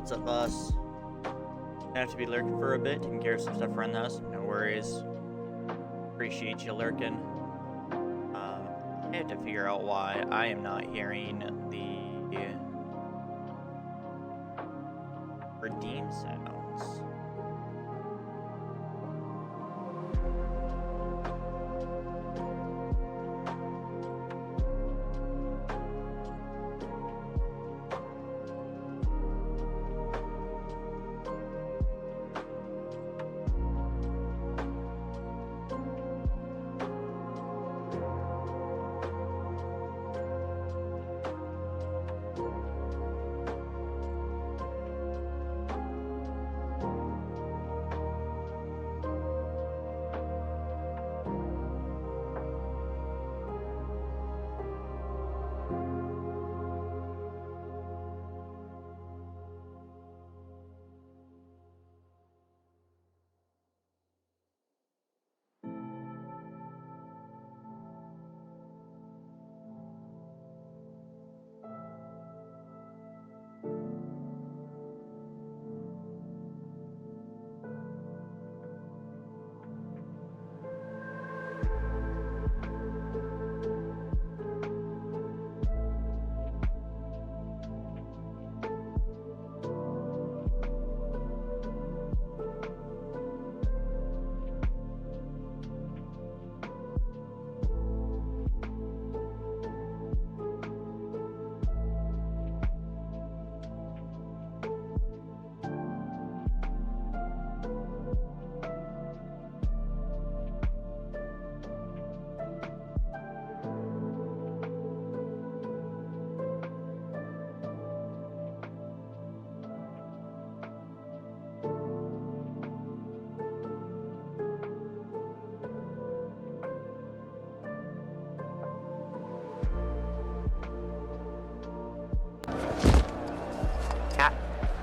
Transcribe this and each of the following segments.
lots of us. I have to be lurking for a bit, taking care of some stuff around the house. No worries. Appreciate you lurking. I have to figure out why I am not hearing the redeem sounds.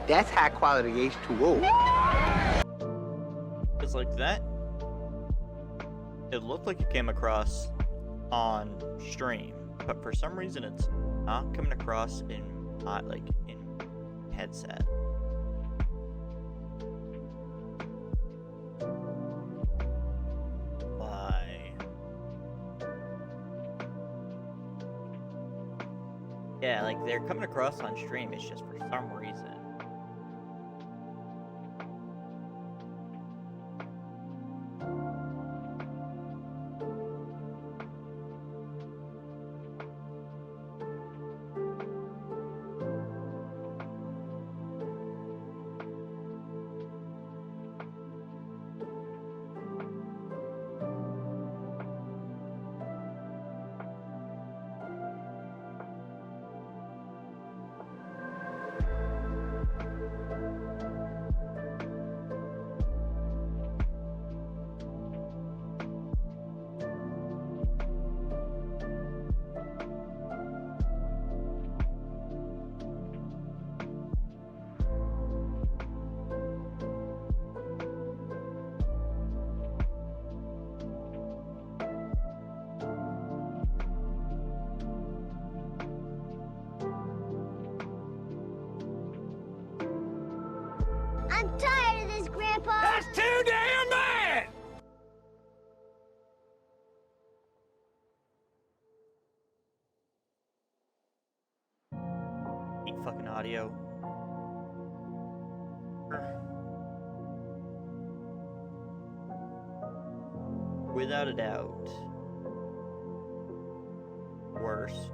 That's high quality H2O. It's like that. It looked like it came across on stream, but for some reason it's not coming across in in headset. Why? Yeah, like they're coming across on stream. It's just for some reason. I'm tired of this, Grandpa! That's too damn bad! Eat fucking audio. Without a doubt. Worst.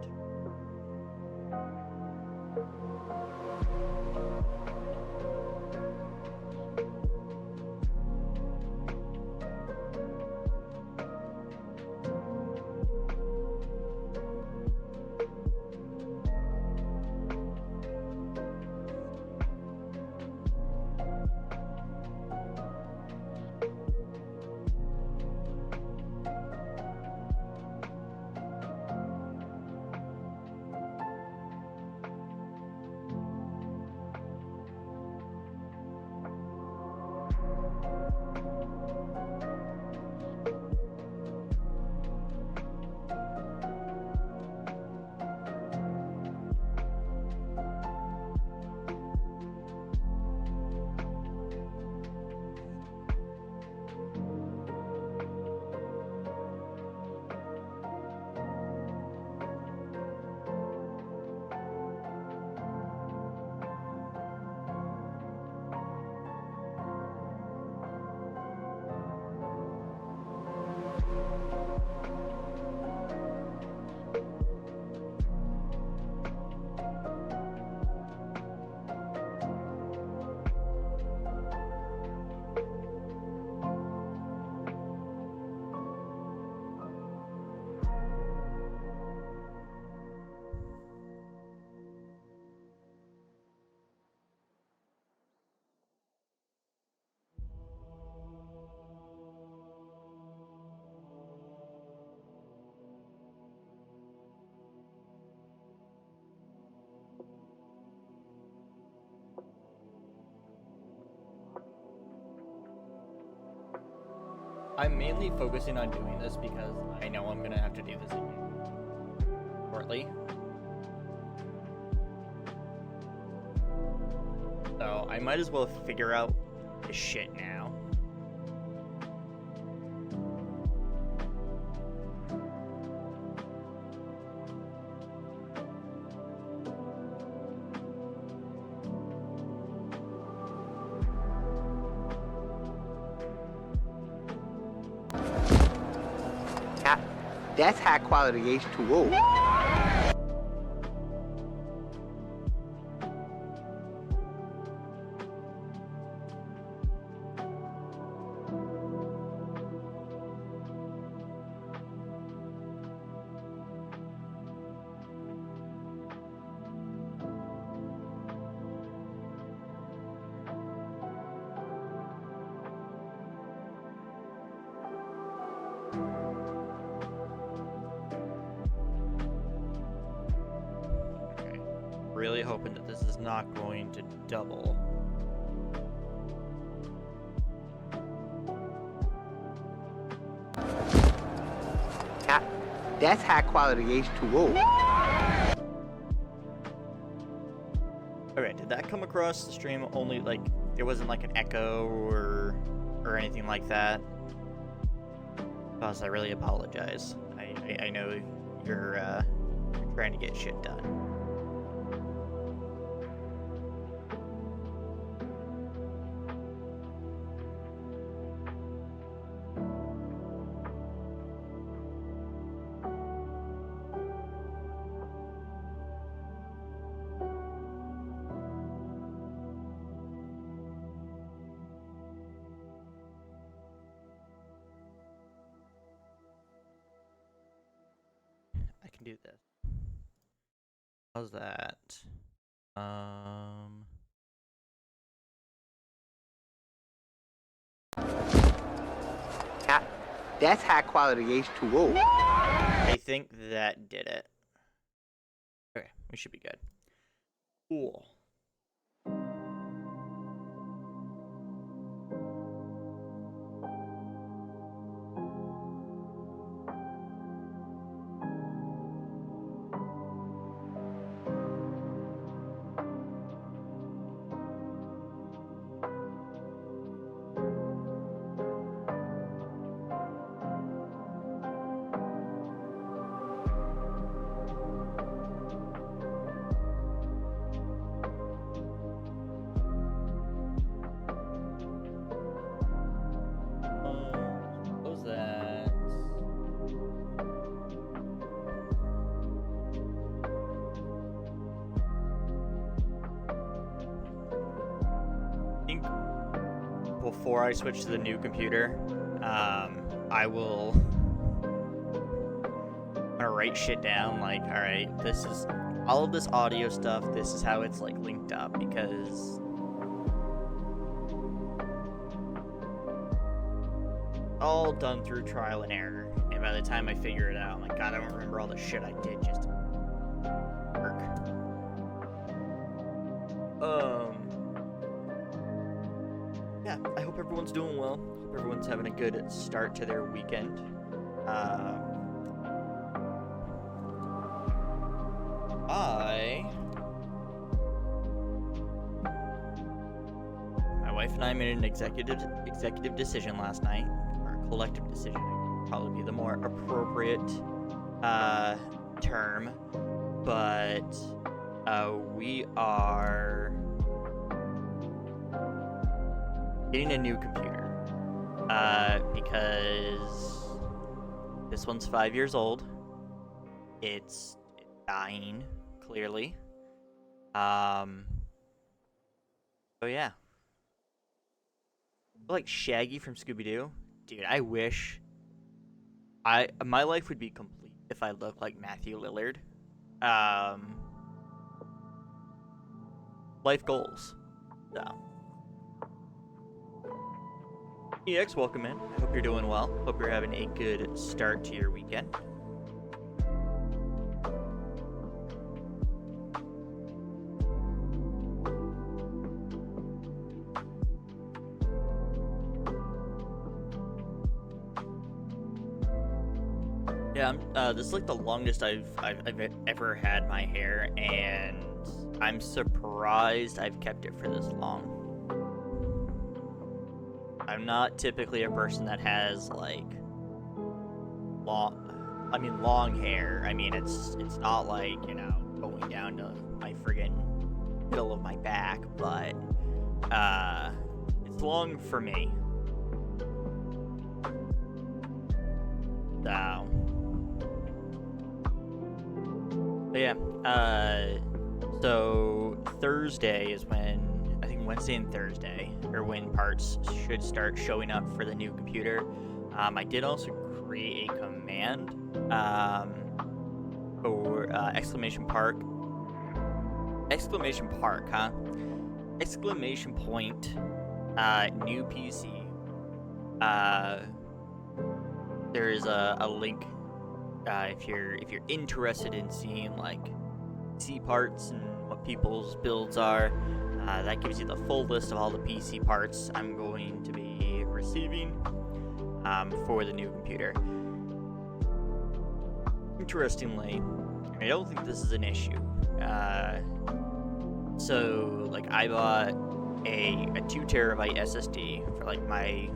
I'm mainly focusing on doing this because I know I'm gonna have to do this again shortly. So I might as well figure out this shit now. That's high quality H2O. Really hoping that this is not going to double. That's high quality H2O. Okay, did that come across the stream only, like, there wasn't like an echo or anything like that? Boss, I really apologize. I know you're trying to get shit done. I can do this. How's that? That's high quality H2O. I think that did it. Okay, we should be good. Cool. Close that. I think before I switch to the new computer, I will. I'm gonna write shit down. Like, all right, this is all of this audio stuff. This is how it's like linked up because. All done through trial and error, and by the time I figure it out, I'm like, God, I don't remember all the shit I did just to work. Yeah, I hope everyone's doing well. Hope everyone's having a good start to their weekend. My wife and I made an executive decision last night. Collective decision would probably be the more appropriate term, but we are getting a new computer because this one's 5 years old. It's dying, clearly. So yeah, like Shaggy from Scooby-Doo. Dude, I wish my life would be complete if I looked like Matthew Lillard. Life goals. So. EX, welcome in. I hope you're doing well. Hope you're having a good start to your weekend. Yeah, this is like the longest I've ever had my hair, and I'm surprised I've kept it for this long. I'm not typically a person that has like long hair. I mean, it's not like, you know, going down to my friggin' middle of my back, but it's long for me. So, but yeah, so Thursday is when, I think Wednesday and Thursday are when parts should start showing up for the new computer. I did also create a command for exclamation point, new PC. There is a link if you're interested in seeing like PC parts and what people's builds are. That gives you the full list of all the PC parts I'm going to be receiving for the new computer. Interestingly, I don't think this is an issue. So, like, I bought a 2 terabyte SSD for like my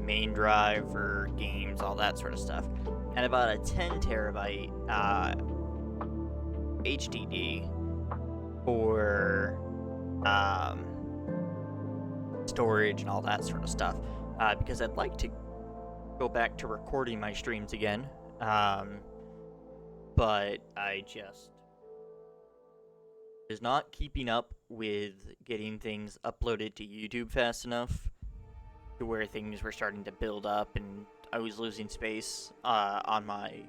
main drive for games, all that sort of stuff, and I bought a 10 terabyte HDD for storage and all that sort of stuff, because I'd like to go back to recording my streams again, but I just is not keeping up with getting things uploaded to YouTube fast enough to where things were starting to build up, and I was losing space on my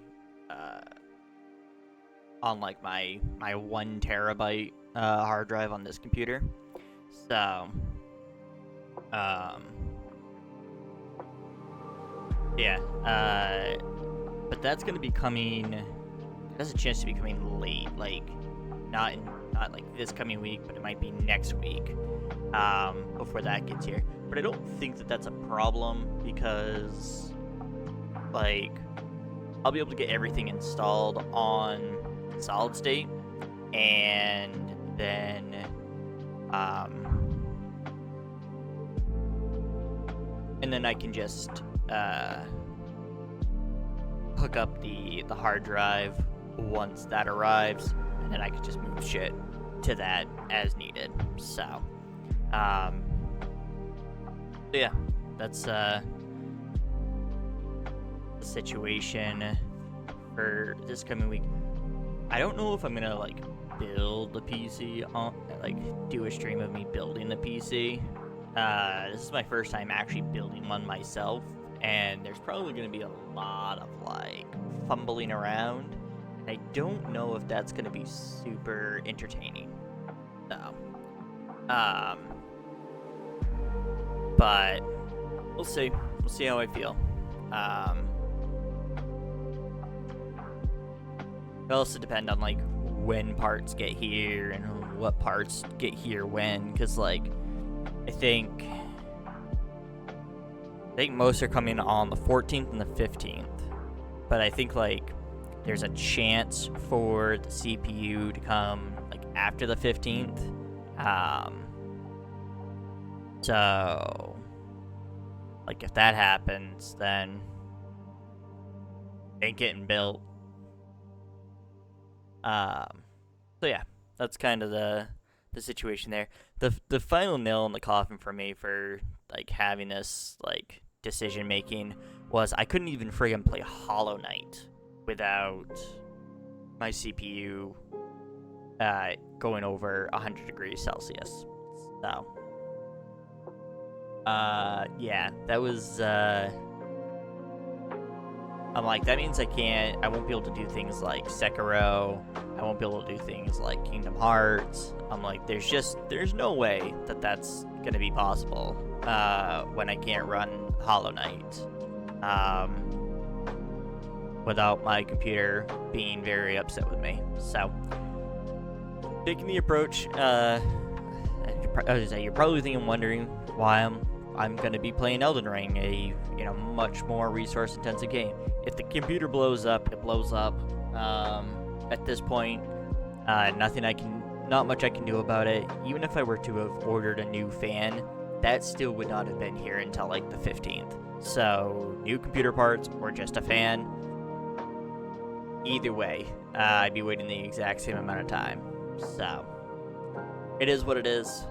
on like my 1 terabyte hard drive on this computer. So yeah, but that's gonna be coming. It has a chance to be coming late, like not like this coming week, but it might be next week before that gets here. But I don't think that that's a problem, because like I'll be able to get everything installed on solid state, and then I can just hook up the hard drive once that arrives, and then I can just move shit to that as needed. So yeah, that's the situation for this coming week. I don't know if I'm gonna like build the PC on, like do a stream of me building the PC. This is my first time actually building one myself, and there's probably gonna be a lot of like fumbling around. I don't know if that's gonna be super entertaining. So, but we'll see. We'll see how I feel. It'll also depend on like when parts get here and what parts get here when, because like I think most are coming on the 14th and the 15th, but I think like there's a chance for the CPU to come like after the 15th. So like if that happens, then it ain't getting built. So yeah, that's kind of the situation there. The final nail in the coffin for me for like having this like decision making was I couldn't even friggin' play Hollow Knight without my CPU going over 100 degrees Celsius. So yeah, that was I'm like, that means I won't be able to do things like Sekiro. I won't be able to do things like Kingdom Hearts. I'm like, there's no way that that's gonna be possible when I can't run Hollow Knight without my computer being very upset with me. So, taking the approach, you're probably wondering why I'm I'm going to be playing Elden Ring, a much more resource-intensive game. If the computer blows up, it blows up. At this point, not much I can do about it. Even if I were to have ordered a new fan, that still would not have been here until like the 15th. So, new computer parts or just a fan, either way, I'd be waiting the exact same amount of time. So, it is what it is.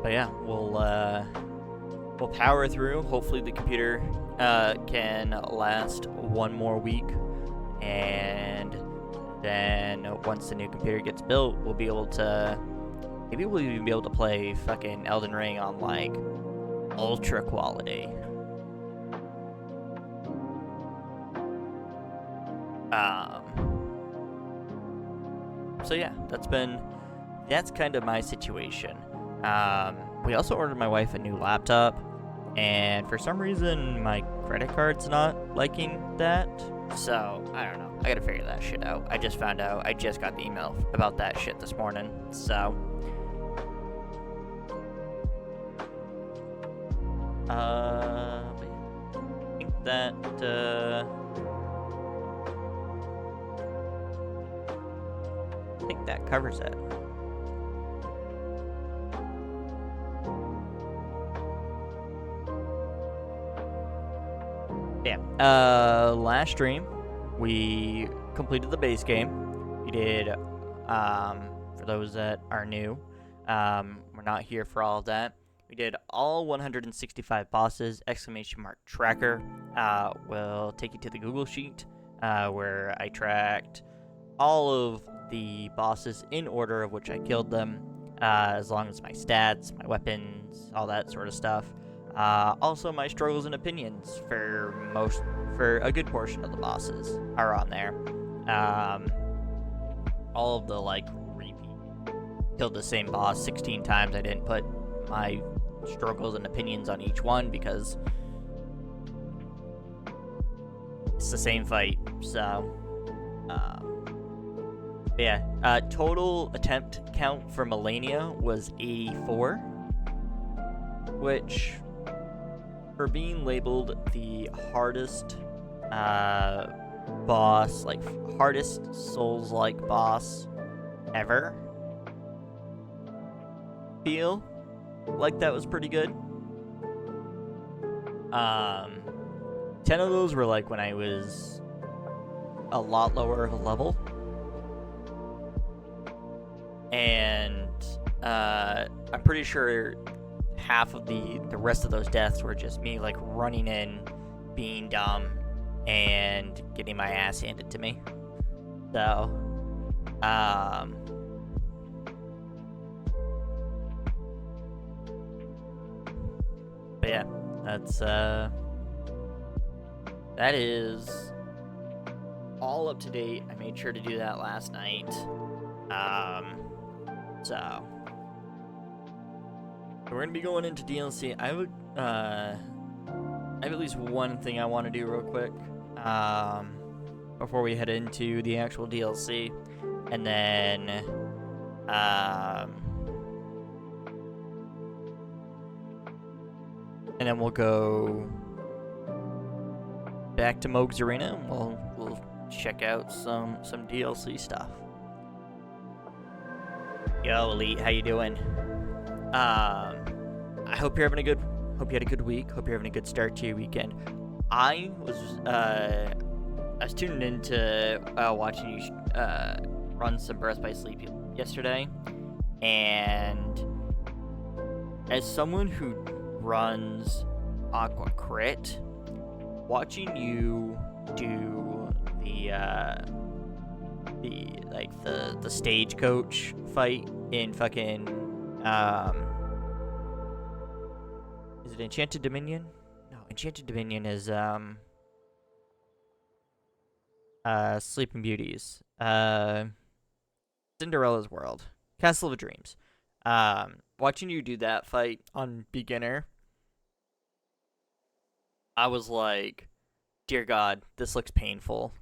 But yeah, we'll power through. Hopefully the computer can last one more week, and then once the new computer gets built, we'll be able to even be able to play fucking Elden Ring on like ultra quality. So yeah, that's kind of my situation. We also ordered my wife a new laptop, and for some reason my credit card's not liking that. So I don't know. I gotta figure that shit out. I just found out. I just got the email about that shit this morning. So I think that covers it. Yeah. Last stream, we completed the base game. We did, for those that are new, we're not here for all of that. We did all 165 bosses, ! Tracker. Will take you to the Google Sheet, where I tracked all of the bosses in order of which I killed them, as long as my stats, my weapons, all that sort of stuff. Also, my struggles and opinions for a good portion of the bosses are on there. All of the repeat, killed the same boss 16 times. I didn't put my struggles and opinions on each one because it's the same fight. So, yeah. Total attempt count for Melania was 84, which, for being labeled the hardest boss, hardest Souls-like boss ever, feel like that was pretty good. 10 of those were when I was a lot lower of a level, and I'm pretty sure half of the rest of those deaths were just me running in, being dumb, and getting my ass handed to me. So, but yeah, that is all up to date. I made sure to do that last night. So we're gonna be going into DLC. I have at least one thing I want to do real quick, before we head into the actual DLC, and then we'll go back to Moog's Arena, and we'll check out some DLC stuff. Yo, Elite, how you doing? I hope you're having hope you had a good week. Hope you're having a good start to your weekend. I was tuning in to watching you run some Birth by Sleep yesterday, and as someone who runs Aqua Crit, watching you do the stagecoach fight in fucking is it Enchanted Dominion? No, Enchanted Dominion is Sleeping Beauties. Cinderella's World. Castle of Dreams. Watching you do that fight on beginner, I was like, dear God, this looks painful.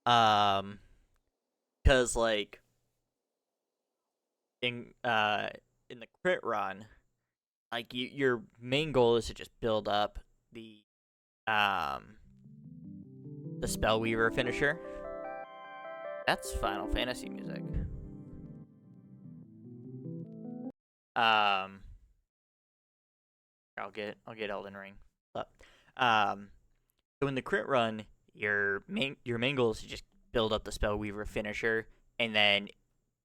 Cause in the crit run, like your main goal is to just build up um the Spellweaver finisher. That's Final Fantasy music. Um, I'll get Elden Ring. But so in the crit run, your main goal is to just build up the Spellweaver finisher, and then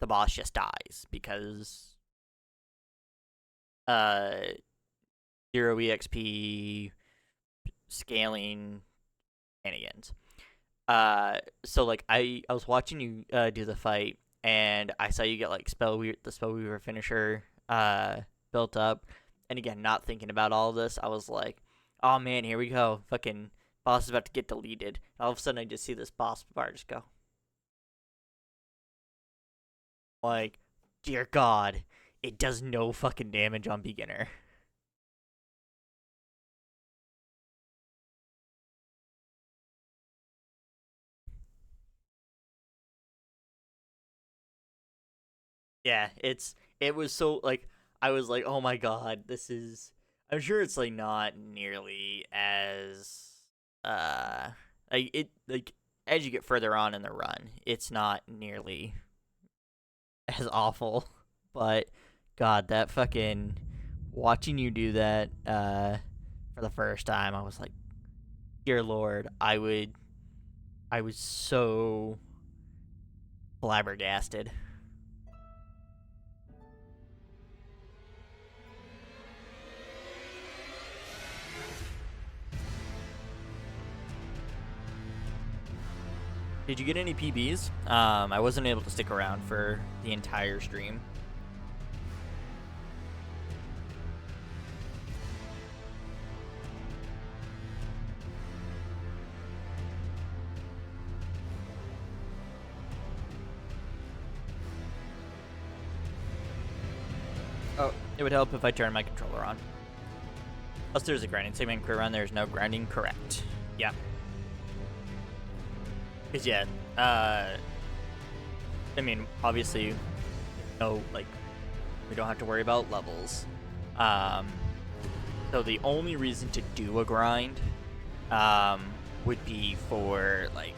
the boss just dies because 0 EXP scaling shenanigans. So like I was watching you do the fight, and I saw you get like the Spellweaver finisher built up, and again, not thinking about all of this, I was like, oh man, here we go, fucking boss is about to get deleted. All of a sudden, I just see this boss bar just go. Like, dear God, it does no fucking damage on beginner. Yeah, it was so like I was like, oh my God, this is. I'm sure it's like not nearly as uh like as you get further on in the run, it's not nearly as awful. But God, that fucking watching you do that for the first time, I was like, dear Lord, I was so flabbergasted. Did you get any PBs? I wasn't able to stick around for the entire stream. Oh, it would help if I turned my controller on. Plus, there's a grinding segment clear run. There's no grinding, correct? Yeah. Cause yeah, I mean, obviously, no, like, we don't have to worry about levels. So the only reason to do a grind, would be for like,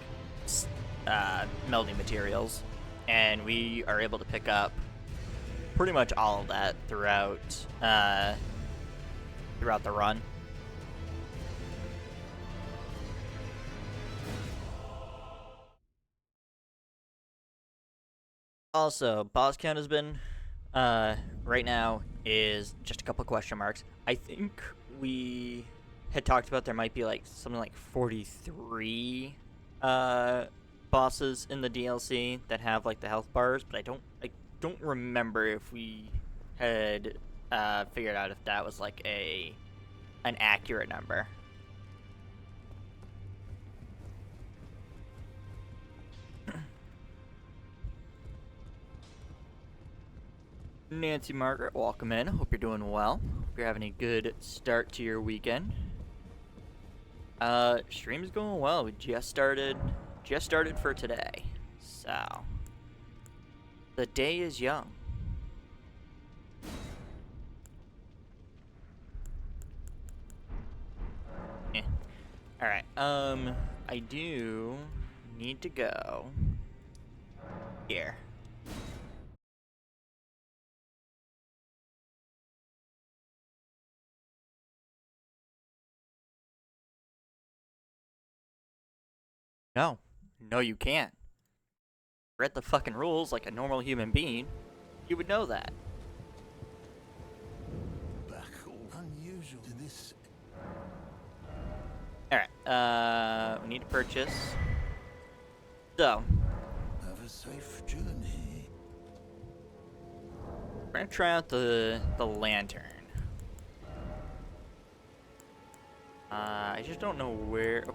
melding materials, and we are able to pick up pretty much all of that throughout the run. Also, boss count has been, right now is just a couple question marks. I think we had talked about there might be like something like 43 bosses in the DLC that have like the health bars, but I don't remember if we had figured out if that was like an accurate number. Nancy Margaret, welcome in. Hope you're doing well. Hope you're having a good start to your weekend. Stream is going well. We just started for today. So, the day is young. Eh. Alright, I do need to go here. No. No, you can't. Read the fucking rules like a normal human being. You would know that. Unusual to this. Alright, we need to purchase. So, Have a safe journey. we're gonna try out the lantern. I just don't know where. Oh,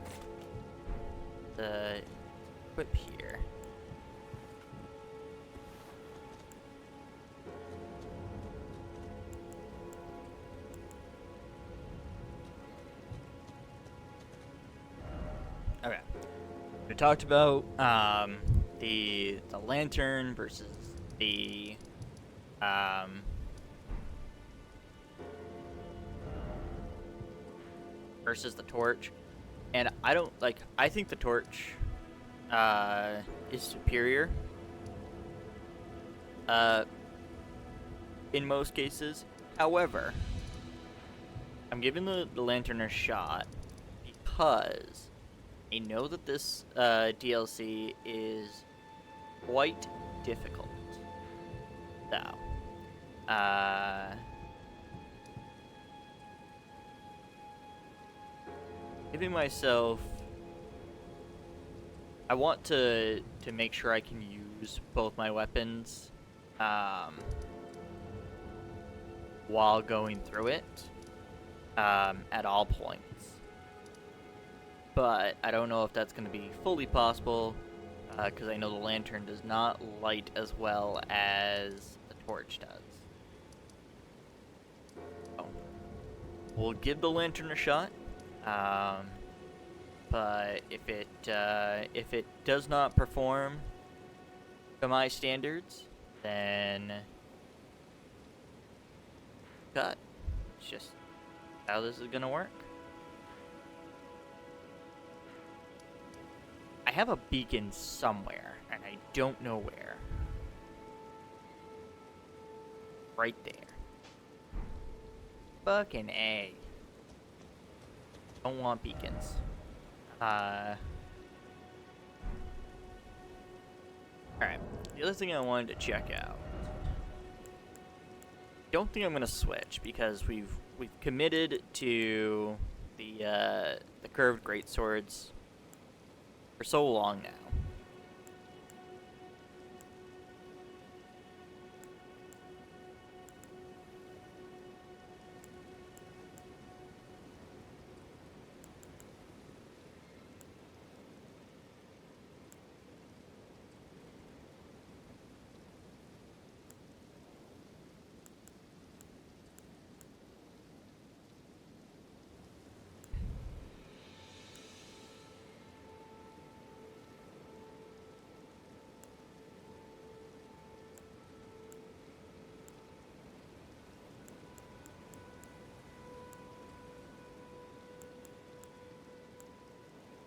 the equip here. Okay. We talked about the lantern versus the versus the torch. And I don't like. I think the torch is superior. In most cases. However, I'm giving the lantern a shot because I know that this DLC is quite difficult. So, giving myself, I want to make sure I can use both my weapons while going through it at all points. But I don't know if that's going to be fully possible because I know the lantern does not light as well as the torch does. So, we'll give the lantern a shot. But if it does not perform to my standards, then cut. It's just how this is gonna work. I have a beacon somewhere, and I don't know where. Right there. Fucking A. Don't want beacons. Alright. The other thing I wanted to check out. Don't think I'm gonna switch because we've committed to the curved greatswords for so long now.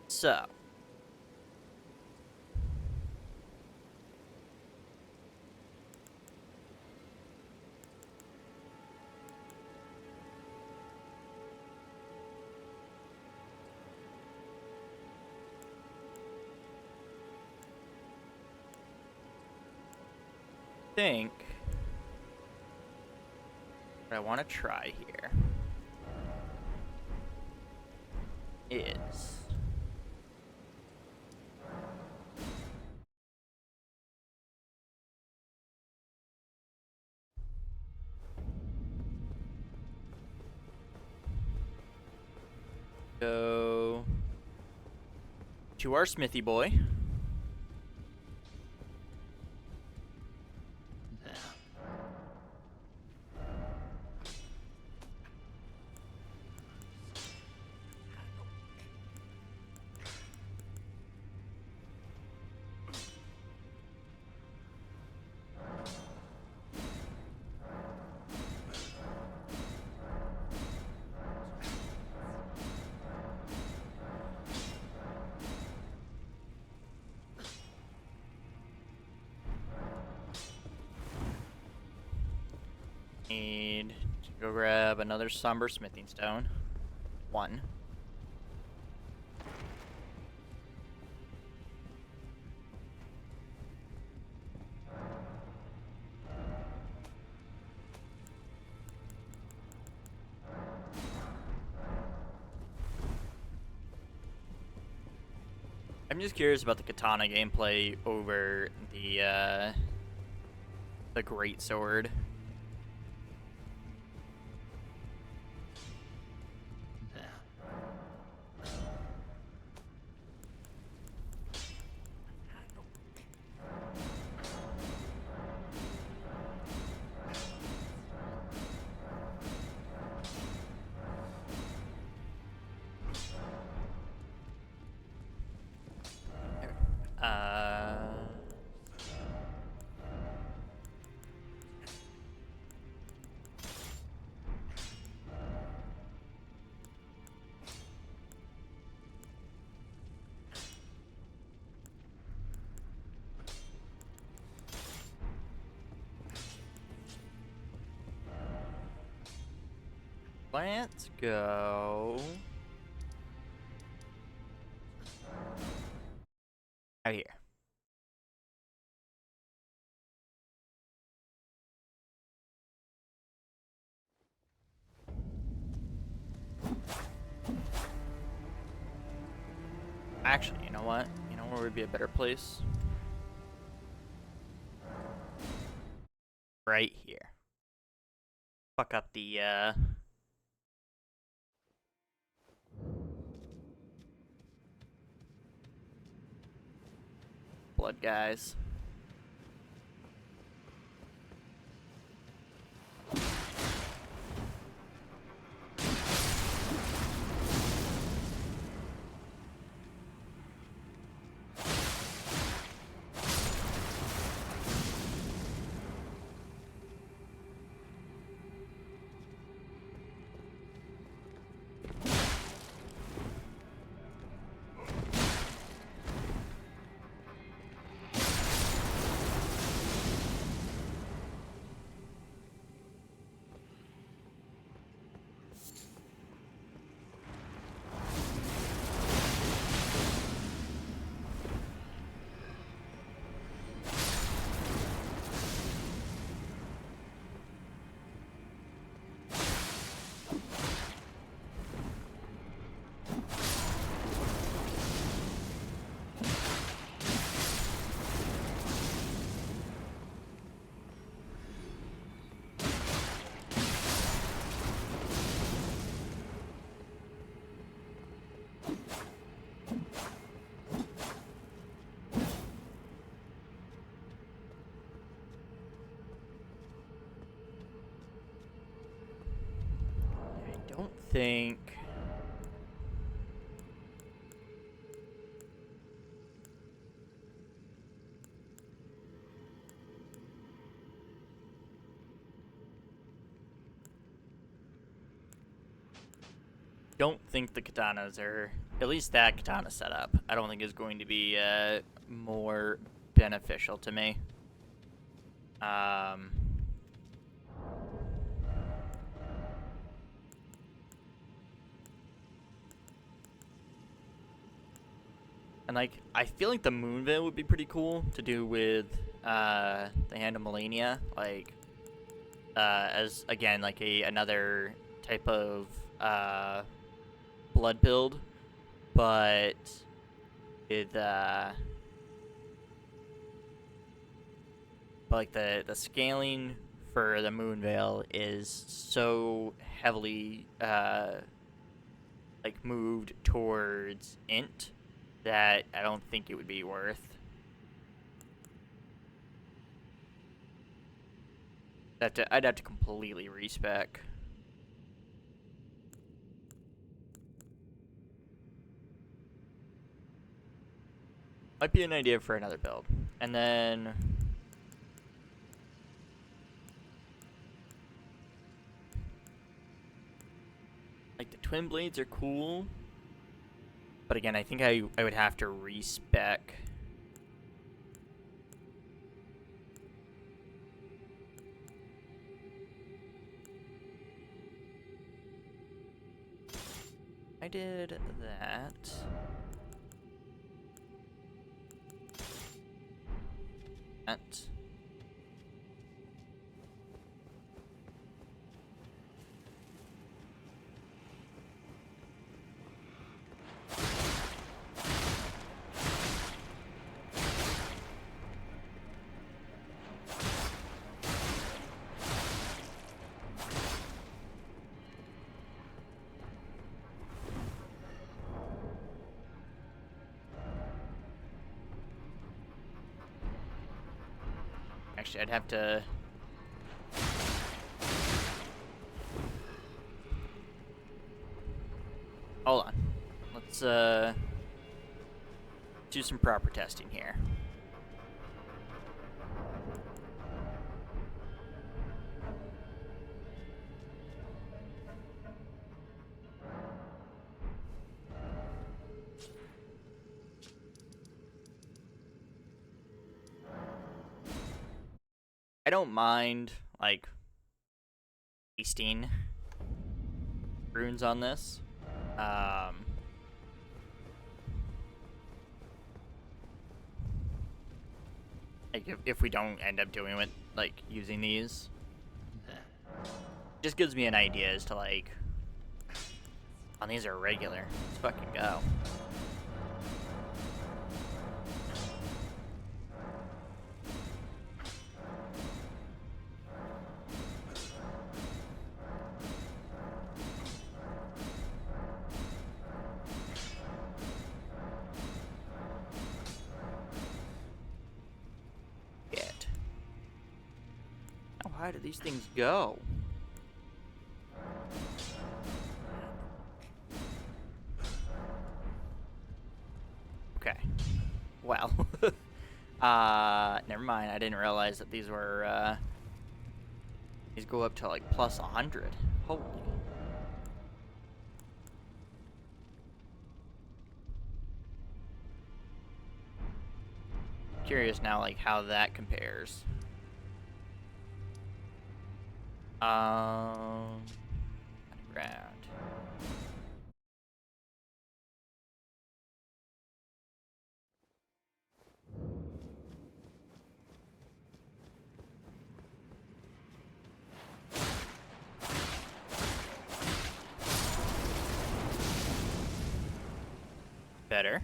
So, think what I want to try here is go to our smithy boy. Need to go grab another somber smithing stone. One. I'm just curious about the katana gameplay over the greatsword. Let's go out here. Actually, you know what? You know where would be a better place? Right here. Fuck up the, blood guys. I don't think... Don't think the katanas are, at least that katana setup, I don't think is going to be more beneficial to me. And like, I feel like the moon veil would be pretty cool to do with the Hand of Melania, like as again like another type of blood build, but with like the scaling for the moon veil is so heavily like moved towards int that I don't think it would be worth. I'd have to completely respec. Might be an idea for another build. And then... like, the twin blades are cool. But again, I think I would have to respec. I did that. That. Actually, I'd have to... hold on. Let's do some proper testing here. I don't mind, like, tasting runes on this. Like if we don't end up doing it, like using these, just gives me an idea as to like, oh, these are regular. Let's fucking go. Shit. How high do these things go? Okay. Well. Never mind. I didn't realize that these were, these go up to like plus 100. Holy. Curious now, like, how that compares. Underground. Better.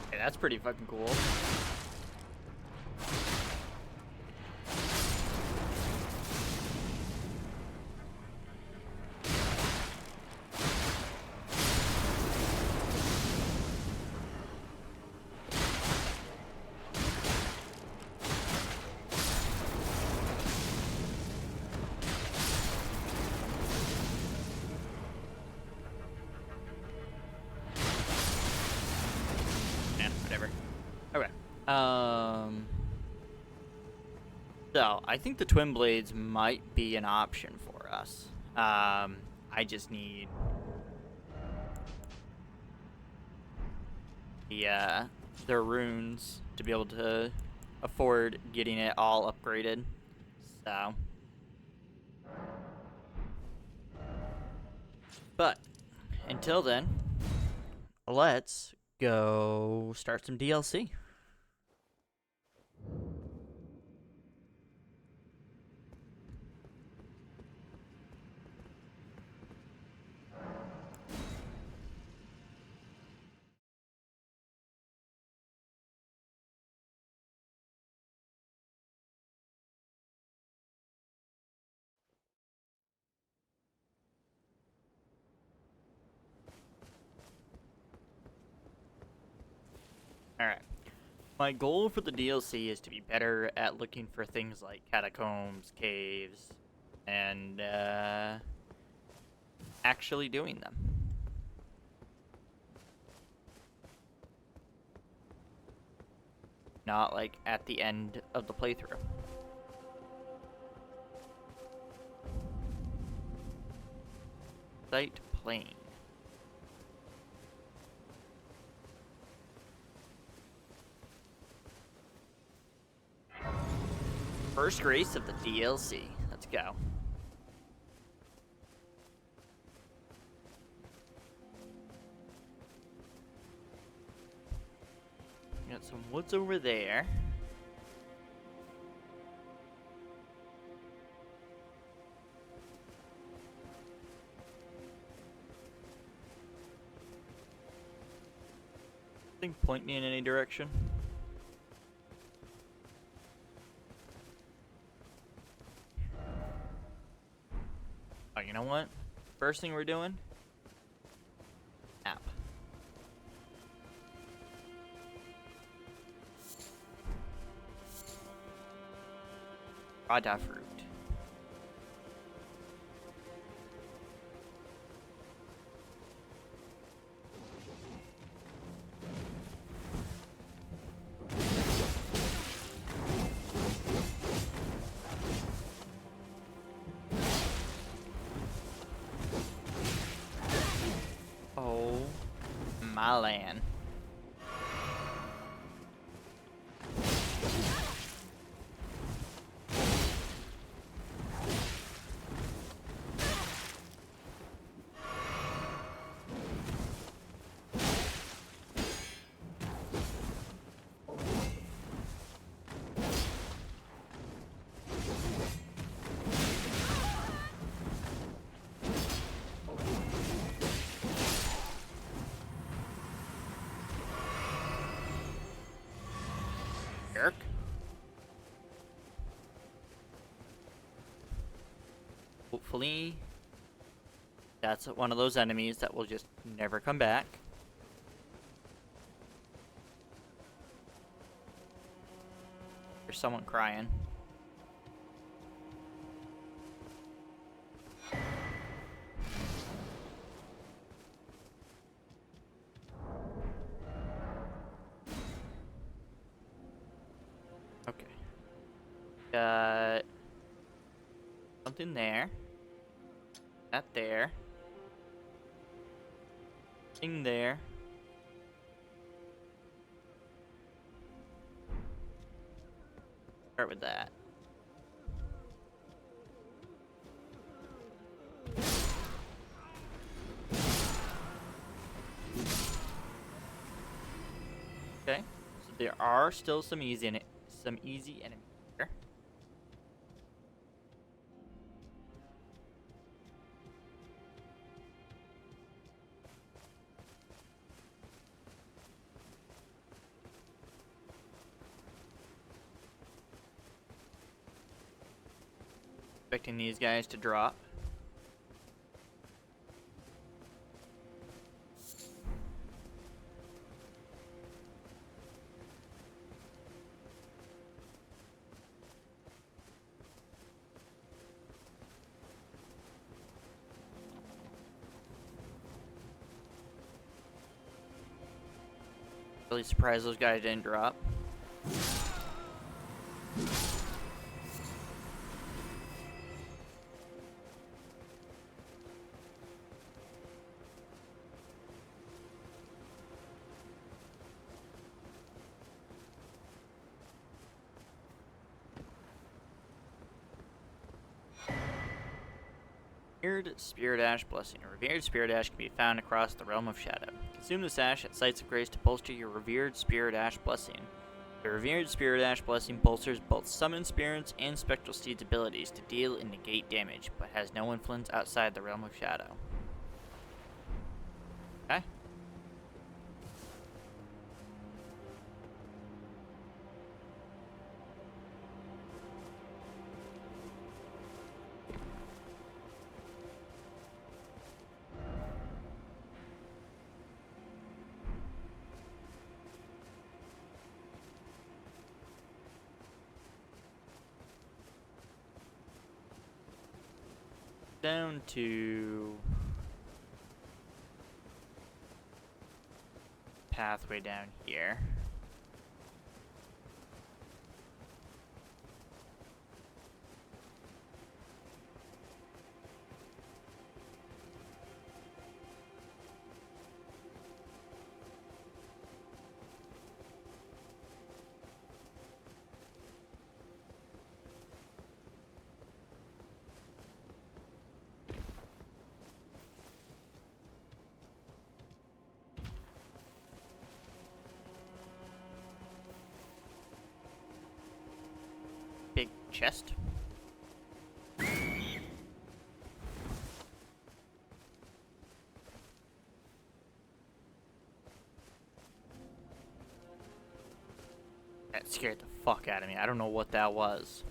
Hey, that's pretty fucking cool. Whatever. Okay. So I think the twin blades might be an option for us. I just need the runes to be able to afford getting it all upgraded. So, but until then, let's go start some DLC. Alright. My goal for the DLC is to be better at looking for things like catacombs, caves, and actually doing them. Not like at the end of the playthrough. Site plane. First race of the DLC. Let's go. Got some woods over there. Nothing point me in any direction. Oh, you know what? First thing we're doing? App. Rada fruit. Oh, my land. Jerk. Hopefully, that's one of those enemies that will just never come back. There's someone crying. Okay. Got something there. That there. Thing there. Start with that. Okay. So there are still some easy enemies here. Expecting these guys to drop. Really surprised those guys didn't drop. Revered Spirit Ash Blessing. A revered Spirit Ash can be found across the Realm of Shadow. Consume this ash at sites of grace to bolster your Revered Spirit Ash Blessing. The Revered Spirit Ash Blessing bolsters both Summon Spirits and Spectral Steed's abilities to deal and negate damage, but has no influence outside the Realm of Shadow. Okay. Down to pathway down here. big chest. That scared the fuck out of me. I don't know what that was.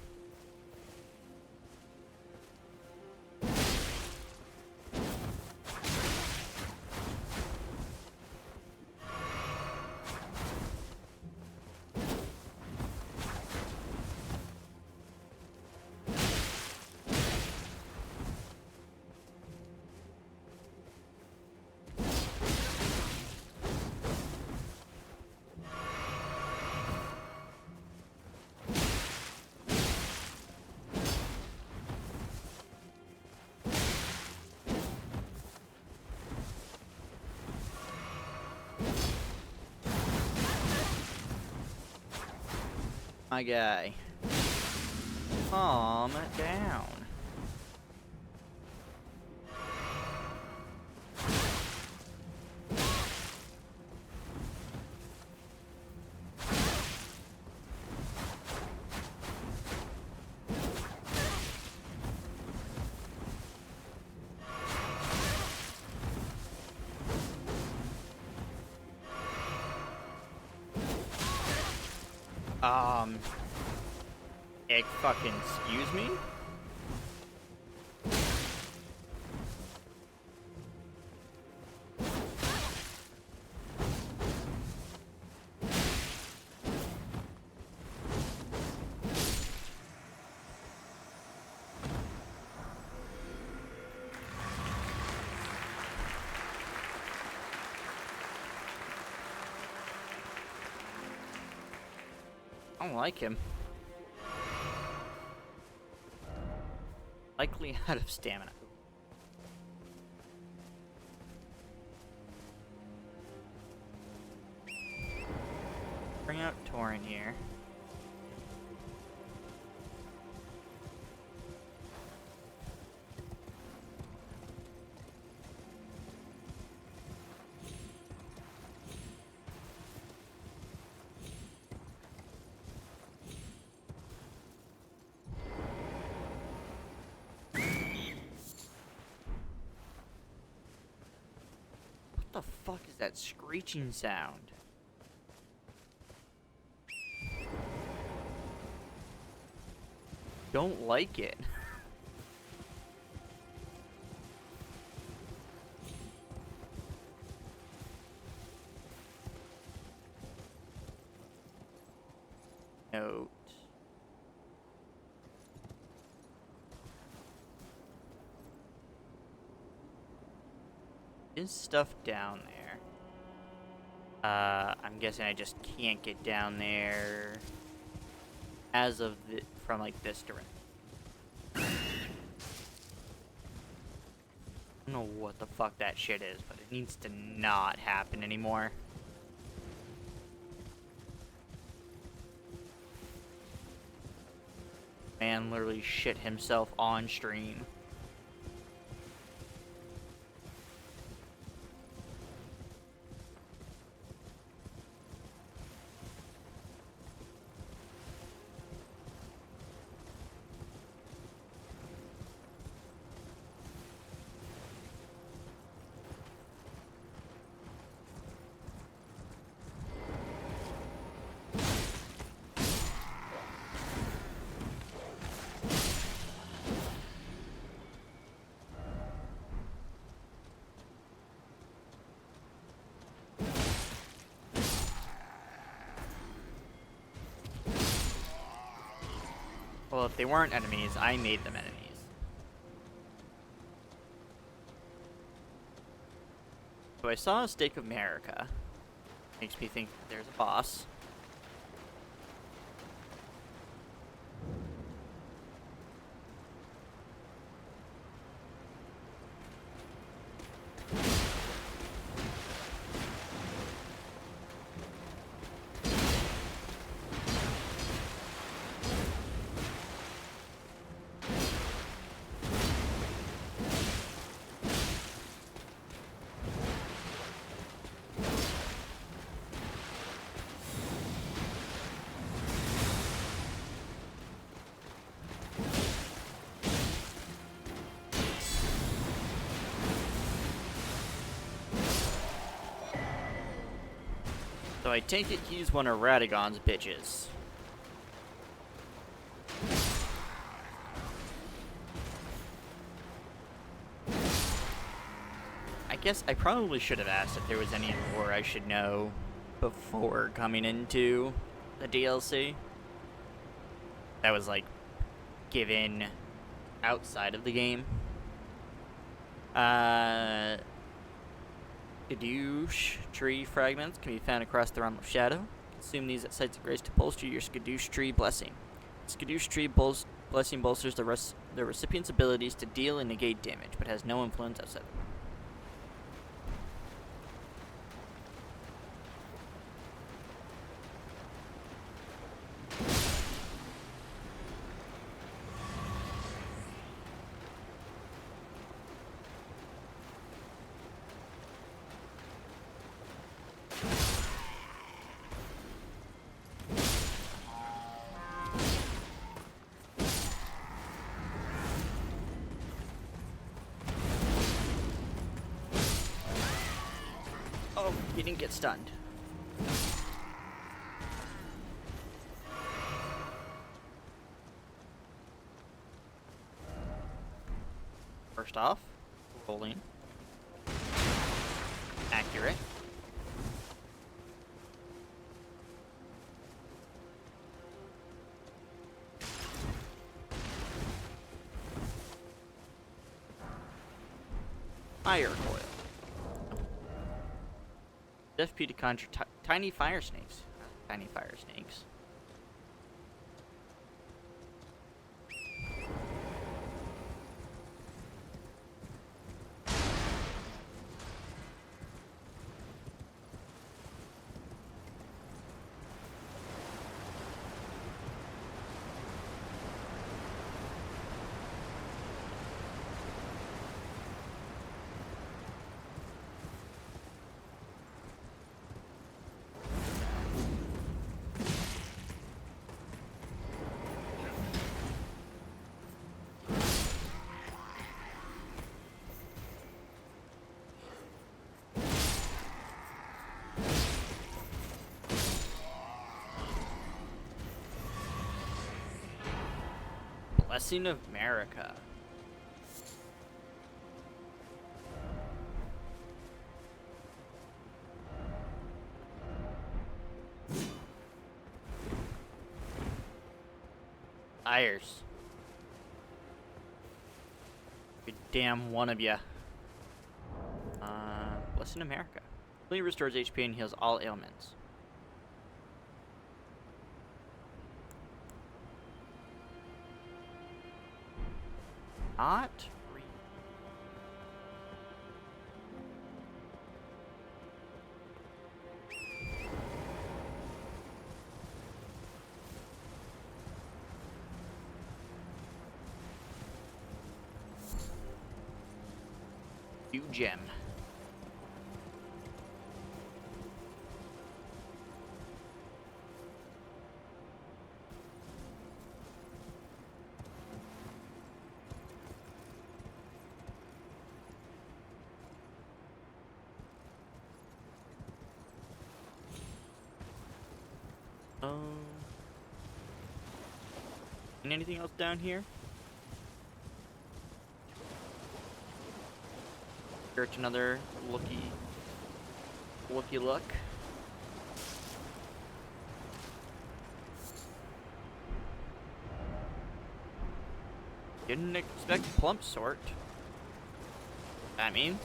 My guy. Calm down. Fucking excuse me? I don't like him. Likely out of stamina. Bring out Torin here. What the fuck is that screeching sound? Don't like it. Note. Is stuff down there? I'm guessing I just can't get down there as of from like this direction. I don't know what the fuck that shit is, but it needs to not happen anymore. Man literally shit himself on stream. Well, if they weren't enemies, I made them enemies. So I saw a Stake of America. Makes me think that there's a boss. I take it he's one of Radagon's bitches. I guess I probably should have asked if there was any lore I should know before coming into the DLC. That was, like, given outside of the game. Skadoosh tree fragments can be found across the realm of shadow. Consume these at sites of grace to bolster your Skadoosh tree blessing. Skadoosh tree blessing bolsters the recipient's abilities to deal and negate damage, but has no influence outside of them. Oh, he didn't get stunned. First off, rolling. Accurate. Fire coil. FP to conjure tiny fire snakes. Tiny fire snakes. Blessing of America. Liars. Good damn one of ya. Blessing of America. Fully restores HP and heals all ailments. Not re- New gem. And anything else down here? Search another looky look. Didn't expect plump sort. That means.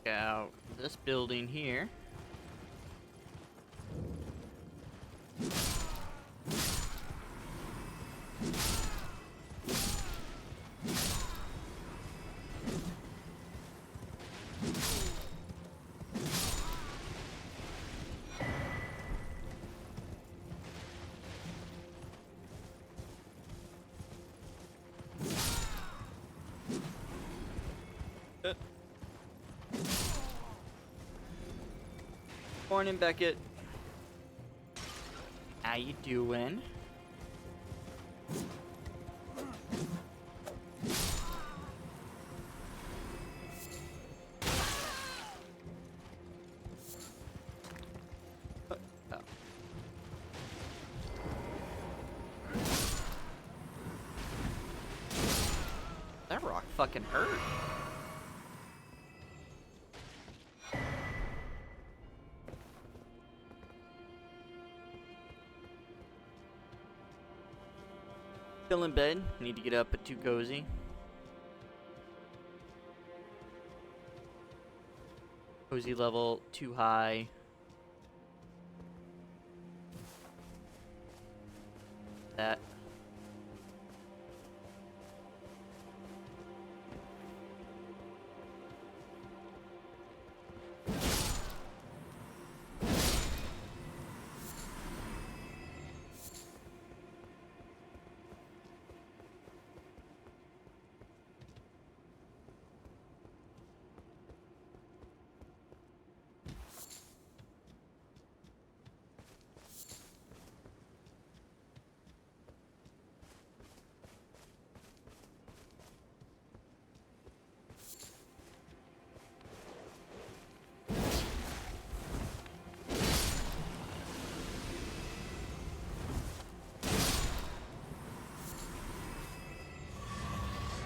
Check out this building here. Morning, Beckett. How you doing? Oh. That rock fucking hurt. Still in bed. Need to get up, but too cozy. Cozy level too high. That.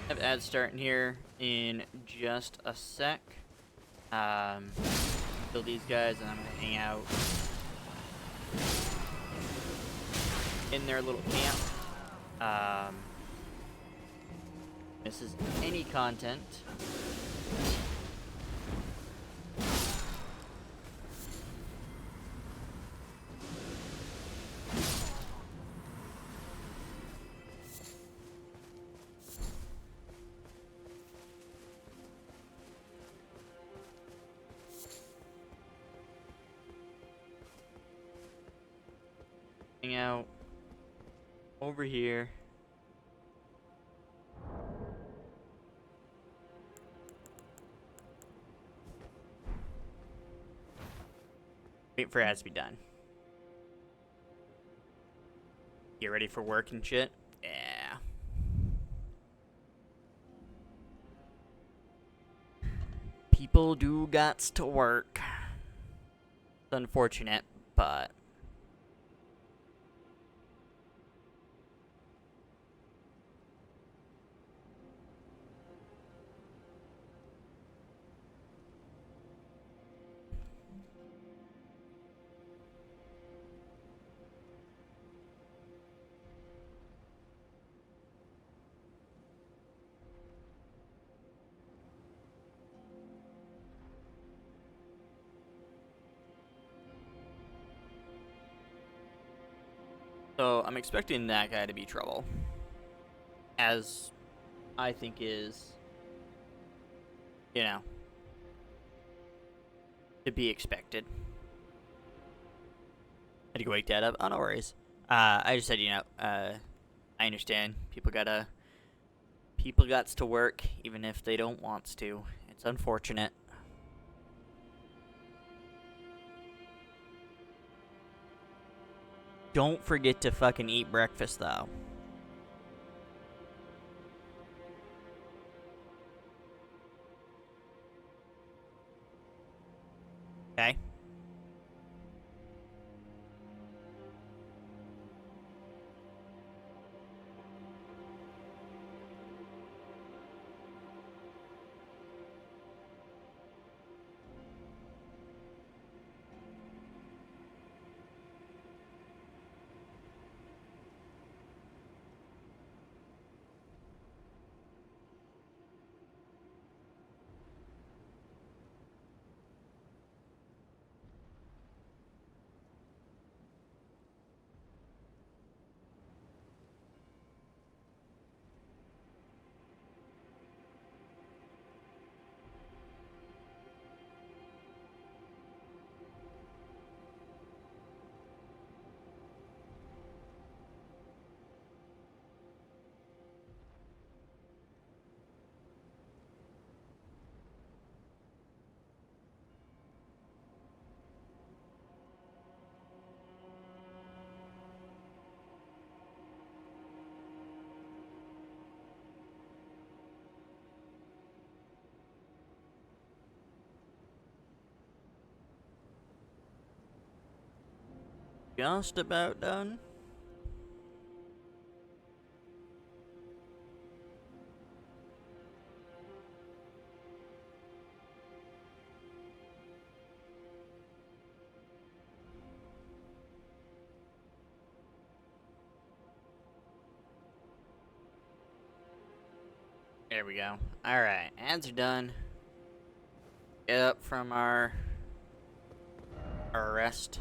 Have ads starting here in just a sec. Kill these guys and I'm gonna hang out in their little camp. Misses any content. Hang out over here. Wait for ads to be done. Get ready for work and shit. Yeah. People do gots to work. It's unfortunate, but so I'm expecting that guy to be trouble. As I think is, you know, to be expected. Had to go wake Dad up. Oh, no worries. I just said, you know, I understand. People gots to work, even if they don't wants to. It's unfortunate. Don't forget to fucking eat breakfast, though. Okay? just about done. There we go. Alright, ads are done. Get up from our rest.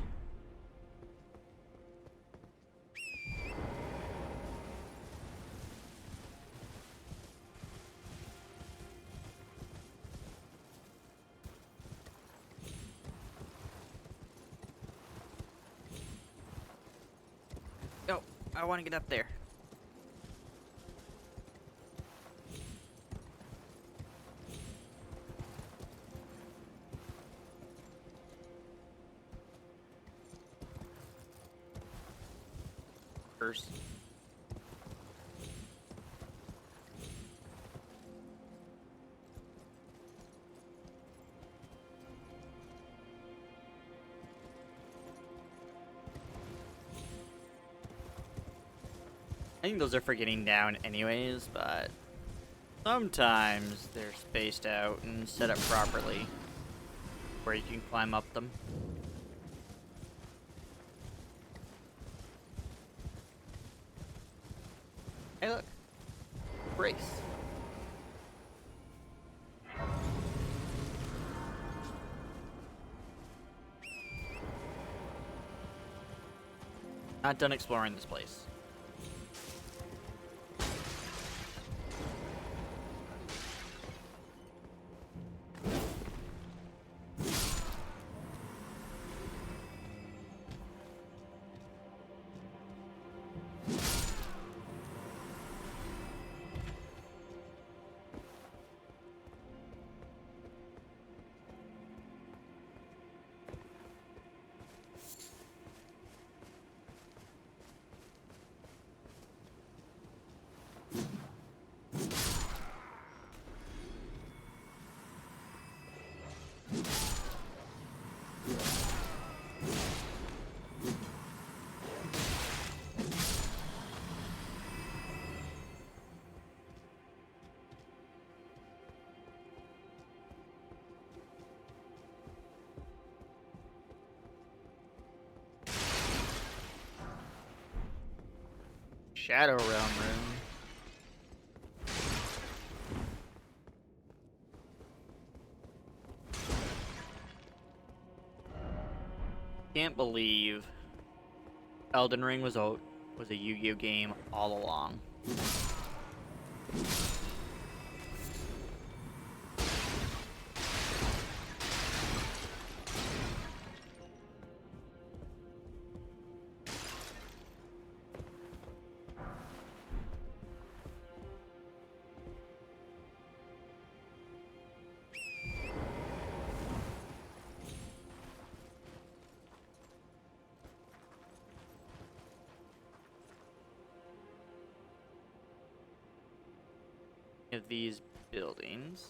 Go. I want to get up there. First. I think those are for getting down anyways, but sometimes they're spaced out and set up properly where you can climb up them. Hey look, race. Not done exploring this place. Shadow Realm room. Can't believe Elden Ring was a Yu-Gi-Oh game all along. Of these buildings.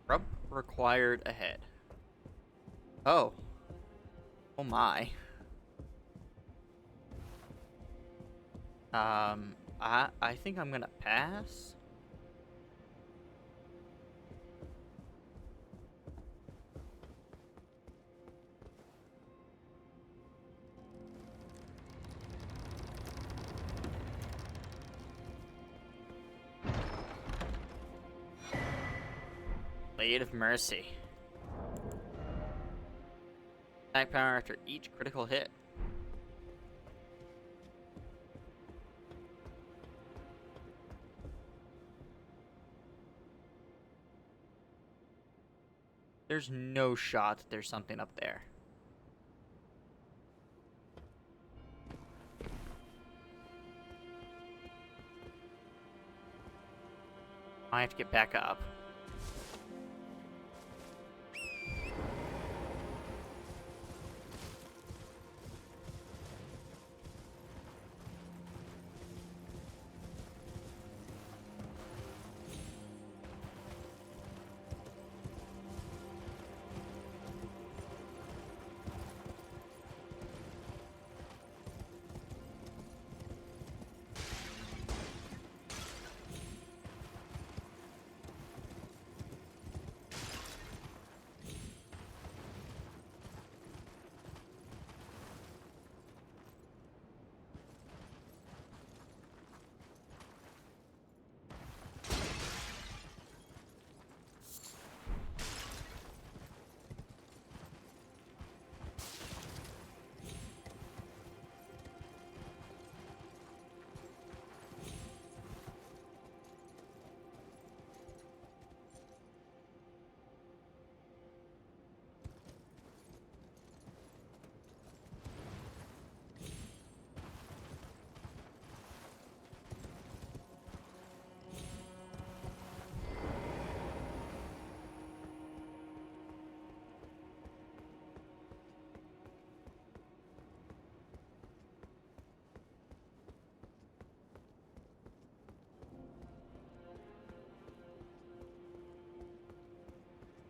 Rump required ahead. Oh. Oh my. I think I'm gonna pass. Blade of Mercy. Attack power after each critical hit. There's no shot that there's something up there. I have to get back up.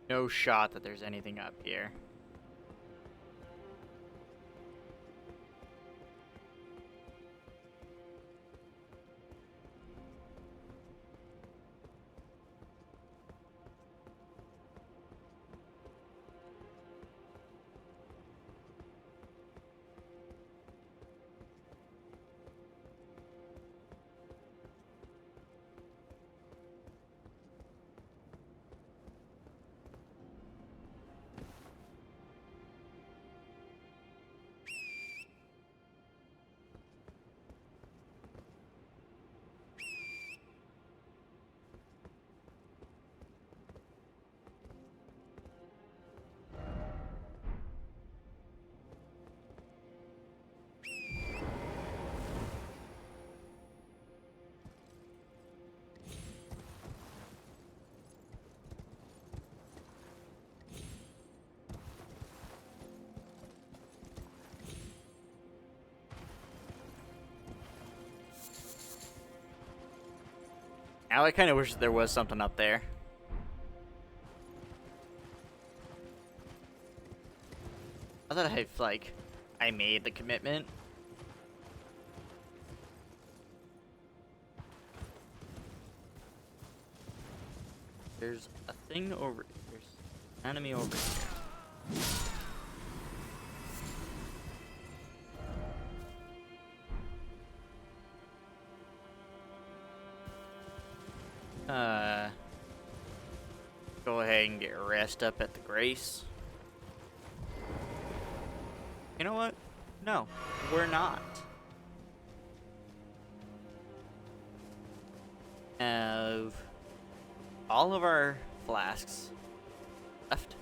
No shot that there's anything up here. Now I kind of wish there was something up there. I thought I made the commitment. There's a thing over. There's an enemy over here. Go ahead and get rest up at the Grace. You know what? No, we're not. Have all of our flasks left.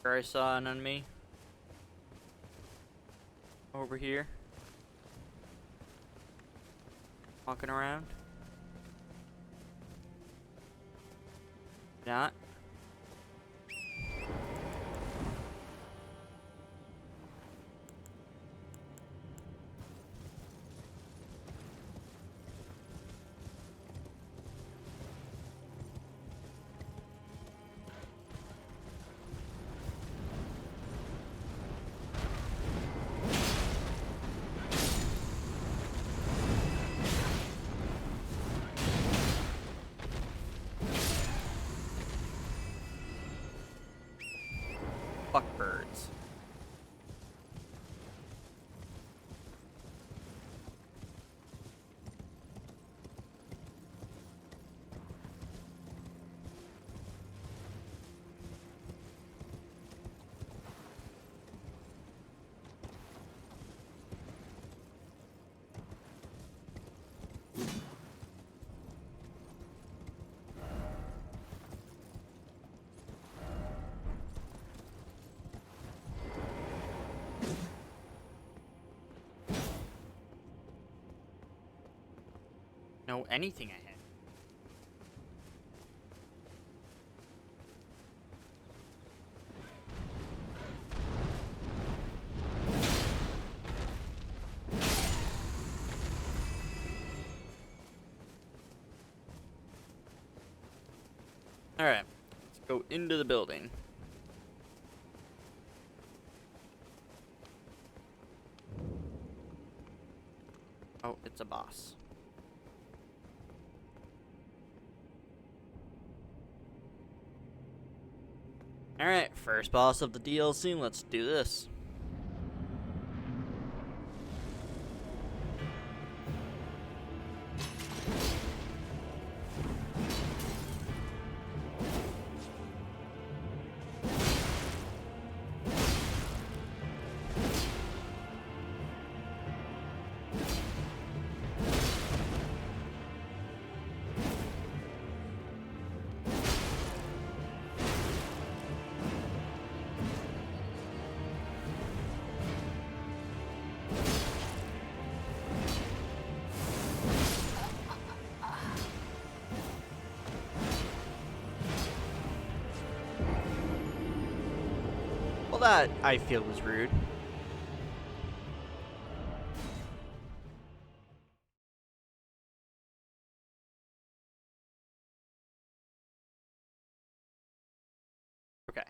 I saw an enemy over here walking around. Not. know anything I had. Alright, let's go into the building. Oh, it's a boss. Alright, first boss of the DLC, let's do this. Well, that I feel was rude. Okay.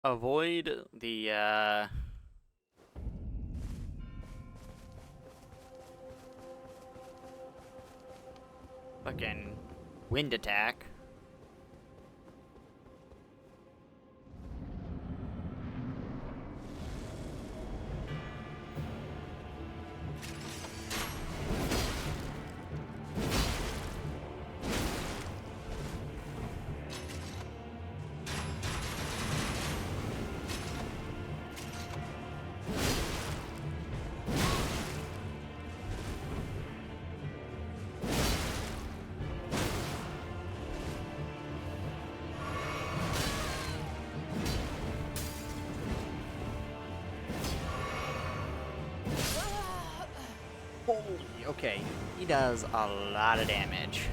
Avoid the, fucking wind attack. Holy, okay. He does a lot of damage.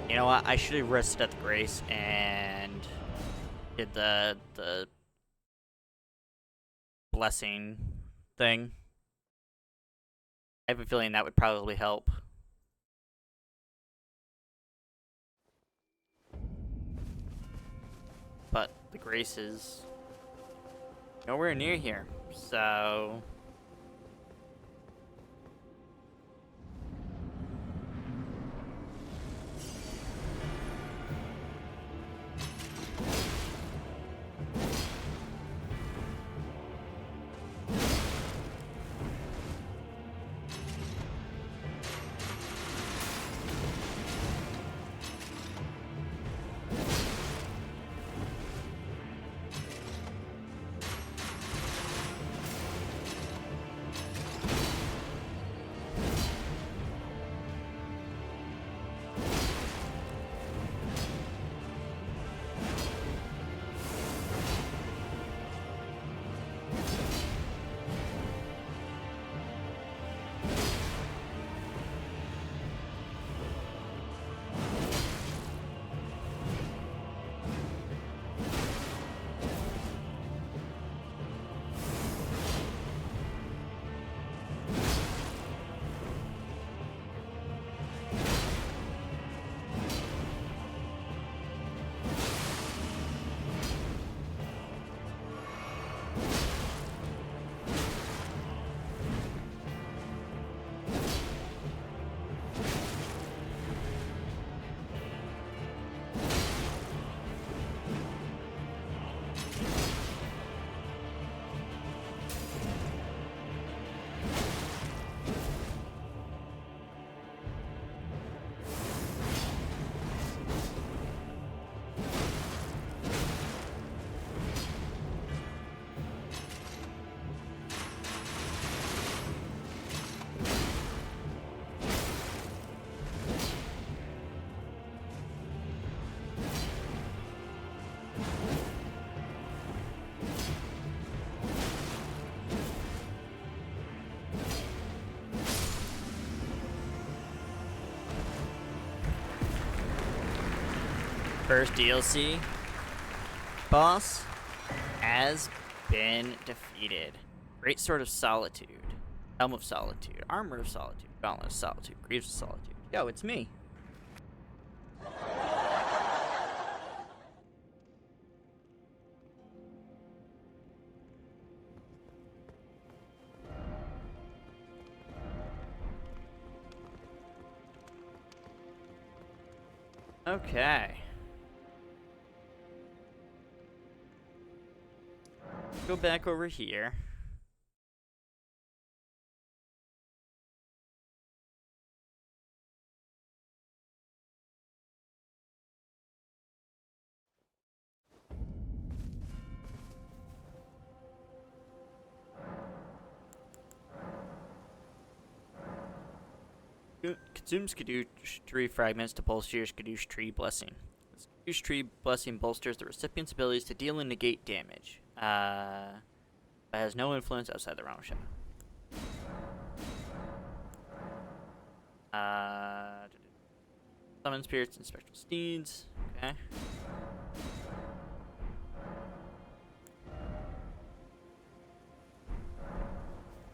You know what? I should have rested at the Grace and did the blessing thing. I have a feeling that would probably help. But the Grace is nowhere near here, so... First DLC boss has been defeated. Great Sword of Solitude, Helm of Solitude, Armor of Solitude, Gauntlet of Solitude, Greaves of Solitude. Yo, it's me. Okay. Go back over here. Consume Skadoosh Tree fragments to bolster your Skadoosh Tree blessing. The Skadoosh Tree blessing bolsters the recipient's abilities to deal and negate damage. But has no influence outside the realm of shadow. Summon spirits and spectral steeds. Okay.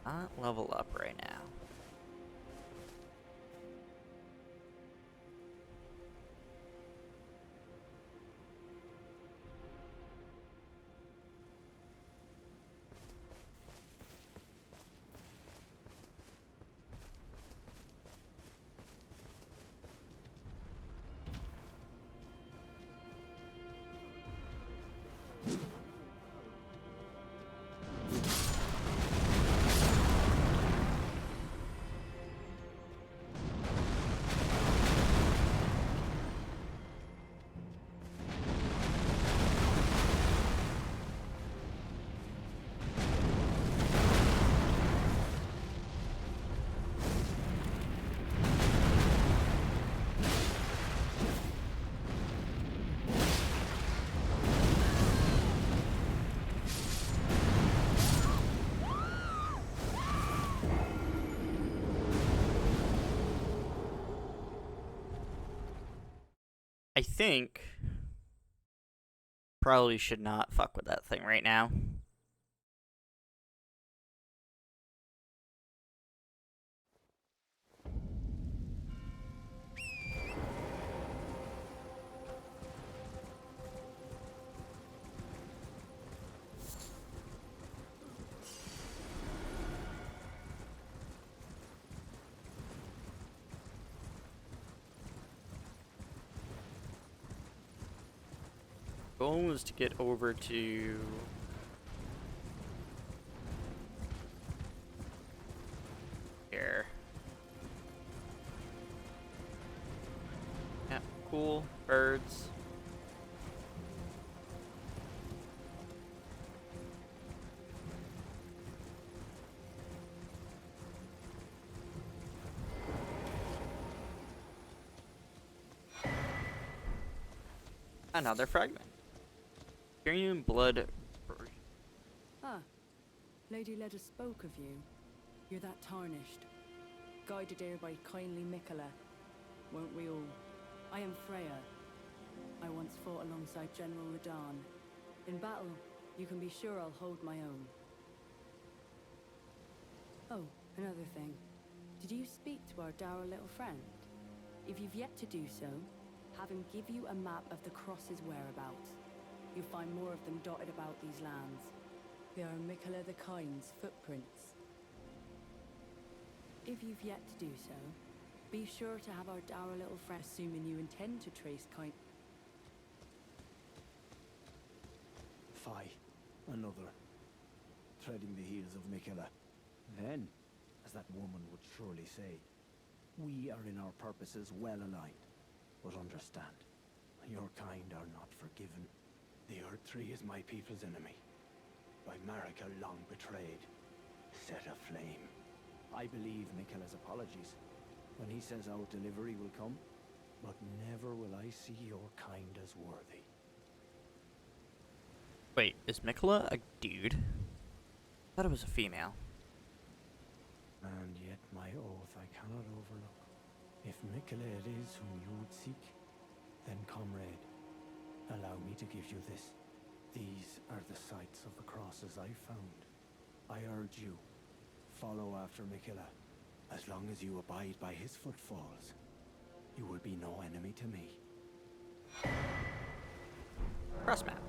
Not level up right now. I think probably should not fuck with that thing right now. Goal is to get over to here. Yeah, cool. Birds. Another fragment. Imperium blood. Ah, Lady Leda spoke of you. You're that tarnished. Guided here by kindly Mikola. Won't we all? I am Freya. I once fought alongside General Radahn. In battle, you can be sure I'll hold my own. Oh, another thing. Did you speak to our dour little friend? If you've yet to do so, have him give you a map of the Cross's whereabouts. You'll find more of them dotted about these lands. They are Mikola the Kind's footprints. If you've yet to do so, be sure to have our dour little friend, assuming you intend to trace Kind. Fie, another. Treading the heels of Mikola. Then, as that woman would surely say, we are in our purposes well aligned. But understand, your kind are not forgiven. The Erdtree is my people's enemy. By Marika long betrayed, set aflame. I believe Mikola's apologies when he says our delivery will come, but never will I see your kind as worthy. Wait, is Mikola a dude? I thought it was a female. And yet my oath I cannot overlook. If Mikola it is whom you would seek, then comrade, Allow me to give you this. These are the sites of the crosses I found. I urge you, follow after Mikila. As long as you abide by his footfalls, you will be no enemy to me. Cross map.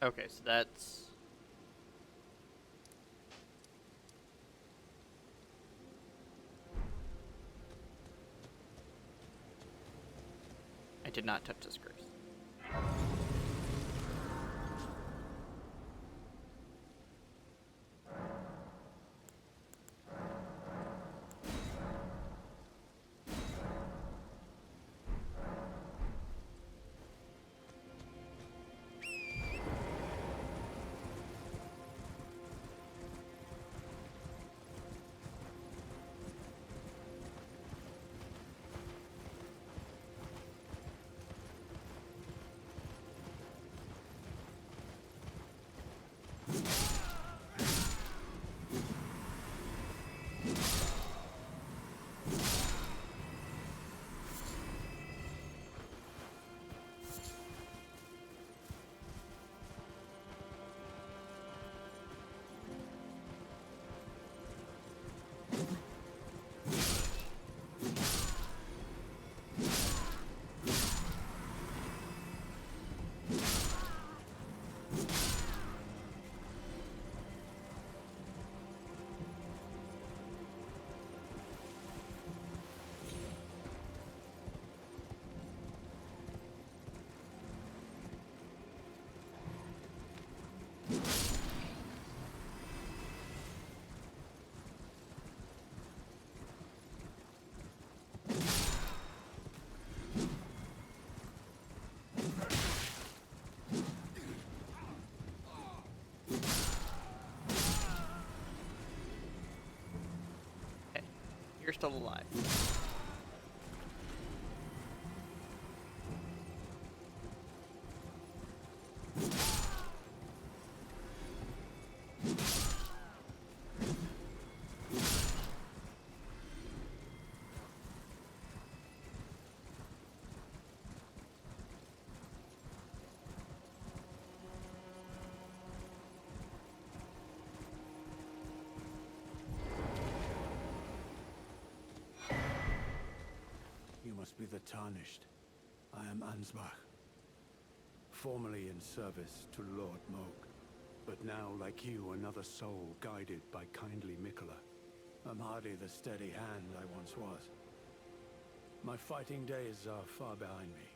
Okay, so that's... I did not touch this curse. You're still alive. You must be the Tarnished. I am Ansbach, formerly in service to Lord Moog, but now, like you, another soul guided by kindly Mikula. I'm hardly the steady hand I once was. My fighting days are far behind me,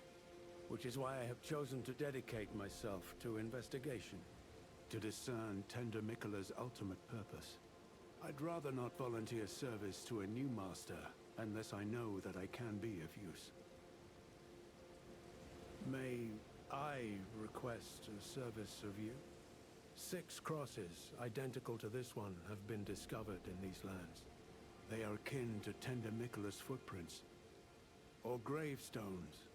which is why I have chosen to dedicate myself to investigation, to discern Tender Mikula's ultimate purpose. I'd rather not volunteer service to a new master unless I know that I can be of use. May I request a service of you? 6 crosses, identical to this one, have been discovered in these lands. They are akin to Tender Mikula's footprints, or gravestones,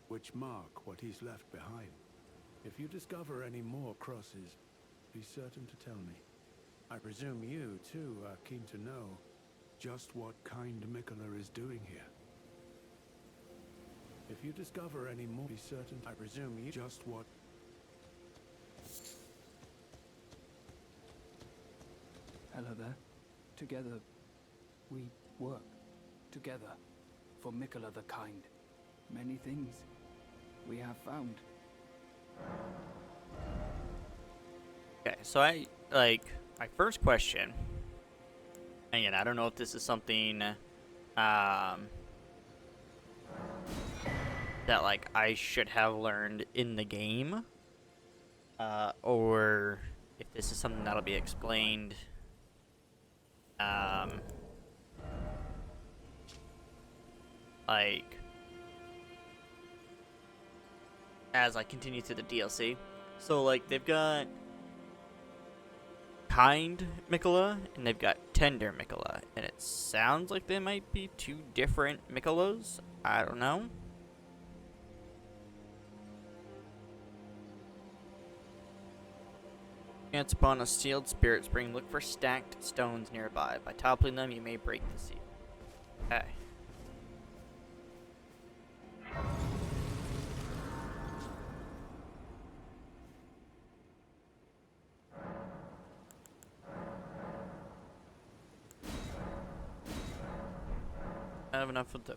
which mark what he's left behind. If you discover any more crosses, be certain to tell me. I presume you, too, are keen to know just what kind Mikula is doing here. If you discover any more, be certain. I presume you just what... Hello there. Together, we work. Together, for Mikula the Kind. Many things we have found. Okay, so my first question, again, I don't know if this is something, that, like, I should have learned in the game, or if this is something that'll be explained, like, as I continue through the DLC. So, like, they've got kind Mikola and they've got tender Mikola, and it sounds like they might be two different Mikolas. I don't know. Chance upon a sealed spirit spring, look for stacked stones nearby. By toppling them, you may break the seal. Okay. I have enough of those.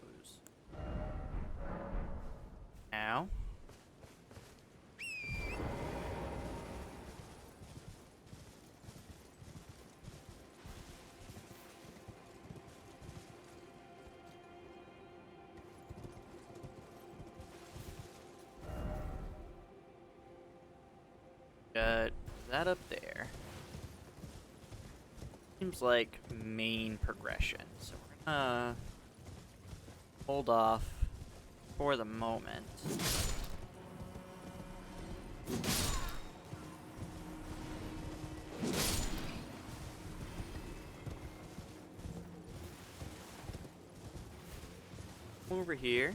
Now. Got that up there. Seems like main progression. So we're gonna hold off for the moment. Over here.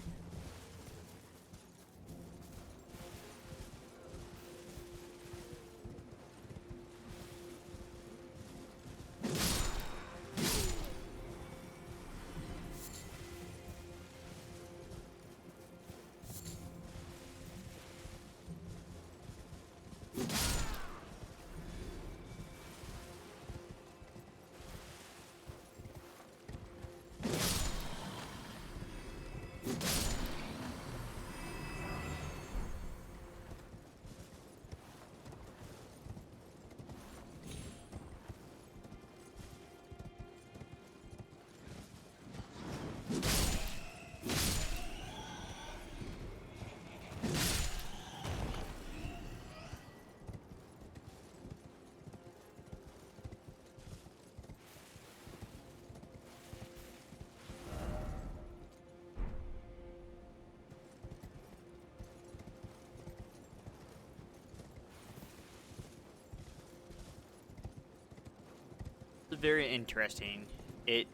It's very interesting. It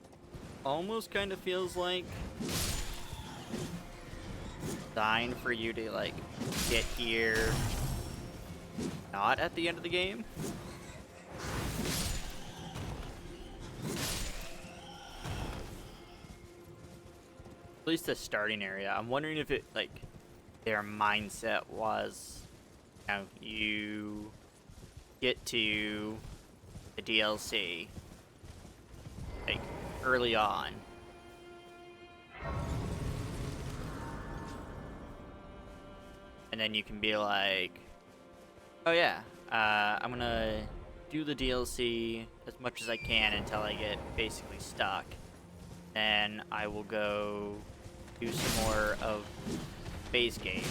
almost kind of feels like designed for you to like get here not at the end of the game. At least the starting area. I'm wondering if it like their mindset was, you know, you get to the DLC like early on. And then you can be like, oh yeah, I'm gonna do the DLC as much as I can until I get basically stuck. Then I will go do some more of base game.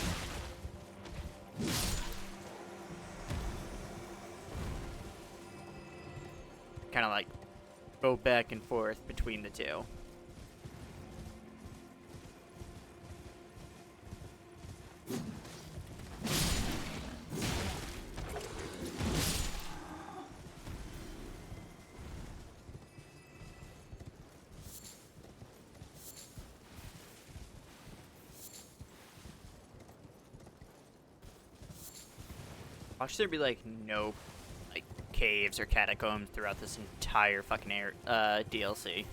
Kind of like go back and forth between the two. Watch there be like no like caves or catacombs throughout this entire fucking DLC.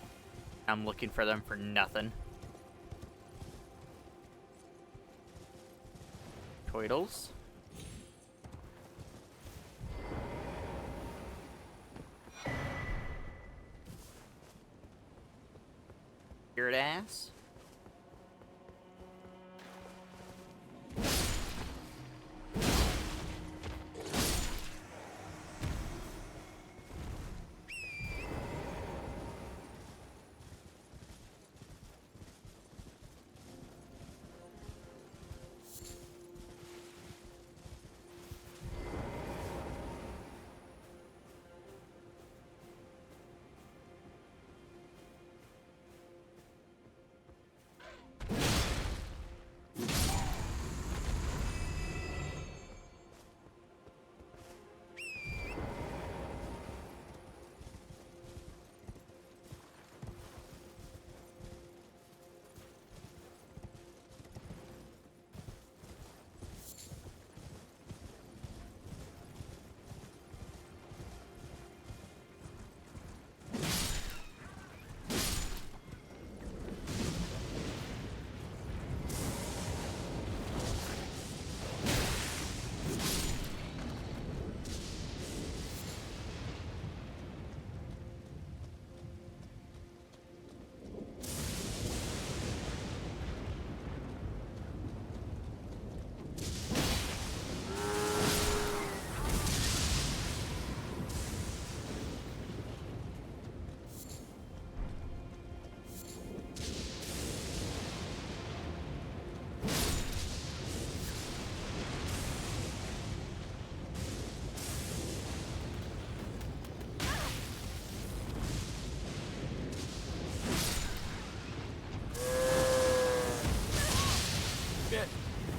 I'm looking for them for nothing. Toidles. Weird ass.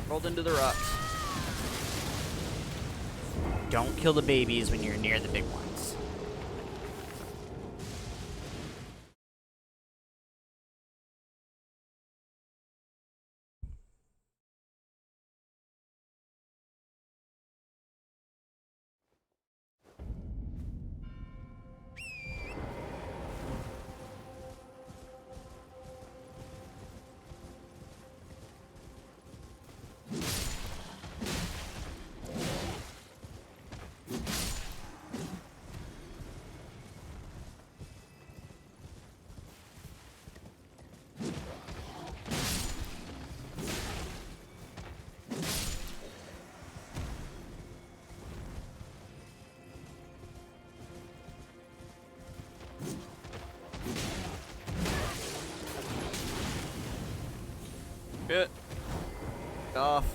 Rolled into the rocks. Don't kill the babies when you're near the big ones. Shit. Off.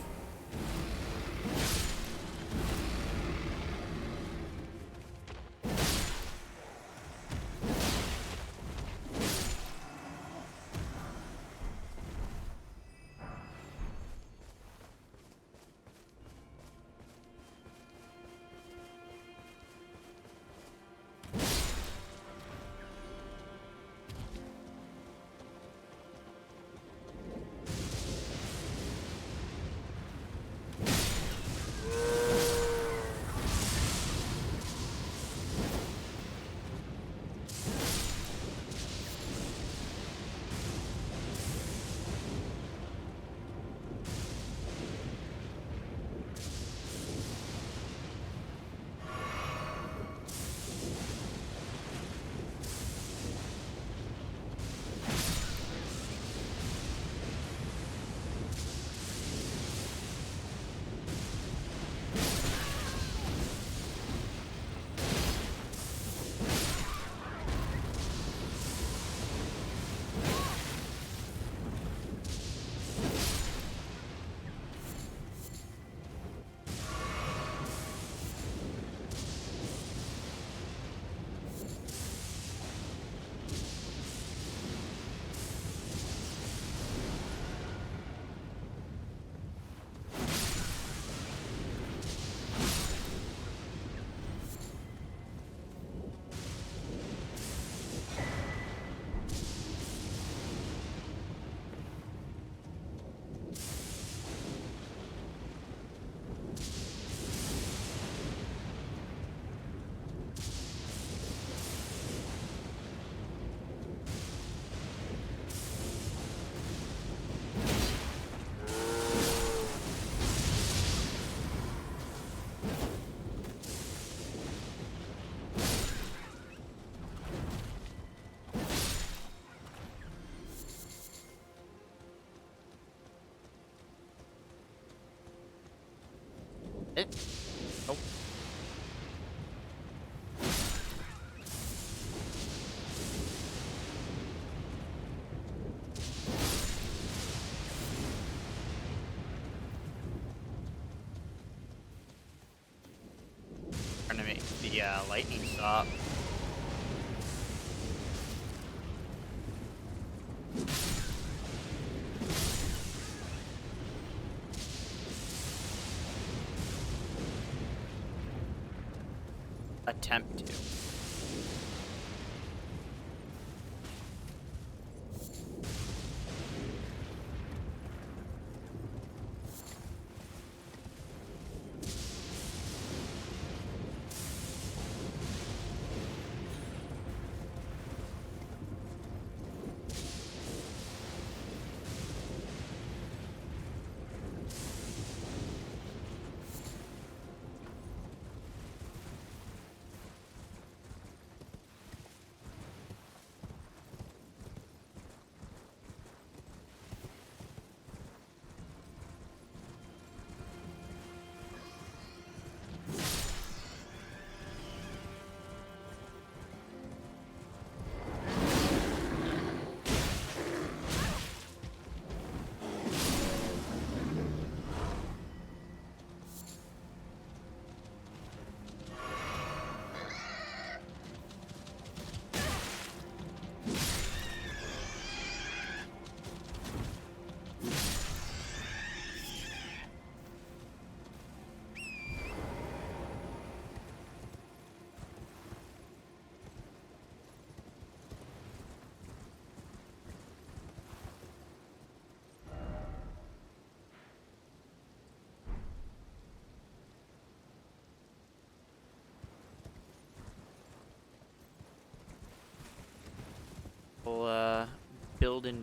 It? Nope. Trying to make the lightning stop. Attempt to.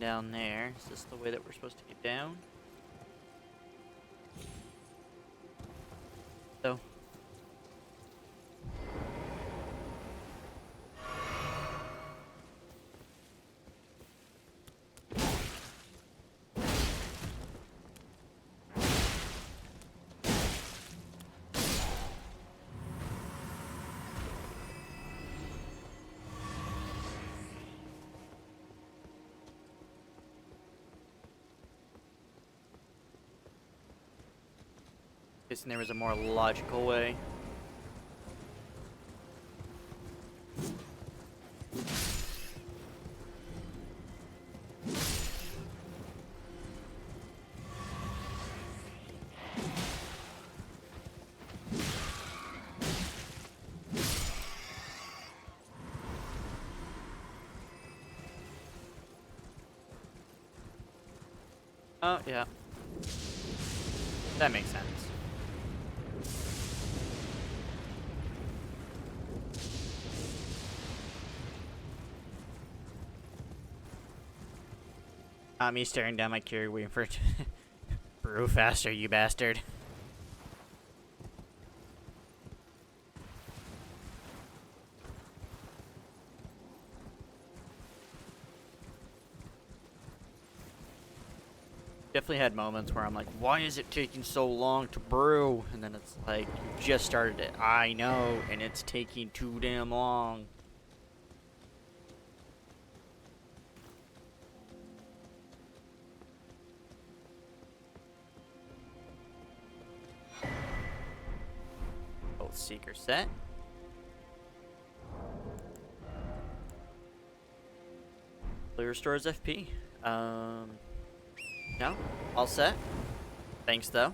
down there. Is this the way that we're supposed to get down? So. Guessing there was a more logical way. Oh, yeah. That makes sense. Me staring down my carry waiting for it to brew faster, you bastard. Definitely had moments where I'm like, why is it taking so long to brew? And then it's like, you just started it. I know, and it's taking too damn long. Both seeker set. Fully restores FP. No, all set. Thanks though.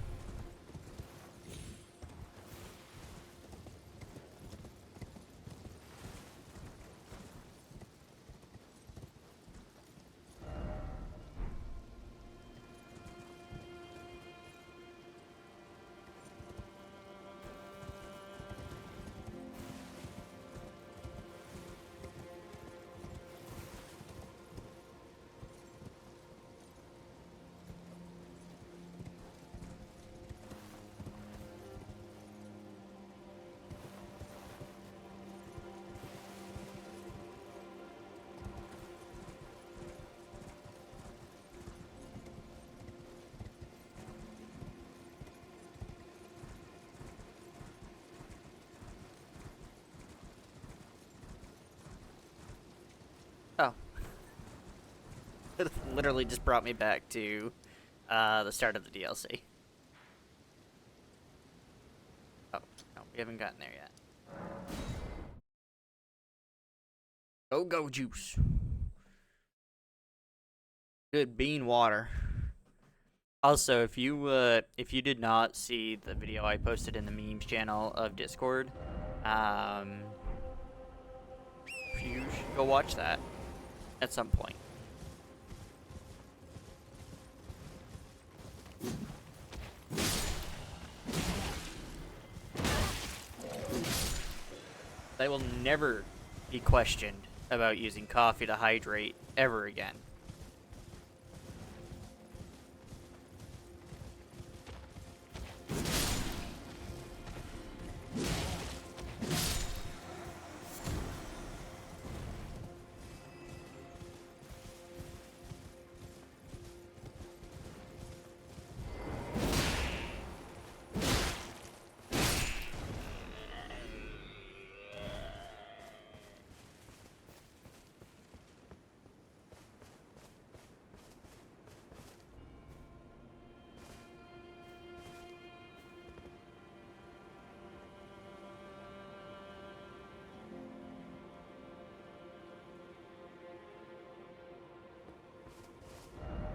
Oh. It literally just brought me back to the start of the DLC. Oh, no, we haven't gotten there yet. Go juice. Good bean water. Also, if you did not see the video I posted in the memes channel of Discord, you should go watch that at some point. I will never be questioned about using coffee to hydrate ever again.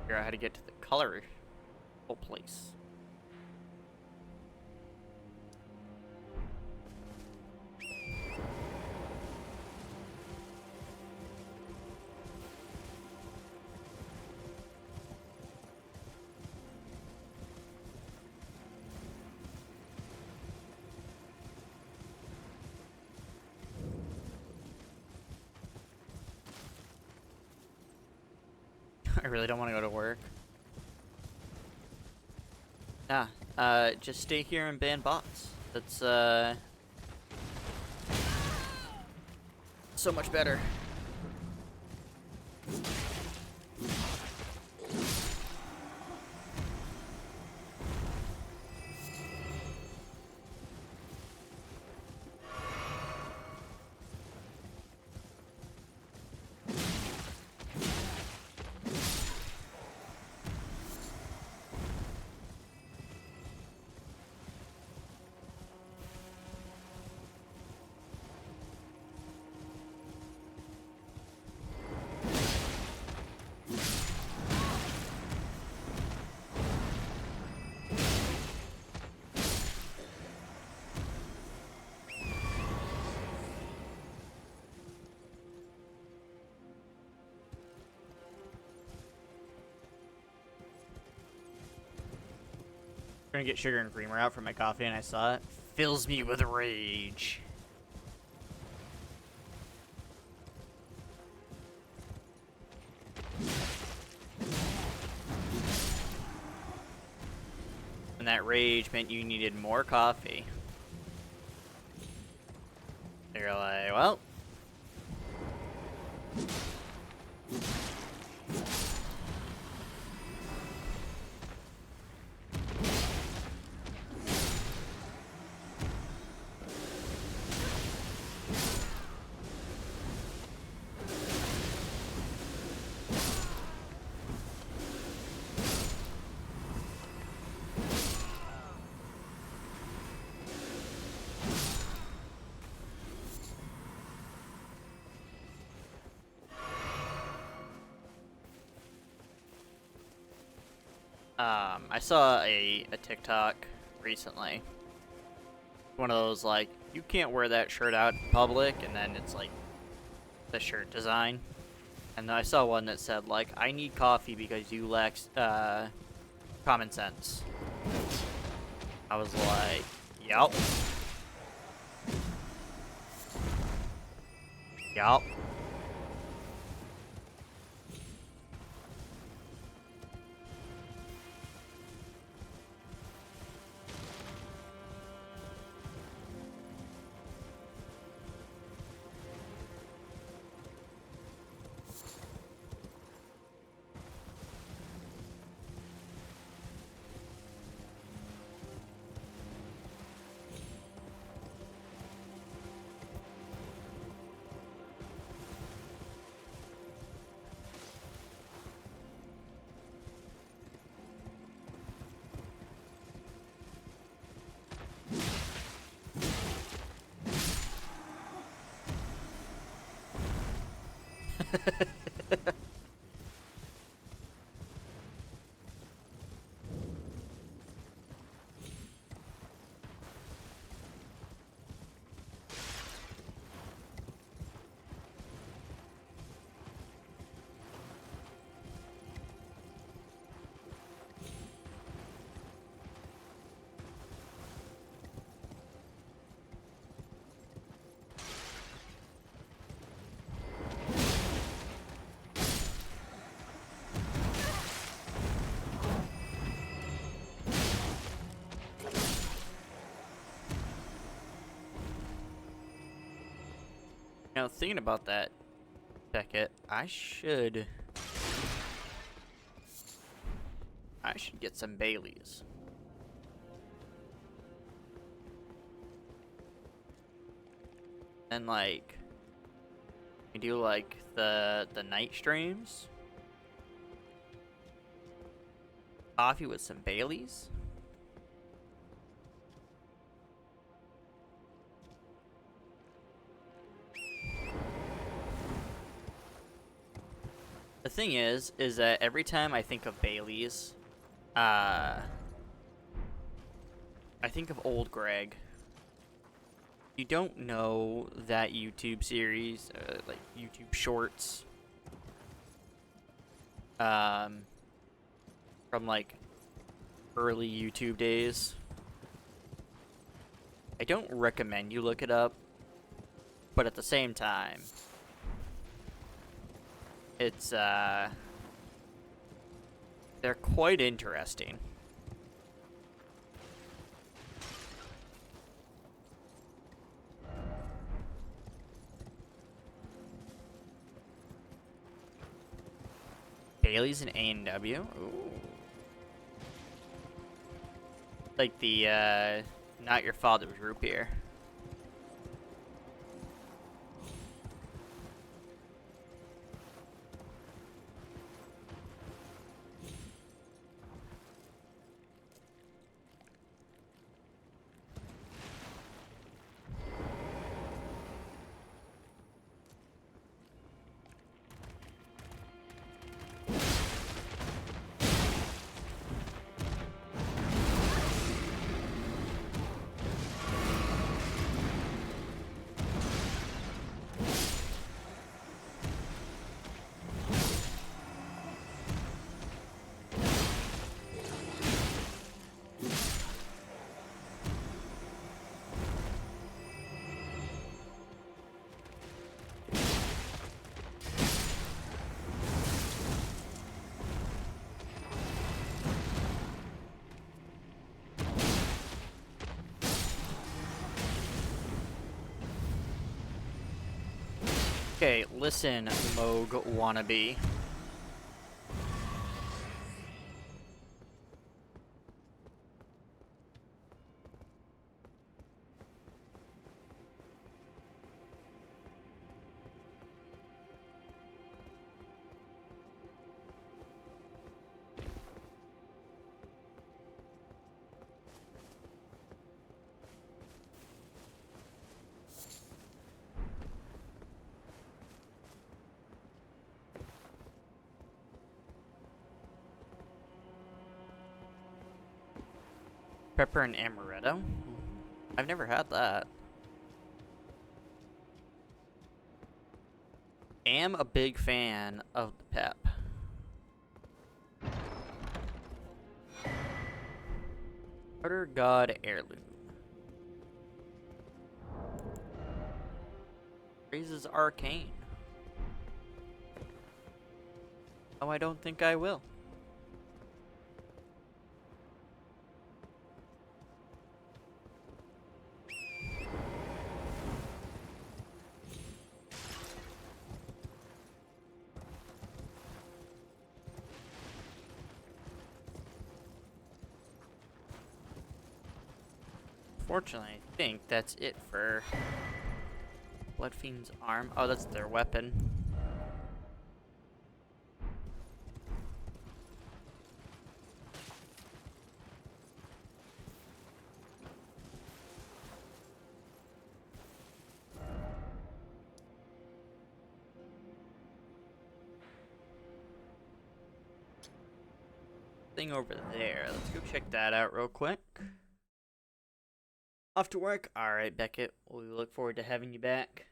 Figure out how to get to the color whole place. I really don't want to go to work. Nah, just stay here and ban bots. That's, so much better. Trying to get sugar and creamer out for my coffee, and I saw it. Fills me with rage. And that rage meant you needed more coffee. You're like, well. I saw a TikTok recently. One of those, like, you can't wear that shirt out in public, and then it's, like, the shirt design. And I saw one that said, like, I need coffee because you lack, common sense. I was like, yup. Yup. Now, thinking about that, Beckett, I should get some Baileys. And, like, we do, like, the night streams. Coffee with some Baileys. The thing is that every time I think of Baileys, I think of old Greg. You don't know that YouTube series, like YouTube shorts, from like early YouTube days. I don't recommend you look it up, but at the same time, it's They're quite interesting. Bailey's and A&W? Ooh. Like the, not your father's root beer. Okay, listen, Moog wannabe. Pepper and amaretto? I've never had that. Am a big fan of the pep. Murder God heirloom. Raises arcane. Oh, I don't think I will. Fortunately, I think that's it for Bloodfiend's arm. Oh, that's their weapon. Thing over there. Let's go check that out real quick. Off to work? Alright, Beckett. We look forward to having you back.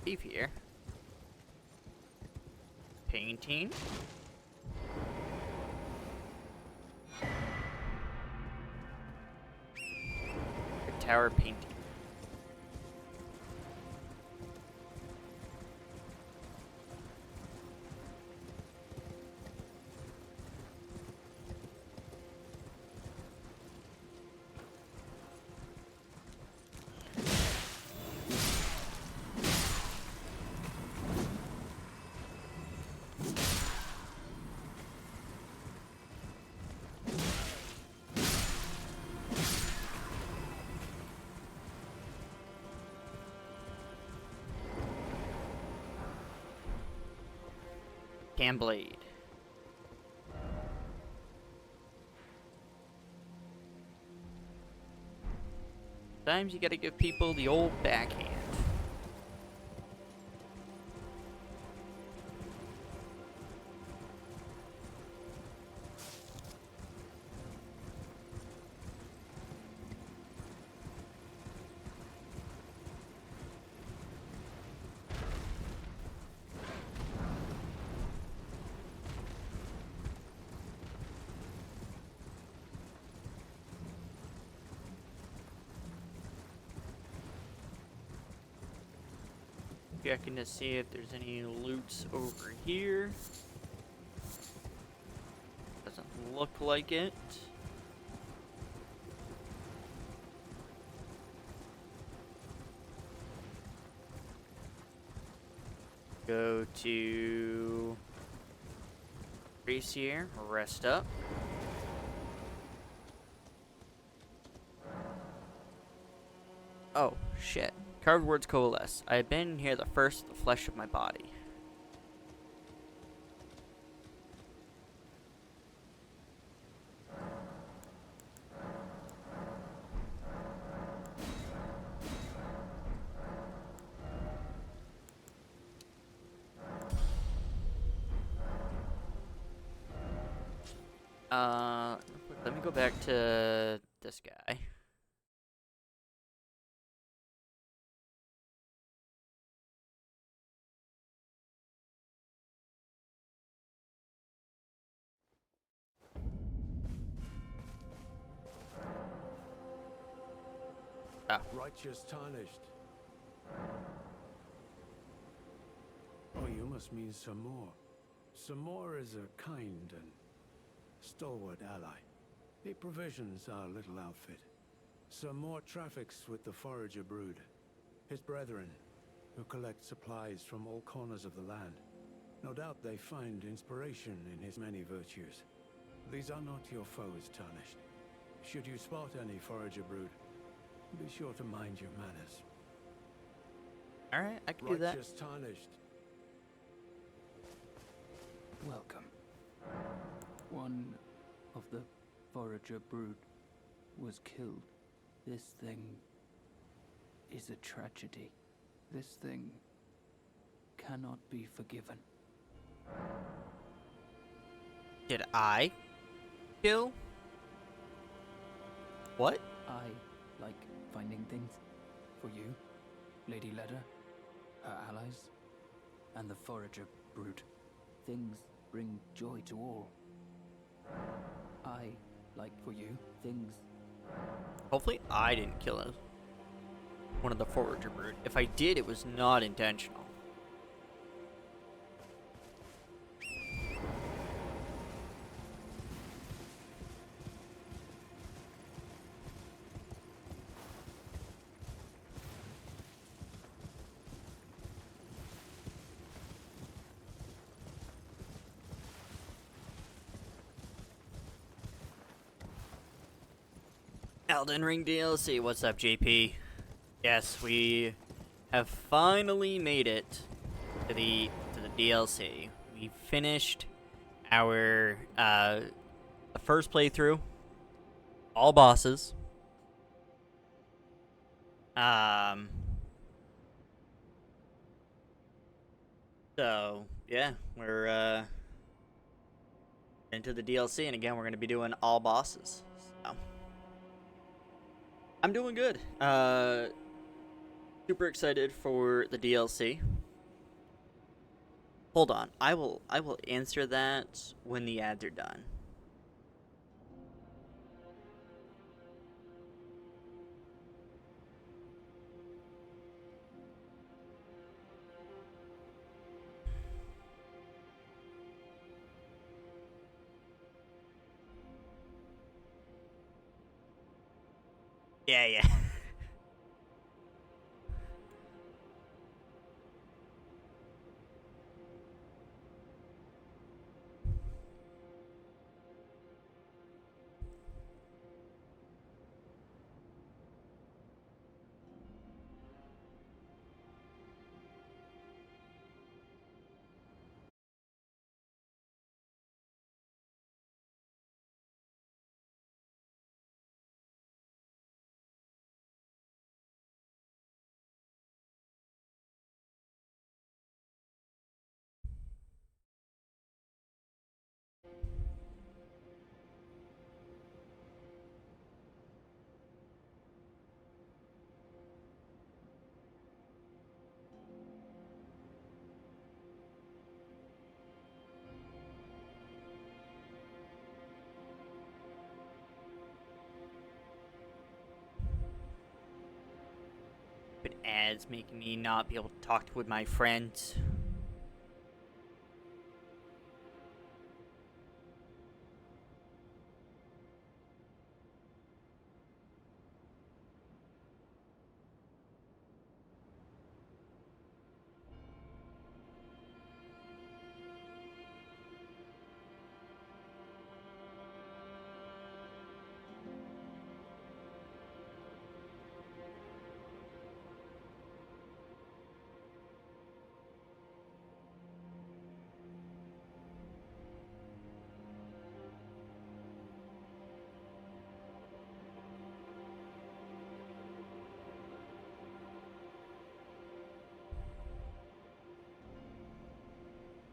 Steve here. Painting. Tower painting. Camblade. Sometimes you gotta give people the old backhand. Checking to see if there's any loots over here. Doesn't look like it. Go to Bracier, rest up. Oh, shit. Carved words coalesce. I have been here the first, the flesh of my body. Let me go back to this guy. Ah, Righteous tarnished. Oh, you must mean some more. Some more is a kind and stalwart ally. He provisions our little outfit. Some more traffics with the forager brood, his brethren, who collect supplies from all corners of the land. No doubt they find inspiration in his many virtues. These are not your foes, Tarnished. Should you spot any forager brood, be sure to mind your manners. alright, I can do that. Righteous Tarnished. Welcome. One of the forager brood was killed. This thing is a tragedy. This thing cannot be forgiven. Did I kill? What? I like finding things for you, Lady Leda, her allies, and the forager brood. Things bring joy to all. I like for you things. Hopefully I didn't kill one of the forager brood. If I did, it was not intentional. Elden Ring DLC, what's up, JP? Yes, we have finally made it to the DLC. We finished our the first playthrough, all bosses. So yeah, we're into the DLC, and again, we're gonna be doing all bosses. So I'm doing good. Super excited for the DLC. Hold on, I will answer that when the ads are done. Yeah, yeah. and it's making me not be able to talk with my friends.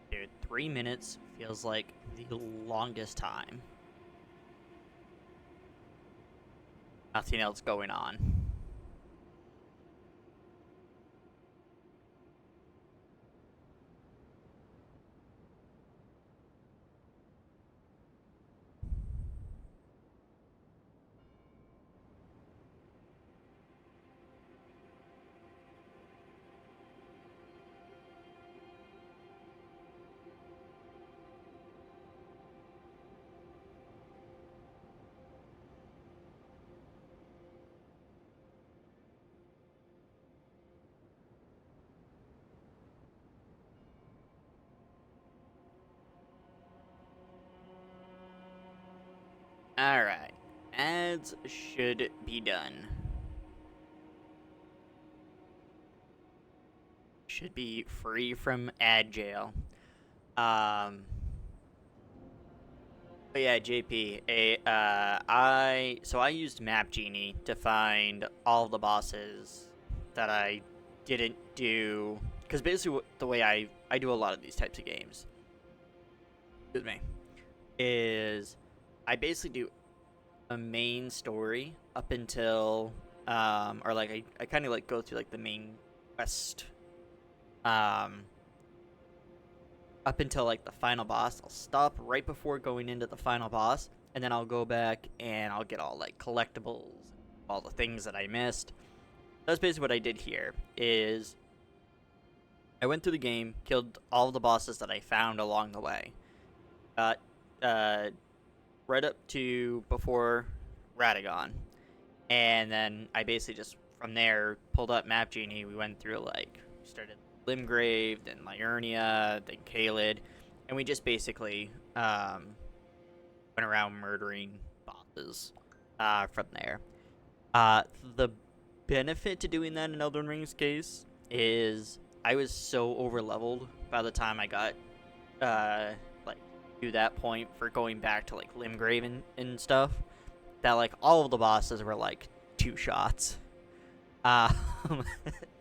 Dude, 3 minutes feels like the longest time. Nothing else going on. Alright. Ads should be done. Should be free from ad jail. But yeah, JP, I used Map Genie to find all the bosses that I didn't do, because basically the way I do a lot of these types of games, excuse me, is I basically do a main story up until, or like I kind of like go through like the main quest, up until like the final boss. I'll stop right before going into the final boss, and then I'll go back and I'll get all like collectibles, all the things that I missed. That's basically what I did here. Is I went through the game, killed all the bosses that I found along the way. Got right up to before Radagon, and then I basically just from there pulled up Map Genie. We went through like started Limgrave, then Liurnia, then Caelid, and we just basically went around murdering bosses from there. The benefit to doing that in Elden Ring's case is I was so over leveled by the time I got like to that point for going back to like Limgrave and stuff, that like all of the bosses were like 2 shots.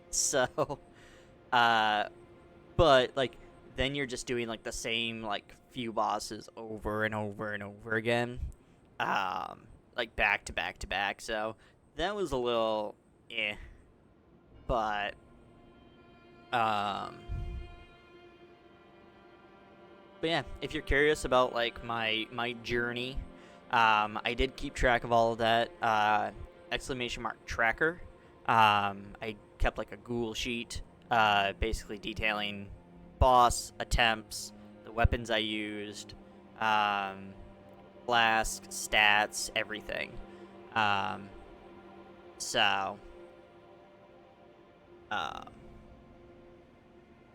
So but like then you're just doing like the same like few bosses over and over and over again, like back to back to back. So that was a little but yeah, if you're curious about like my journey, I did keep track of all of that, !tracker. I kept like a Google sheet, basically detailing boss attempts, the weapons I used, flask, stats, everything. So,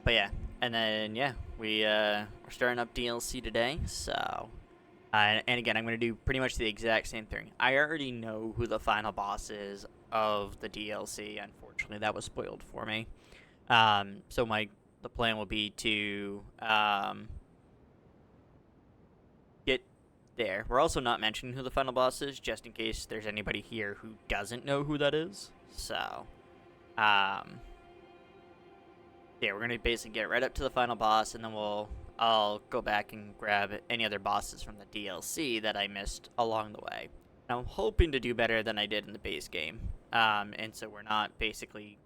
but yeah, and then yeah, we're starting up DLC today. So, and again, I'm gonna do pretty much the exact same thing. I already know who the final boss is of the DLC. Unfortunately, that was spoiled for me. So the plan will be to get there. We're also not mentioning who the final boss is, just in case there's anybody here who doesn't know who that is. So, yeah, we're gonna basically get right up to the final boss, and then I'll go back and grab any other bosses from the DLC that I missed along the way. And I'm hoping to do better than I did in the base game, and so we're not basically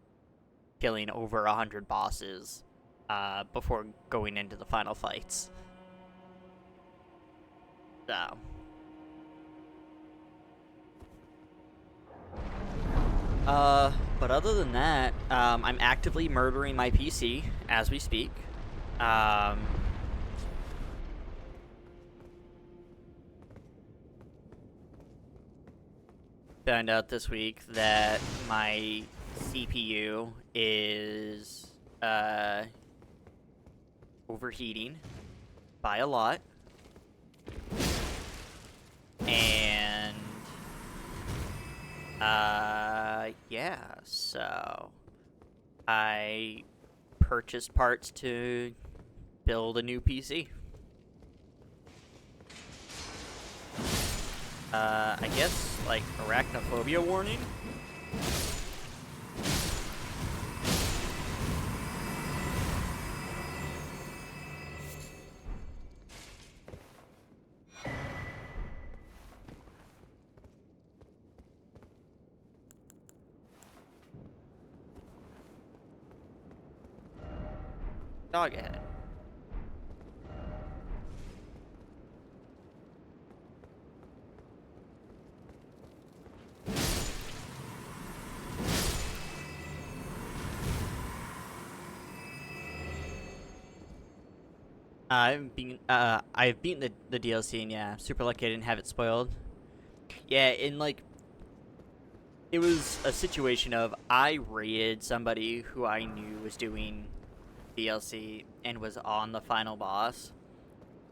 killing over 100 bosses before going into the final fights. So. But other than that, I'm actively murdering my PC as we speak. Found out this week that my CPU is, overheating by a lot. And, yeah, so I purchased parts to build a new PC. I guess, like, arachnophobia warning? Dog ahead. I've beaten the DLC, and yeah, super lucky I didn't have it spoiled. Yeah, in like, it was a situation of I raided somebody who I knew was doing DLC and was on the final boss,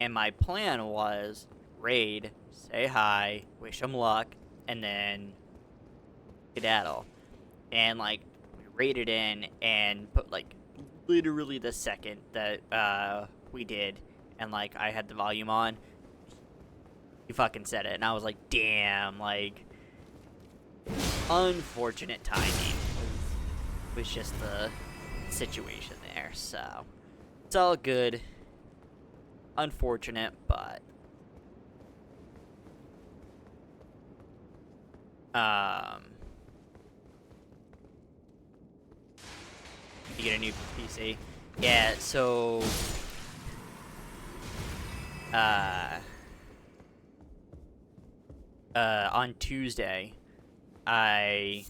and my plan was raid, say hi, wish them luck, and then skedaddle. And like, we raided in and put like literally the second that we did, and like I had the volume on, he fucking said it, and I was like, damn, like, unfortunate timing was just the situation there. So it's all good. Unfortunate, but you get a new PC. Yeah, so on Tuesday, my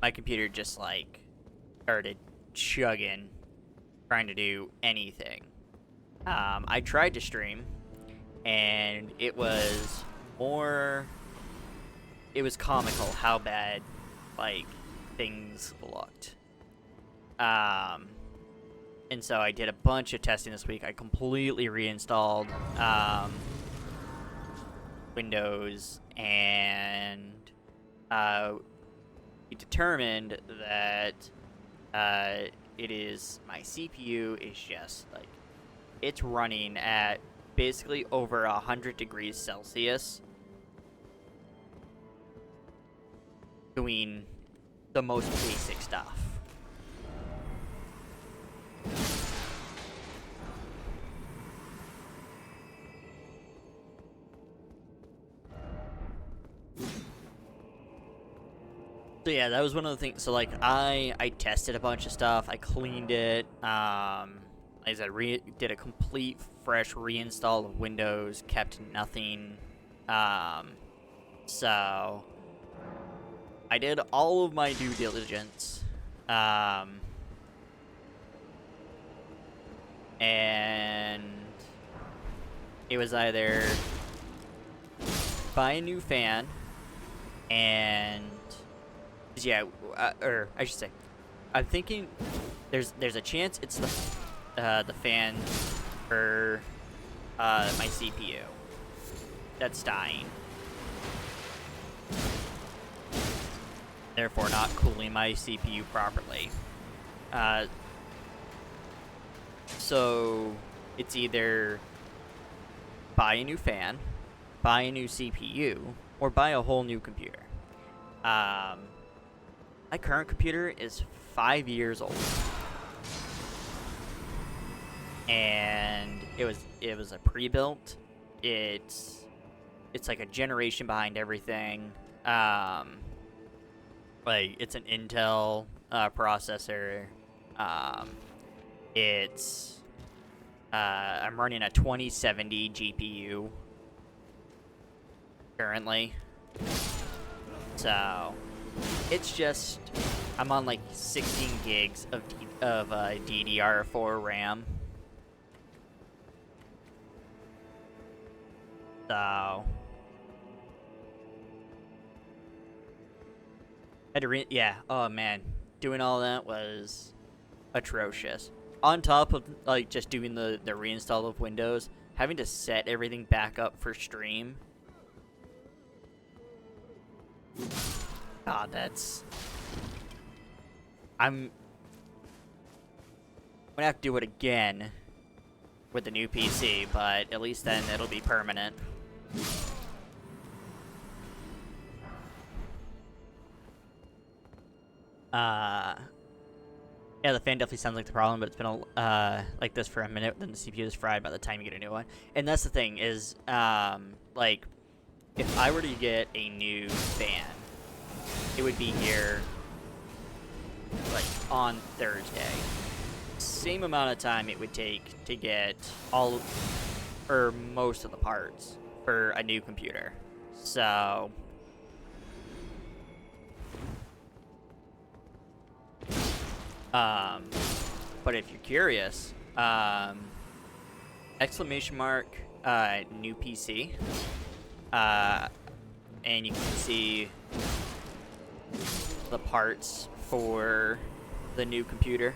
computer just like started chugging, trying to do anything. I tried to stream, and it was comical how bad, like, things looked. And so I did a bunch of testing this week. I completely reinstalled, Windows, and, we determined that, my CPU is just, like, it's running at basically over 100 degrees Celsius, doing the most basic stuff. So yeah, that was one of the things. So like, I tested a bunch of stuff. I cleaned it. Like I said, did a complete fresh reinstall of Windows. Kept nothing. So I did all of my due diligence. And it was either buy a new fan, and yeah, or I should say, I'm thinking there's a chance it's the fan for my CPU that's dying, therefore not cooling my CPU properly. So it's either buy a new fan, buy a new CPU, or buy a whole new computer. My current computer is 5 years old, and it was a pre-built. It's like a generation behind everything. Like, it's an Intel processor. I'm running a 2070 GPU currently. So It's just I'm on like 16 gigs of DDR4 RAM. So had to yeah, oh man, doing all that was atrocious. On top of like just doing the reinstall of Windows, having to set everything back up for stream. God, I'm gonna have to do it again with the new PC, but at least then it'll be permanent. Yeah, the fan definitely sounds like the problem, but it's been like this for a minute, then the CPU is fried by the time you get a new one. And that's the thing is, like, if I were to get a new fan, it would be here, like, on Thursday. Same amount of time it would take to get all, or most of the parts for a new computer. So but if you're curious, exclamation mark, new PC, and you can see the parts for the new computer.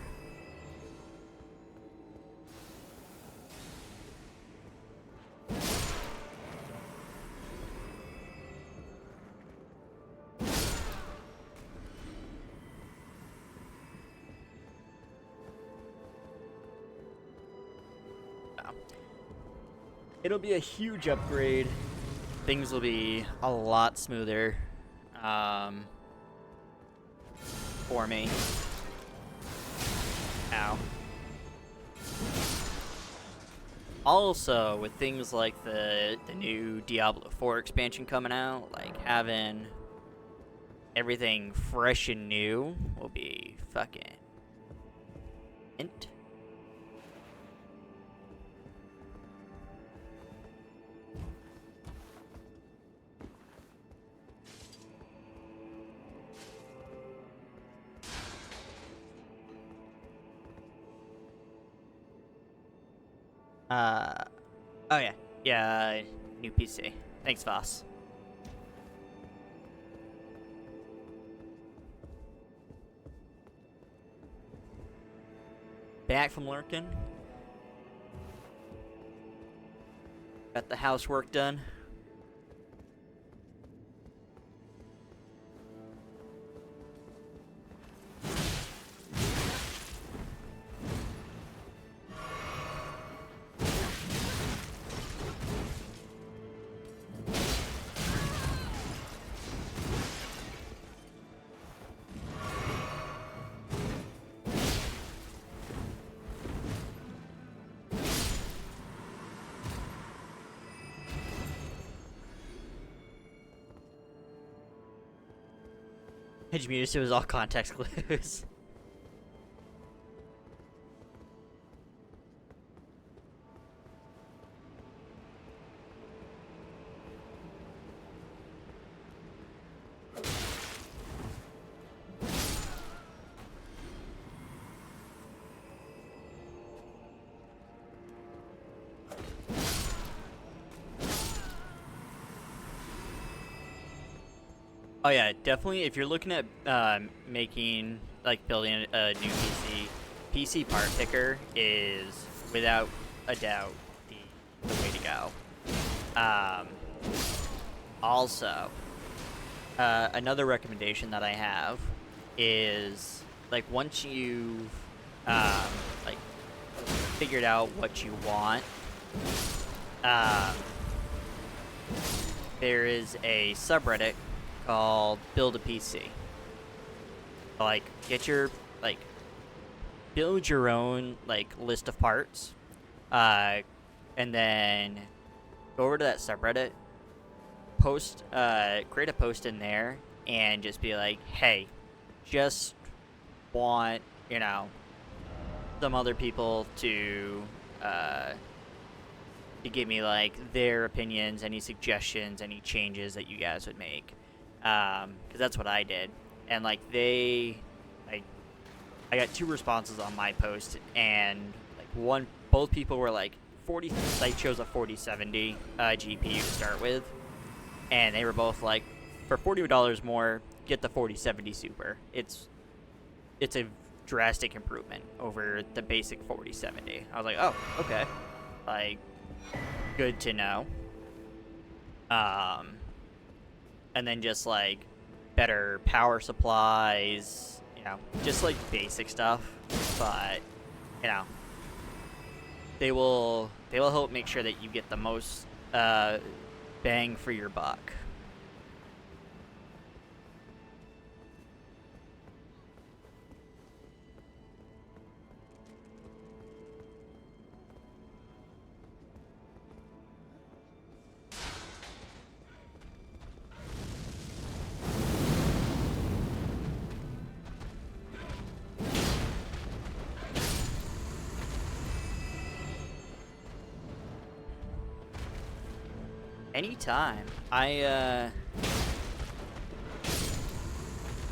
It'll be a huge upgrade. Things will be a lot smoother for me. Ow. Also, with things like the new Diablo 4 expansion coming out, like having everything fresh and new will be fucking mint. Oh yeah. Yeah, new PC. Thanks, Voss. Back from lurking. Got the housework done. Hedge Munis, it was all context clues. Oh yeah, definitely. If you're looking at making, like, building a new PC part picker is without a doubt the way to go. Also, another recommendation that I have is, like, once you've like figured out what you want, there is a subreddit called Build a PC. Like, build your own, like, list of parts, and then go over to that subreddit, create a post in there, and just be like, hey, just want, some other people to give me, like, their opinions, any suggestions, any changes that you guys would make. Because that's what I did. and like I got 2 responses on my post, and like both people were like 40. Site chose a 4070 GPU to start with, and they were both like, for $40 more, get the 4070 Super. It's a drastic improvement over the basic 4070. I was like, oh, okay, like, good to know. And then just like better power supplies, you know, just like basic stuff. But you know, they will help make sure that you get the most bang for your buck. Anytime. I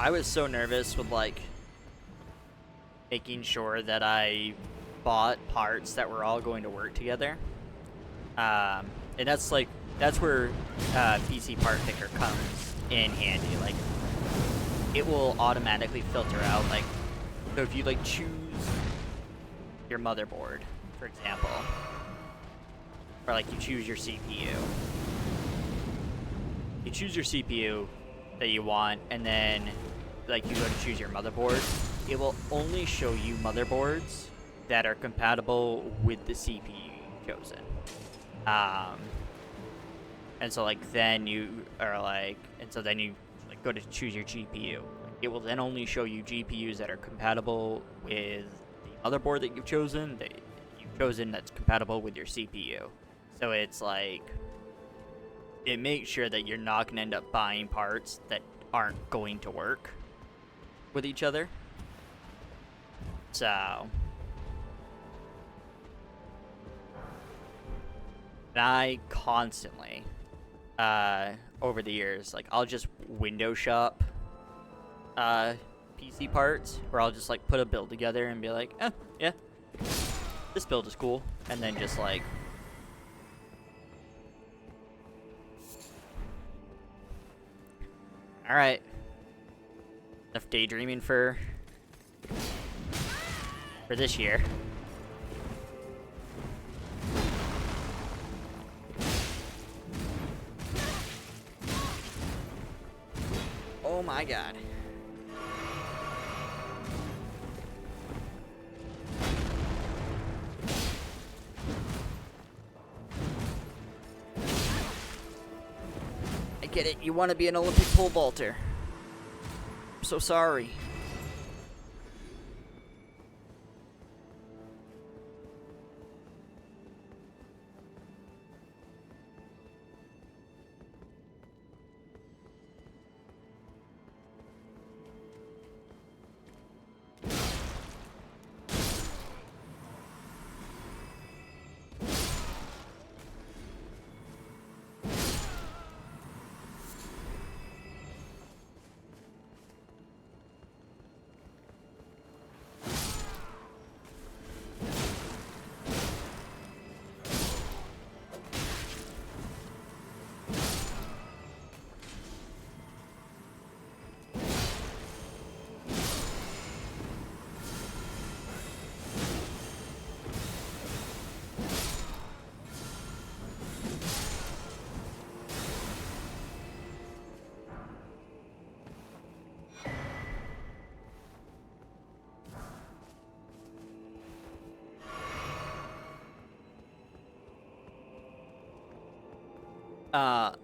was so nervous with like making sure that I bought parts that were all going to work together. And that's where PC Part Picker comes in handy. Like, it will automatically filter out, like, so if you like choose your motherboard, for example, or like you choose your CPU. You choose your CPU that you want, and then like you go to choose your motherboard. It will only show you motherboards that are compatible with the CPU you chosen. And so like then you are like, and so then you like go to choose your GPU. It will then only show you GPUs that are compatible with the motherboard that you've chosen, that's compatible with your CPU. So it's like, it makes sure that you're not going to end up buying parts that aren't going to work with each other. So, and I constantly, over the years, like, I'll just window shop PC parts, where I'll just like put a build together and be like, yeah, this build is cool, and then just like alright, enough daydreaming for this year. Oh my god. I get it, you want to be an Olympic pole vaulter. I'm so sorry.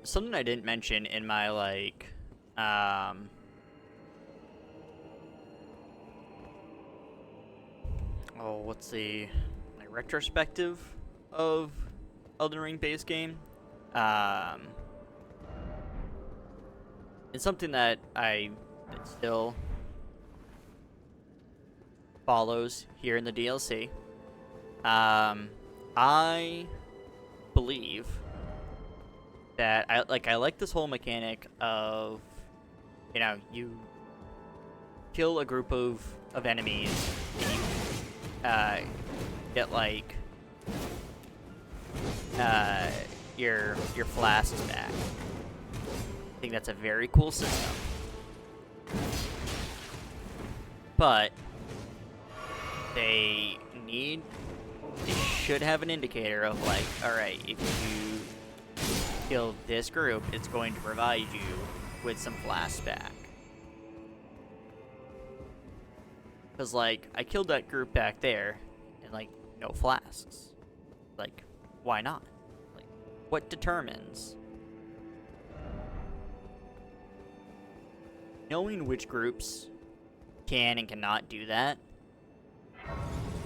Something I didn't mention in my, like, what's the, like, retrospective of Elden Ring base game? It's something that still follows here in the DLC. I believe that I like this whole mechanic of, you know, you kill a group of enemies, and you get like your flasks back. I think that's a very cool system. But they should have an indicator of like, alright, if you kill this group, it's going to provide you with some flasks back. Because, like, I killed that group back there, and, like, no flasks. Like, why not? Like, what determines? Knowing which groups can and cannot do that,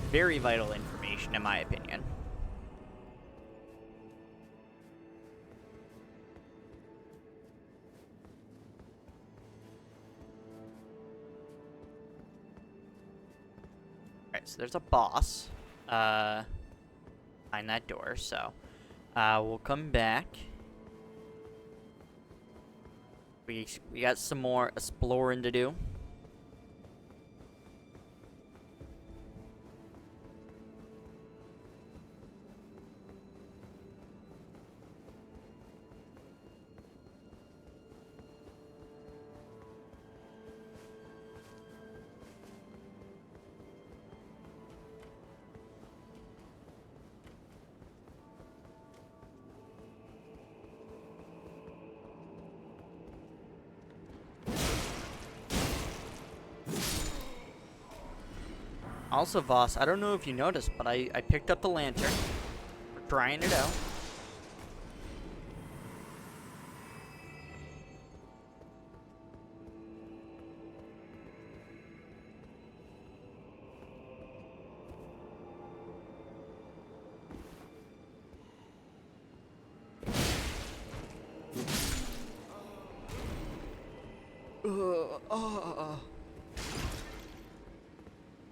very vital information, in my opinion. Alright, so there's a boss behind that door, so we'll come back. We got some more exploring to do. Also, Voss, I don't know if you noticed, but I picked up the lantern. We're trying it out.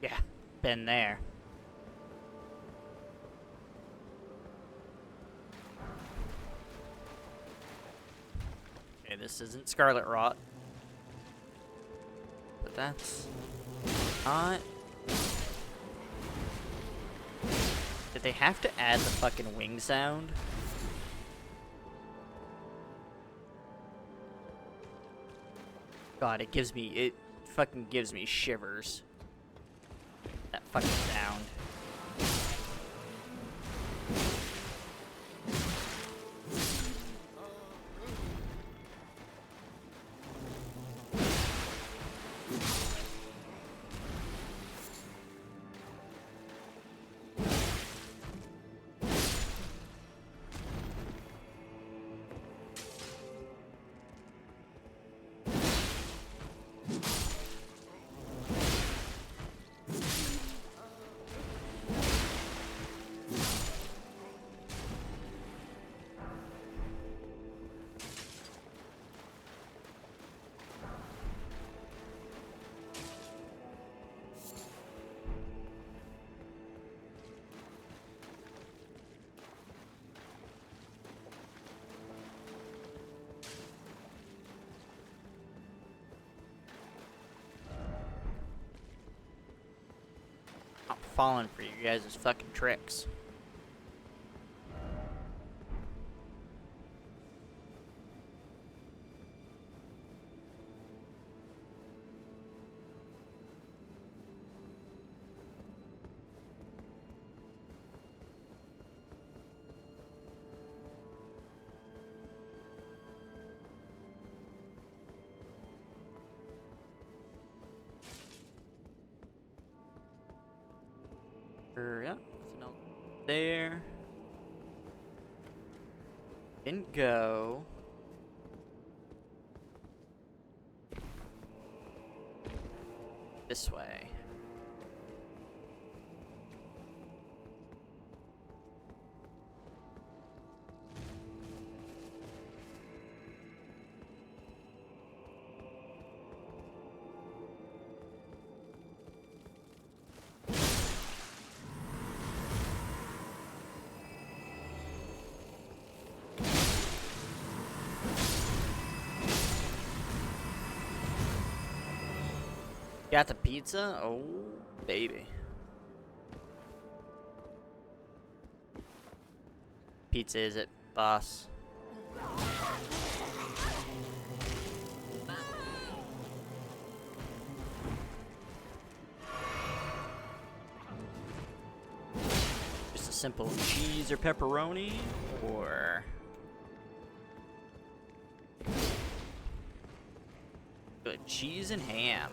Yeah, been there. Okay, this isn't Scarlet Rot. But that's not... Did they have to add the fucking wing sound? God, it fucking gives me shivers. That fucking sound. I'm falling for you guys' fucking tricks. Yeah, so no there. Didn't go. This way. Got the pizza? Oh, baby. Pizza is it, boss? Just a simple cheese or pepperoni, or good cheese and ham.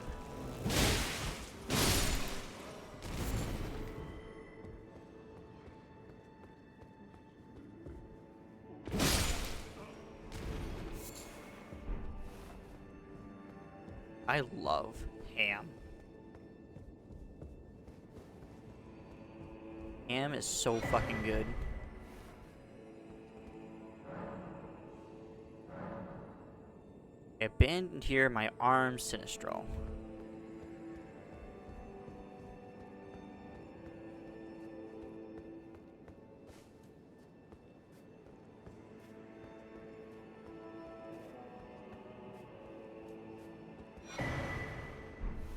I love ham. Ham is so fucking good. I abandoned here my armed Sinistral.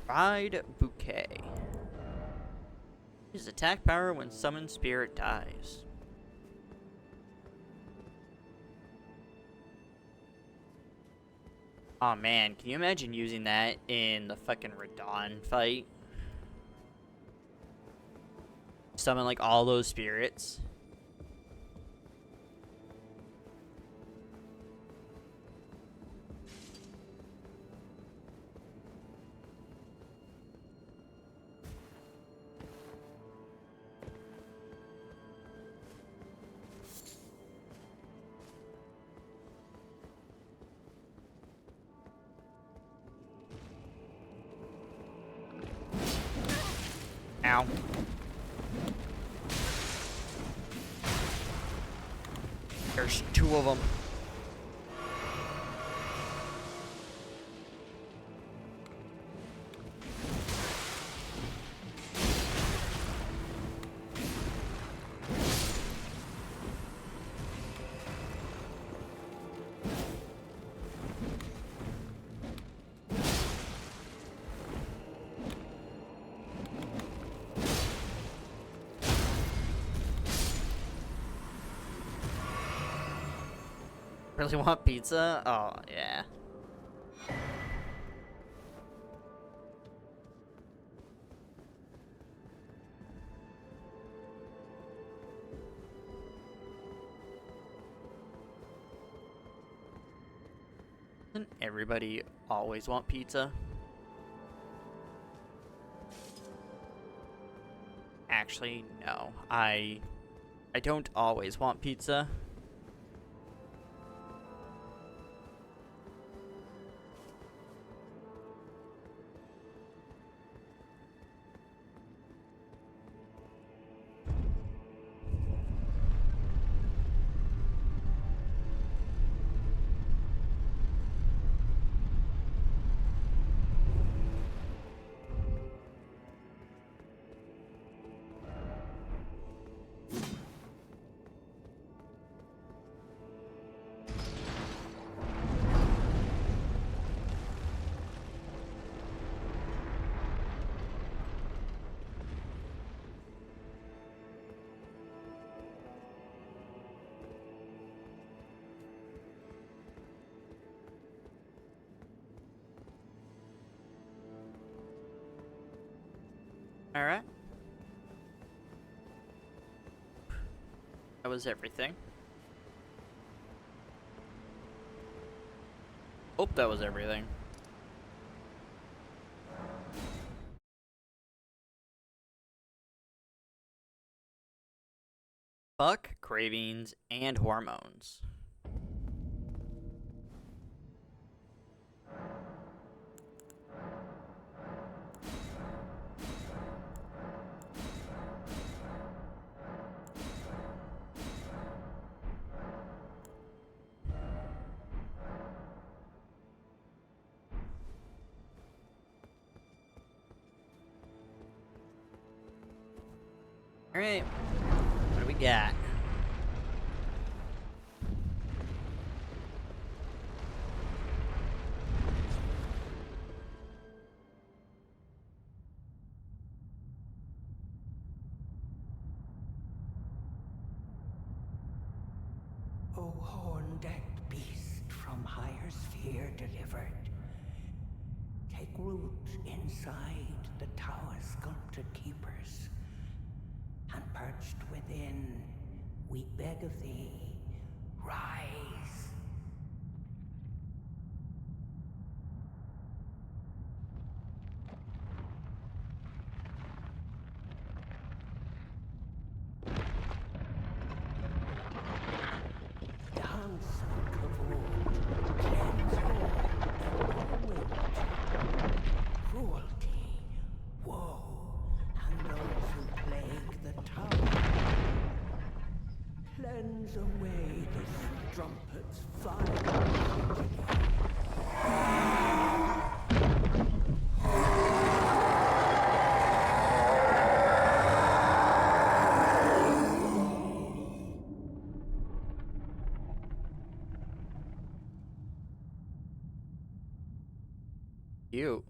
Fried Bouquet. His attack power when summoned spirit dies. Oh man, can you imagine using that in the fucking Radon fight? Summon like all those spirits. Ow. There's two of them. Really want pizza? Oh, yeah. Doesn't everybody always want pizza? Actually, no. I don't always want pizza. Alright. That was everything. Hope that was everything. Fuck cravings and hormones. Alright, what do we got? O horn-decked beast from higher sphere delivered, take root inside the tower's sculpted keepers, and perched within, we beg of thee, rise. Dance kavod, cleanse all, cruelty, woe, and those who plague the tower. Cleanse away the strumpet's vile. You.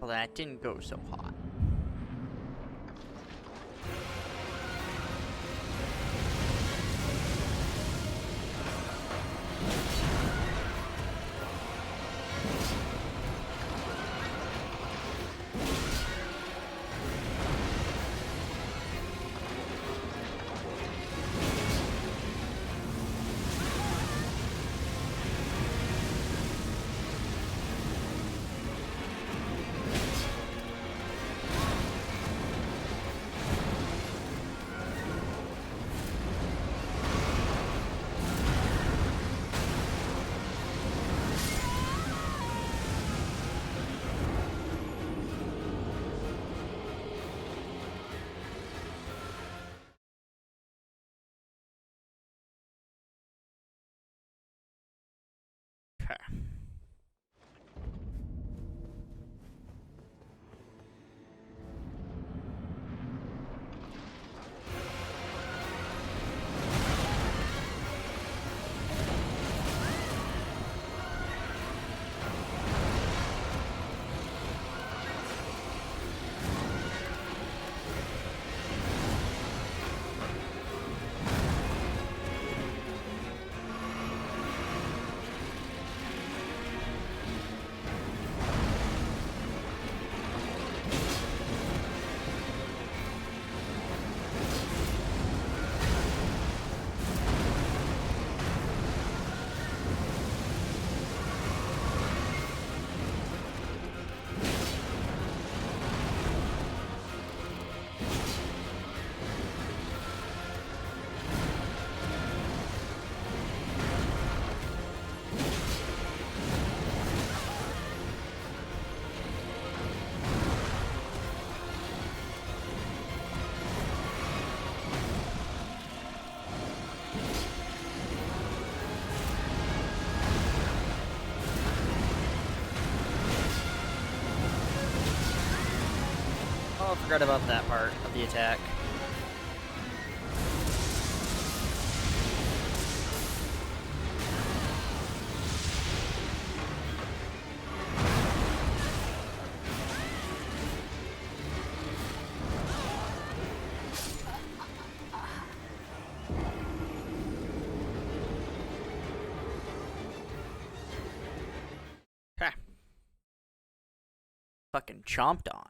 Well, that didn't go so hot. Okay. Oh, I forgot about that part of the attack. Okay. Fucking chomped on.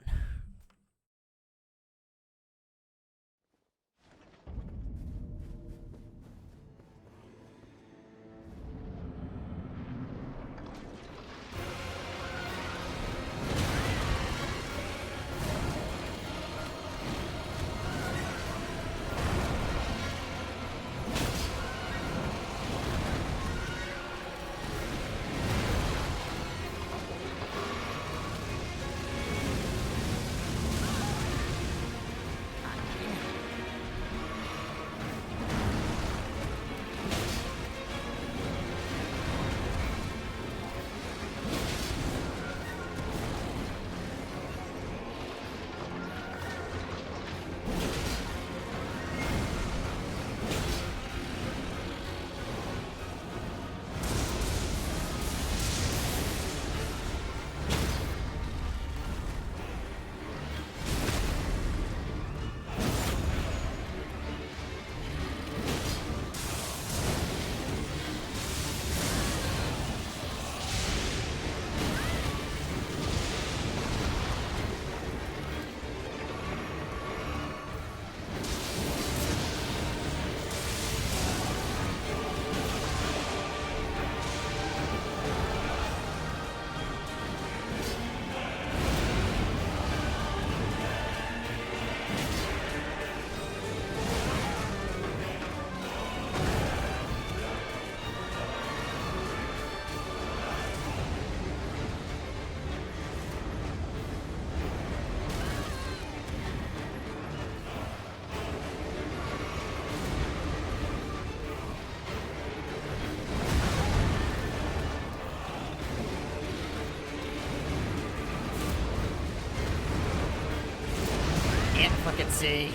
can't fucking see.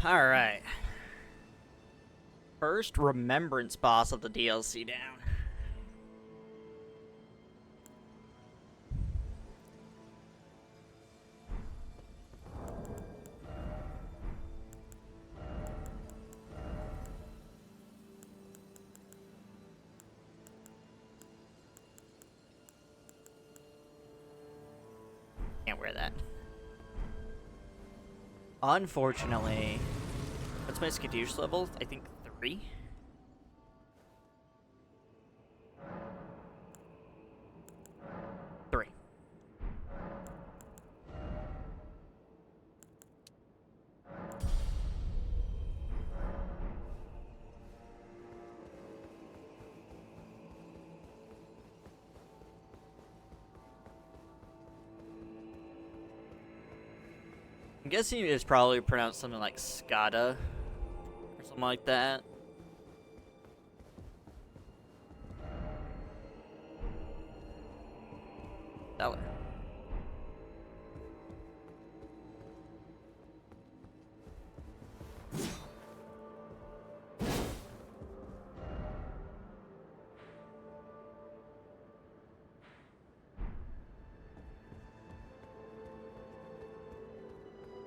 Alright. First remembrance boss of the DLC down. Can't wear that. Unfortunately, what's my Skadoosh level? I think 3? Three. I'm guessing it's probably pronounced something like Skada or something like that. Stellar.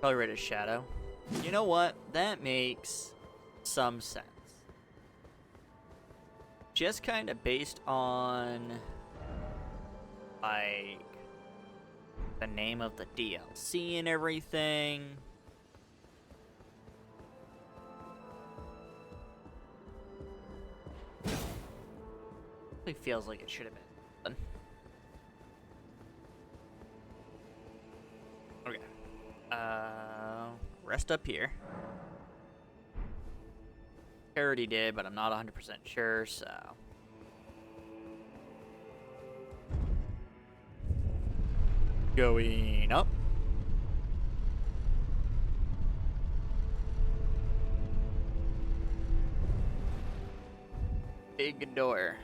Probably read a shadow. You know what? That makes some sense. Just kind of based on, like, the name of the DLC and everything. It feels like it should have been. Okay. Rest up here. I already did, but I'm not 100% sure, so. Going up. Big door.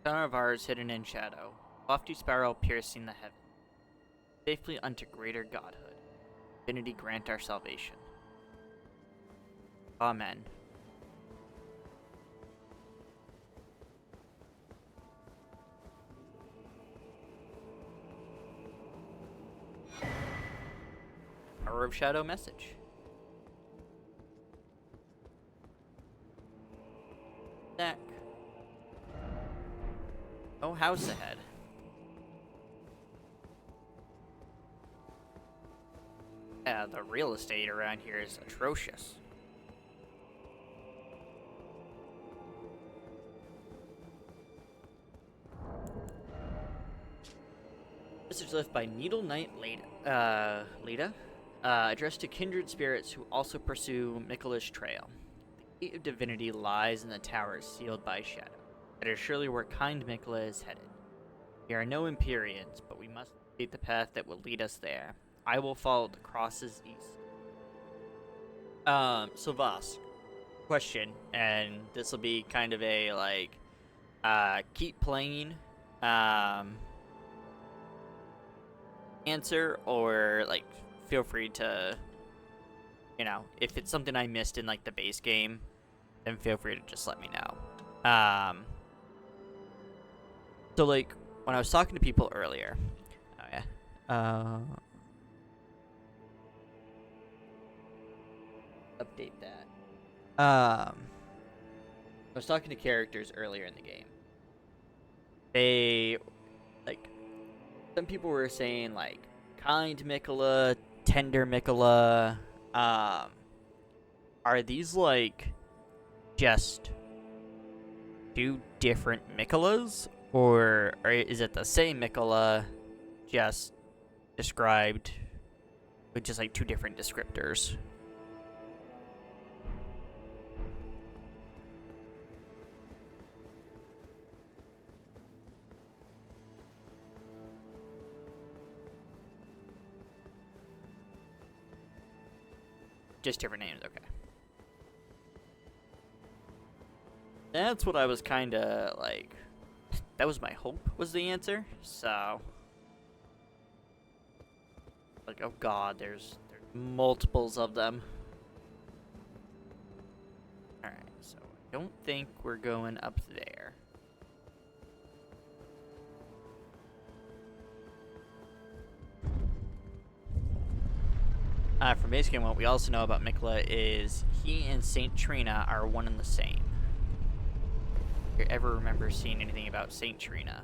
Tower of ours hidden in shadow, lofty spiral piercing the heaven, safely unto greater godhood. Divinity grant our salvation. Amen. Tower of Shadow message. Deck. Oh, house ahead. Yeah, the real estate around here is atrocious. Message left by Needle Knight Leda, addressed to kindred spirits who also pursue Mikkelish Trail. The gate of divinity lies in the tower sealed by shadow. That is surely where kind Mikkela is headed. We are no Empyreans, but we must Lead the path that will lead us there. I will follow the crosses east. So Voss, question, and this will be kind of a like, keep playing, answer, or like, feel free to, you know, if it's something I missed in like the base game, then feel free to just let me know. So like when I was talking to people earlier, oh yeah, update that. I was talking to characters earlier in the game. They, like, some people were saying, like, kind Mikola, tender Mikola. Are these, like, just two different Mikolas? Or is it the same Mikola, just described with just, like, two different descriptors? Just different names, okay. That's what I was kind of like. That was my hope, was the answer. So, like, oh god, there's multiples of them. Alright, so I don't think we're going up there. From base game, what we also know about Mikola is he and Saint Trina are one and the same. If you ever remember seeing anything about Saint Trina?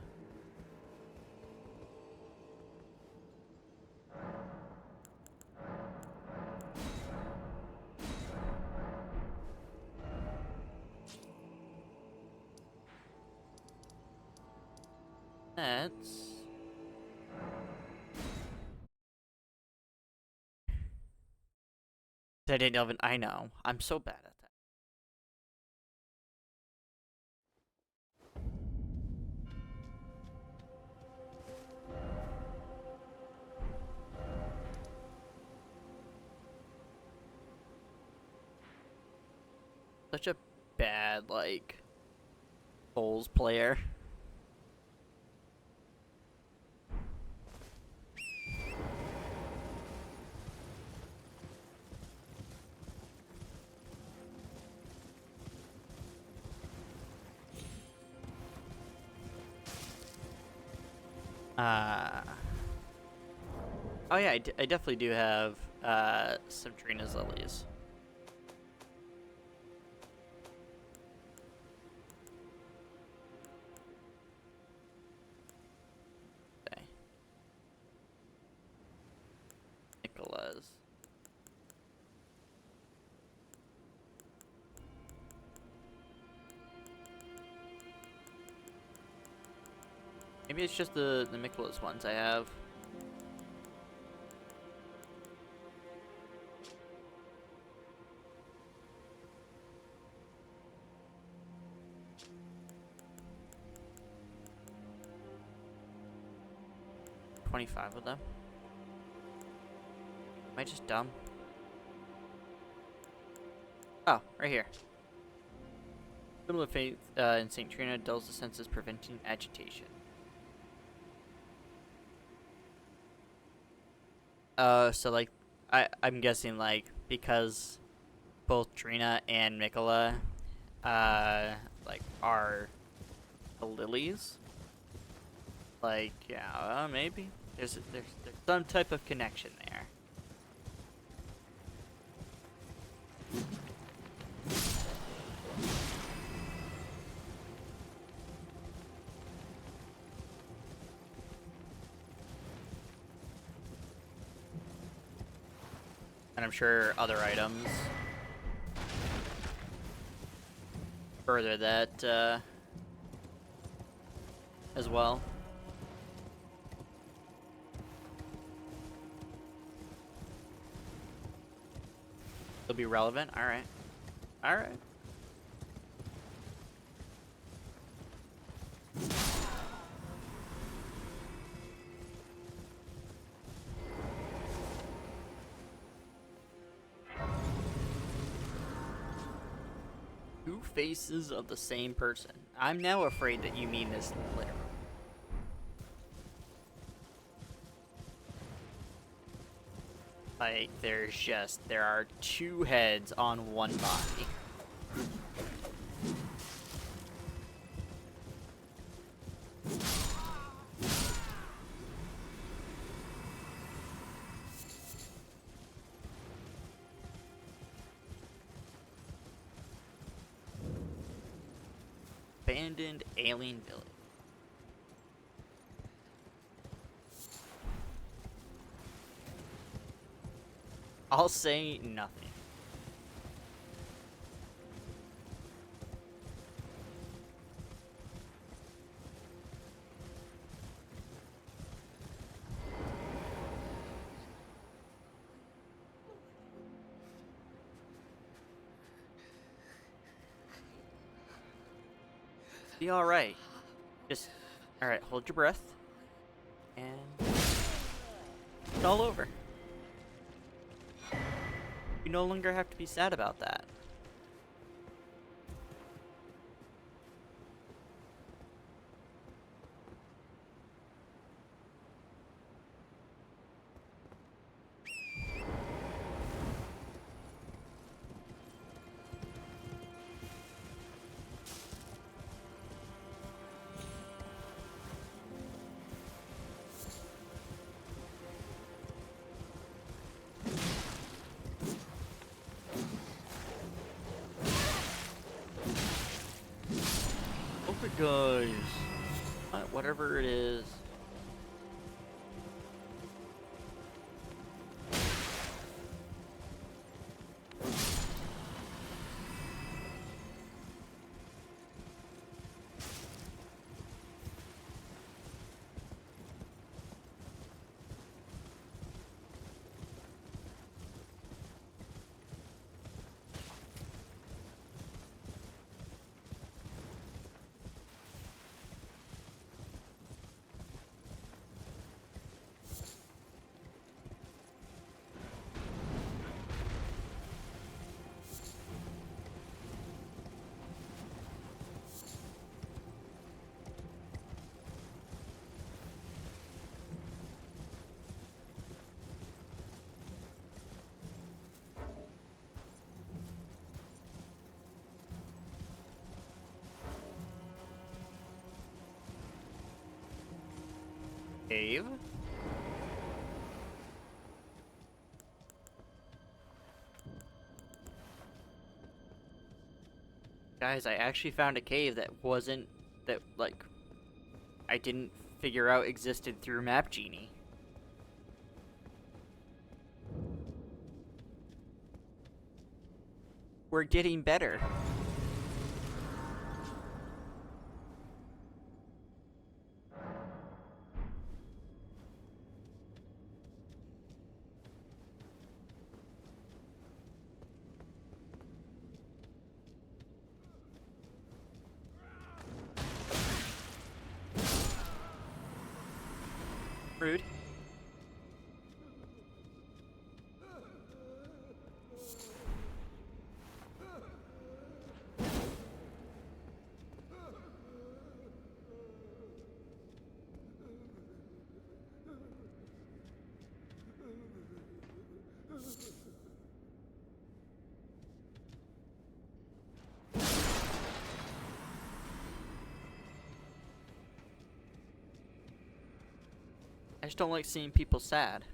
That's... I didn't even... I know. I'm so bad at that. Such a bad, like, Souls player. Oh yeah, I definitely do have some Trina's lilies. Okay. Nicola's. Maybe it's just the Mikola's ones I have. $25 of them. Am I just dumb? Oh, right here. Symbol of faith in St. Trina dulls the senses, preventing agitation. So like, I'm guessing like because both Trina and Mikola, like are the lilies. Like, yeah, maybe there's some type of connection there. And I'm sure other items further that as well. They'll be relevant. All right. All right. two faces of the same person. I'm now afraid that you mean this literally. Like, there are two heads on one body. Abandoned alien village. I'll say nothing. Be alright. Just, alright, hold your breath. And it's all over. You no longer have to be sad about that. Guys, whatever it is. Cave. Guys, I actually found a cave that wasn't, like, I didn't figure out existed through Map Genie. We're getting better. Rude. I just don't like seeing people sad.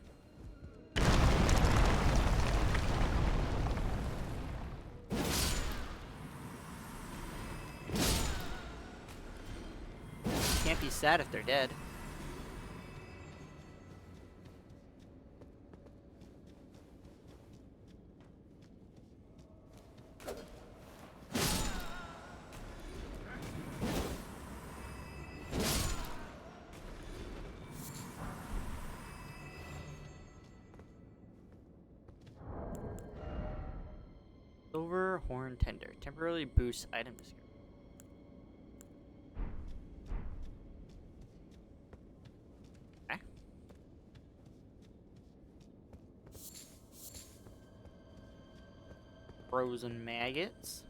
Can't be sad if they're dead. Silver Horn Tender. Temporarily boosts item description. Okay. Frozen maggots.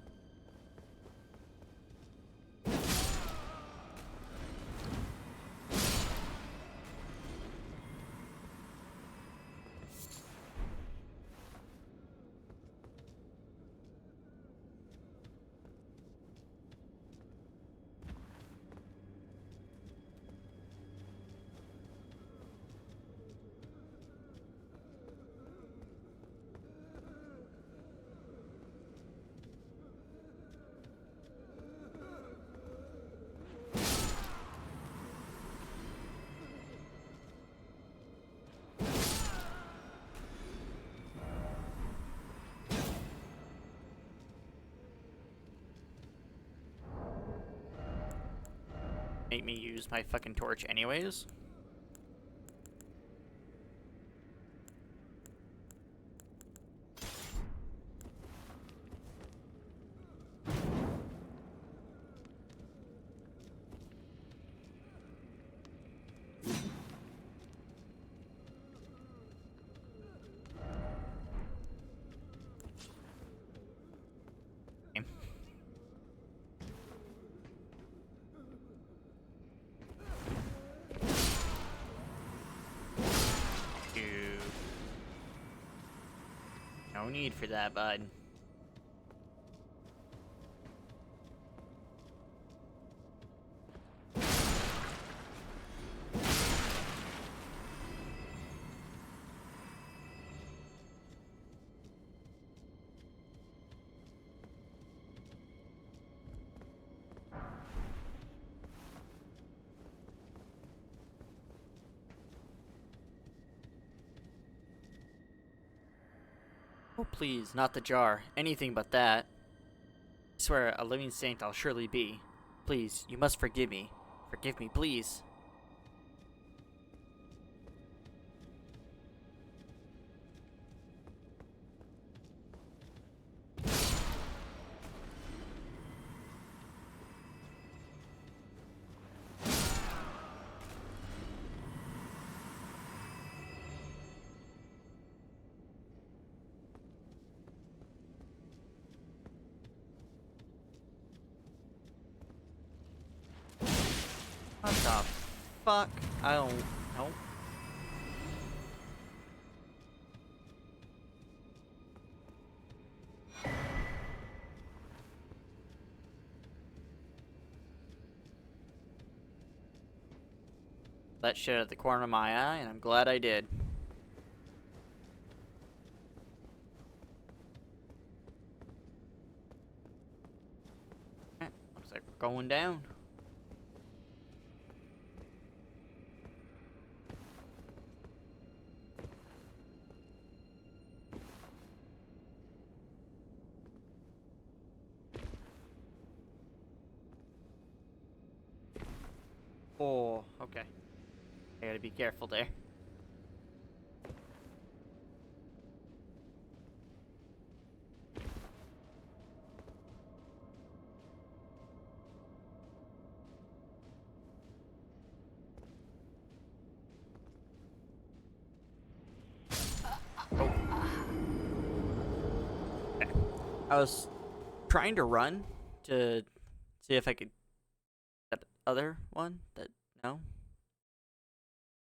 make me use my fucking torch anyways. No need for that, bud. Oh, please, not the jar. Anything but that. I swear, a living saint I'll surely be. Please, you must forgive me. Forgive me, please. What the fuck? I don't know. That shit at the corner of my eye, and I'm glad I did. Looks like we're going down. Oh, okay. I gotta be careful there. Oh. Okay. I was trying to run to see if I could that other one that no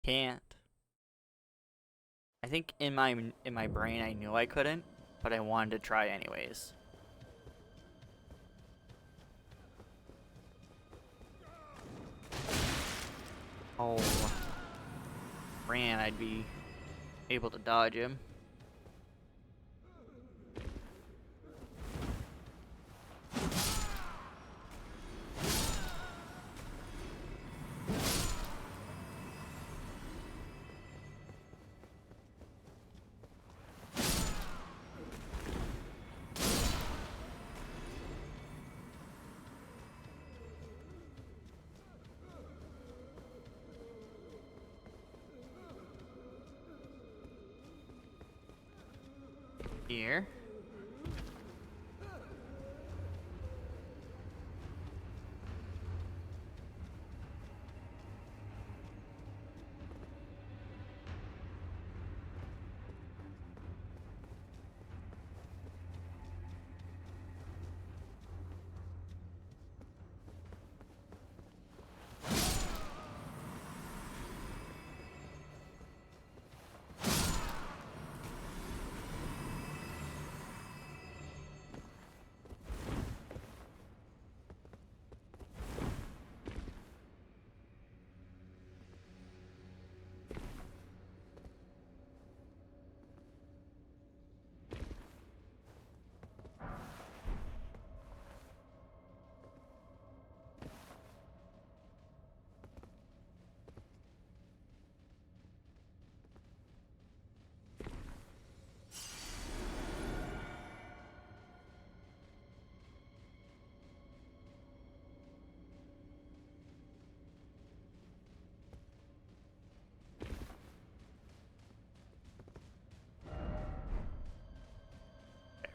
can't. I think in my brain I knew I couldn't, but I wanted to try anyways. Oh, ran, I'd be able to dodge him. Here.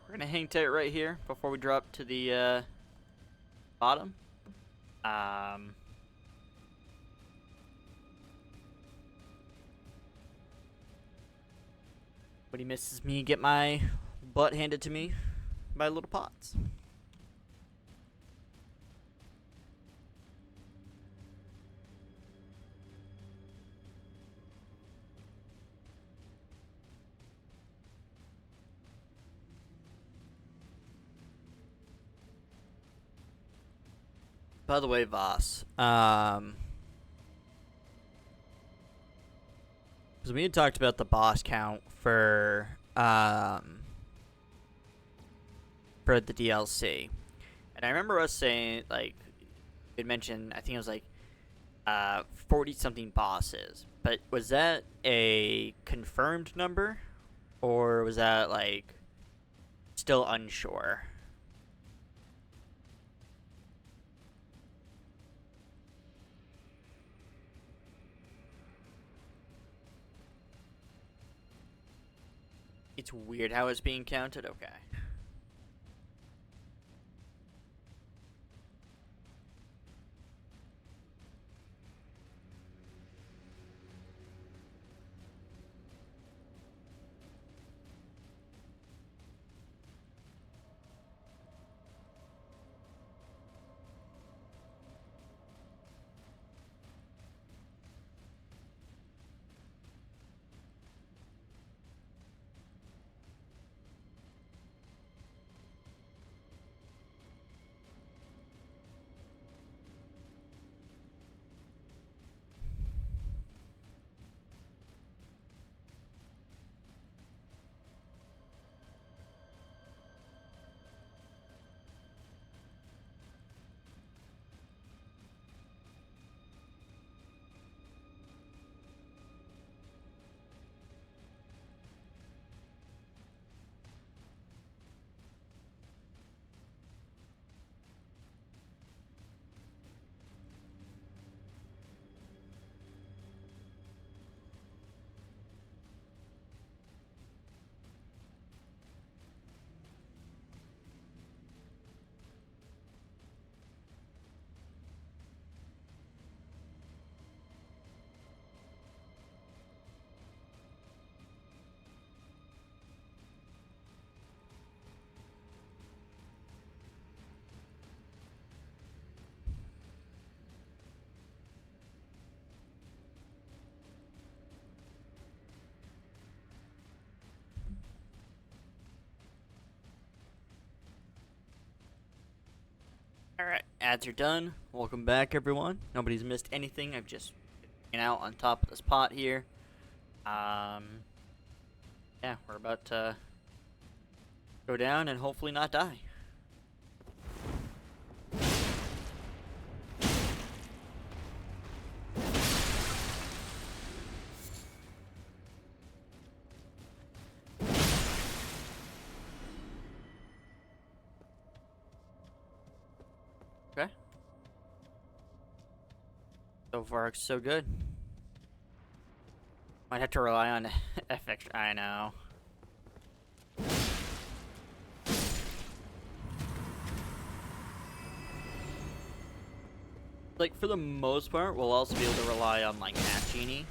we're gonna hang tight right here before we drop to the bottom. But he misses me get my butt handed to me by little pots. By the way, Voss, because we had talked about the boss count for the DLC, and I remember us saying, like, it mentioned, I think it was like 40 something bosses, but was that a confirmed number, or was that like still unsure? It's weird how it's being counted. Okay. Alright, ads are done. Welcome back, everyone. Nobody's missed anything. I've just been out on top of this pot here. Yeah, we're about to go down and hopefully not die. Okay. So far, so good. Might have to rely on FX. I know. Like, for the most part, we'll also be able to rely on, like, Map Genie.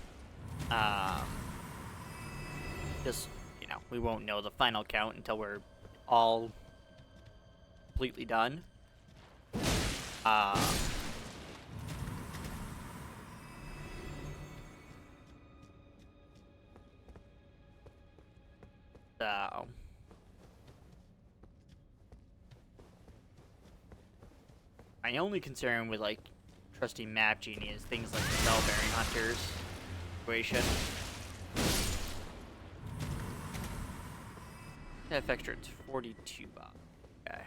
Just, you know, we won't know the final count until we're all completely done. So my only concern with, like, trusting Map Genie is things like the Bell-Bearing Hunters situation. F extra, it's 42 bucks. Okay.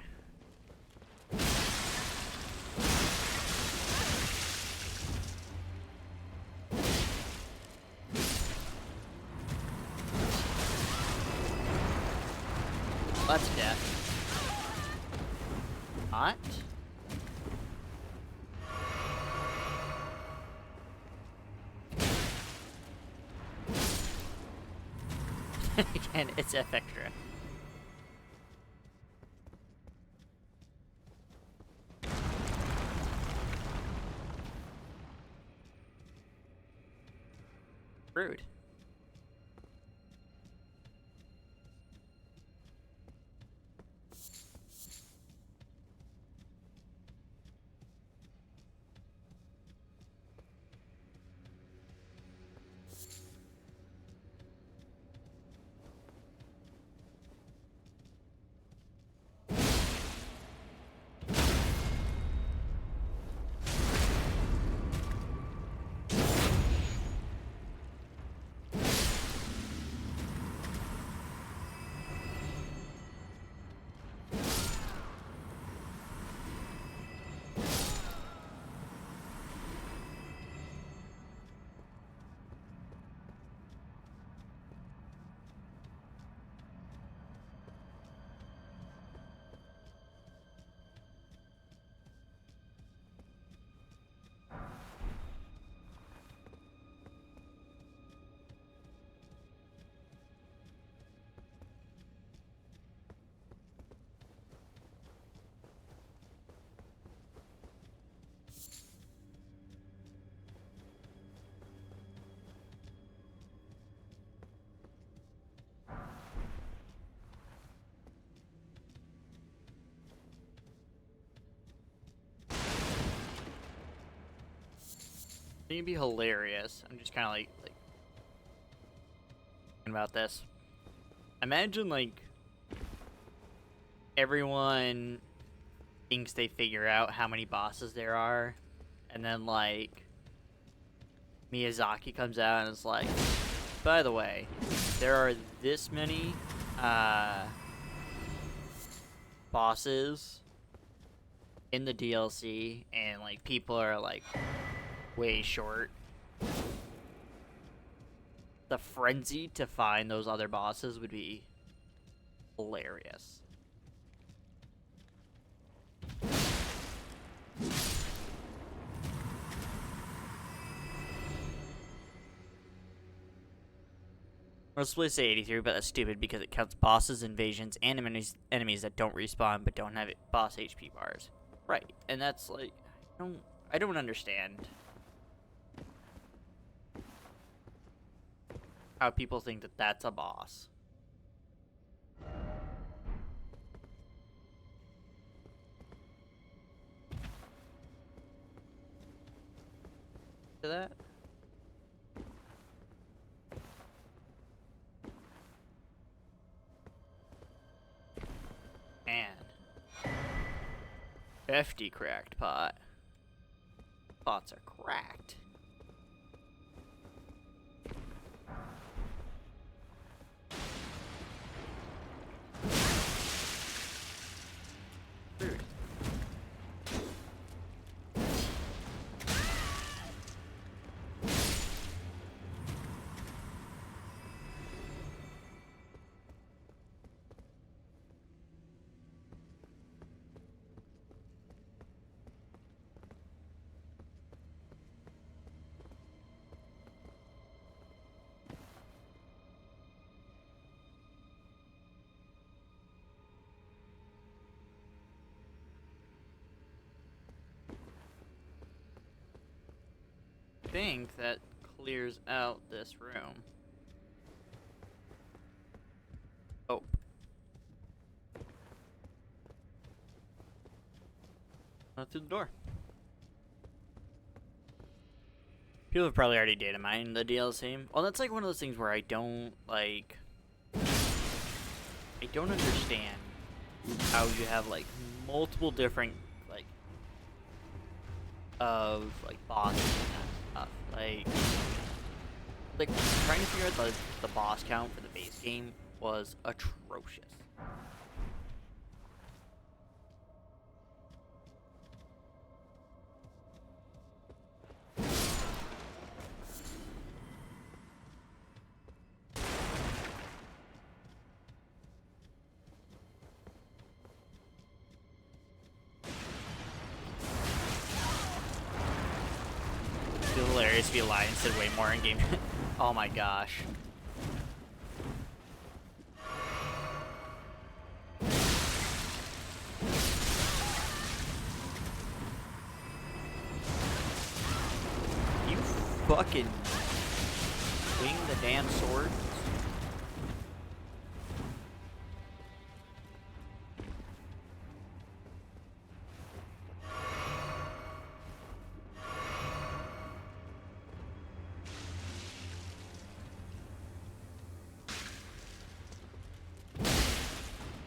That's death. What? Again, it's F extra. Rude. I think it'd be hilarious. I'm just kind of like thinking about this. Imagine like everyone thinks they figure out how many bosses there are, and then like Miyazaki comes out and is like, by the way, there are this many bosses in the DLC, and like people are like way short. The frenzy to find those other bosses would be hilarious. I was supposed to say 83, but that's stupid because it counts bosses, invasions, and enemies that don't respawn but don't have boss HP bars. Right, and that's like, I don't understand how people think that that's a boss. To that? Man. Hefty cracked pot. Pots are cracked. Rude. I think that clears out this room. Oh. Not through the door. People have probably already data mined the DLC. Well, that's like one of those things where I don't understand how you have like multiple different bosses and that stuff. Like trying to figure out the boss count for the base game was atrocious. It's hilarious if the Alliance did way more in game. Oh my gosh. You fucking wing damn swords.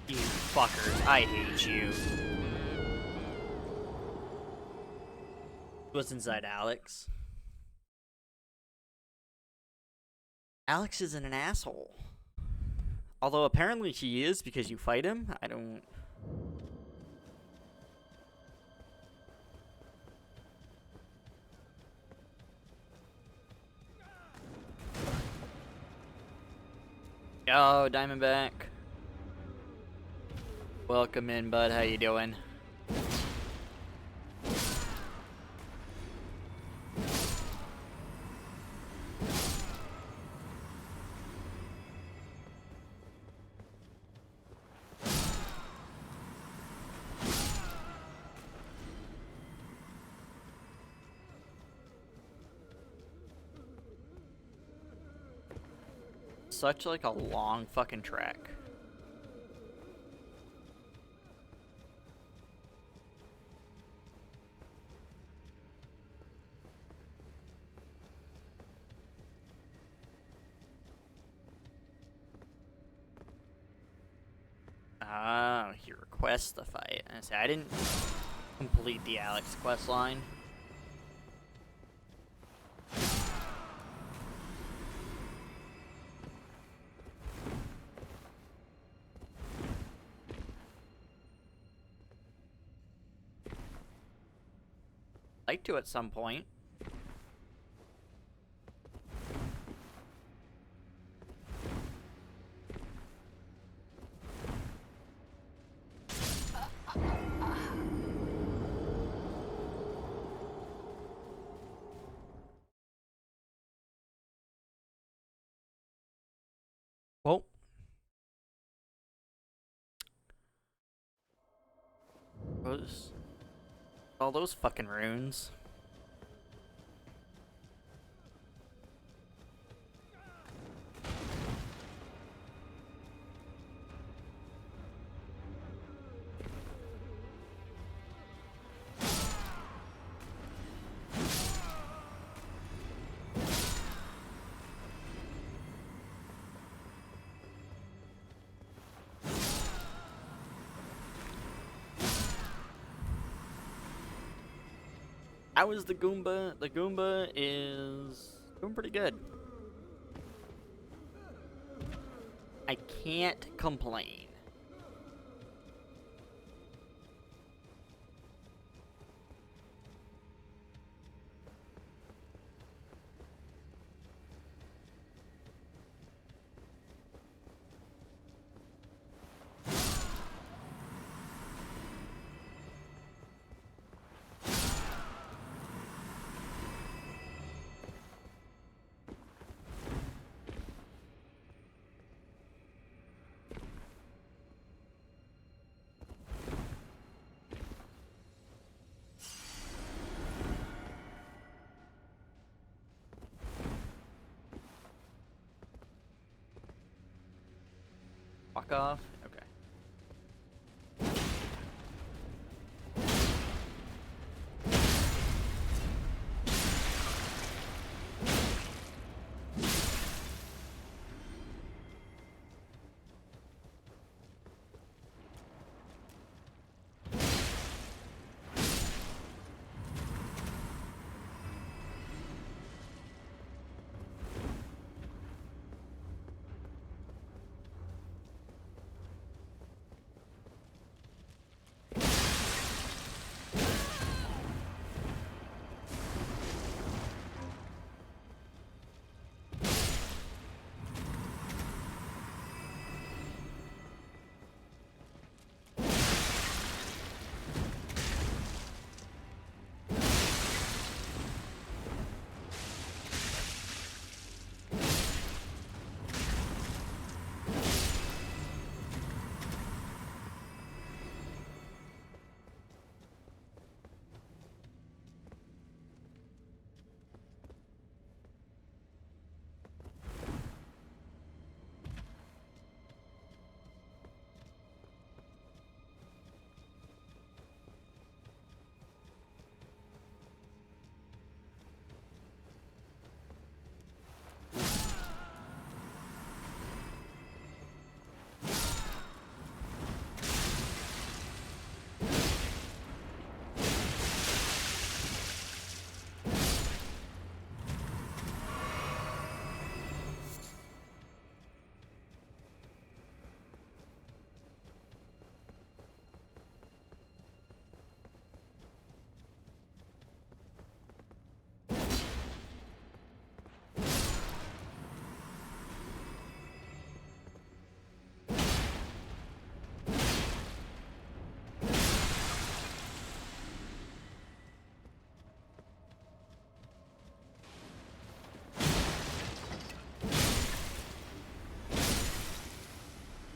You fuckers, I hate you. What's inside Alex? Alex isn't an asshole. Although apparently he is because you fight him. I don't... Oh, Diamondback. Welcome in, bud. How you doing? Such like a long fucking track. Oh, he requests the fight. I say I didn't complete the Alex quest line. Like to at some point. Well, all those fucking runes. How is the Goomba? The Goomba is doing pretty good. I can't complain. Walk off. Okay.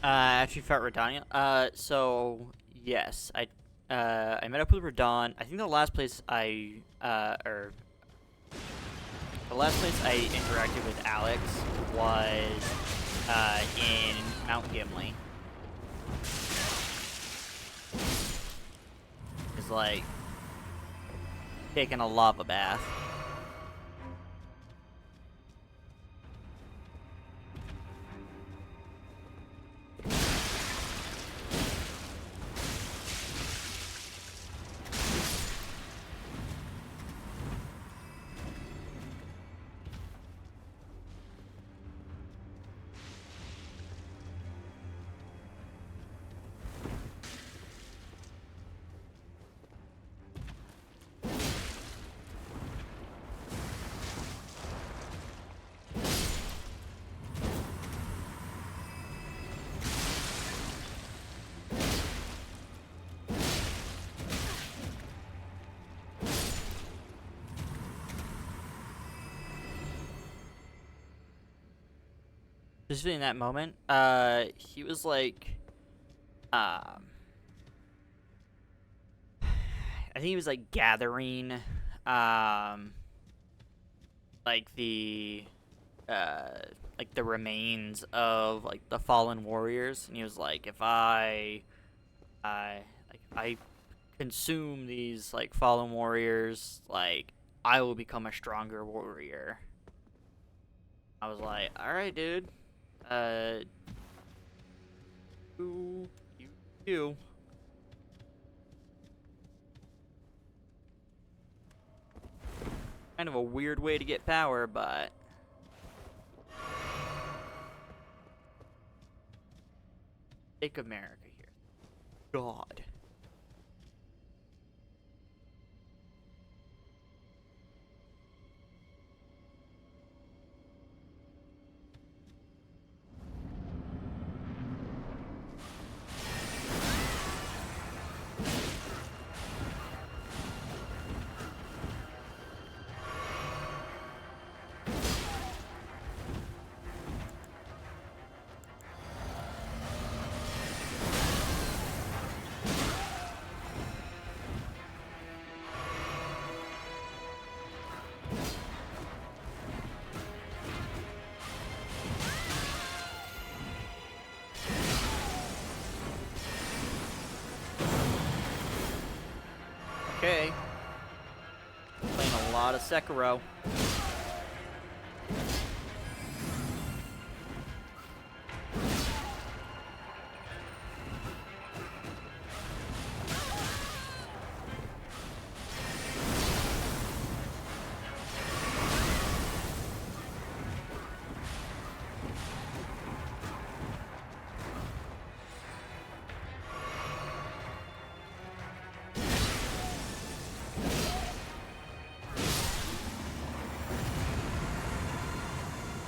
After you fought Radon, yes, I met up with Radon. I think the last place I interacted with Alex was, in Mount Gimli. It's like taking a lava bath. Specifically in that moment, he was like, I think he was like gathering, like uh, the remains of like the fallen warriors, and he was like, if I consume these like fallen warriors, like I will become a stronger warrior. I was like, all right, dude. Uh, you, you. Kind of a weird way to get power, but take America here. God. Okay. Playing a lot of Sekiro.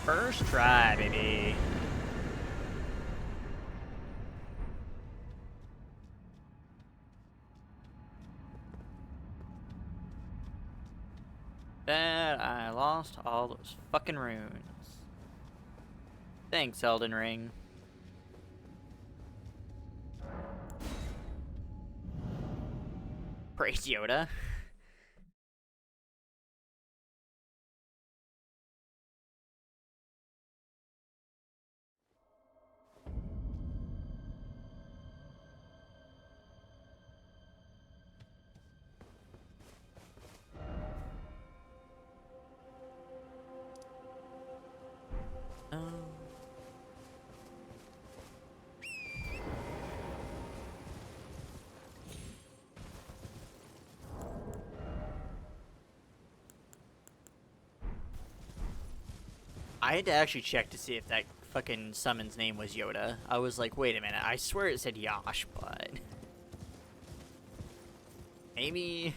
First try, baby. That I lost all those fucking runes. Thanks, Elden Ring. Praise Yoda. Oh. I had to actually check to see if that fucking summon's name was Yoda. I was like, wait a minute, I swear it said Yash, but maybe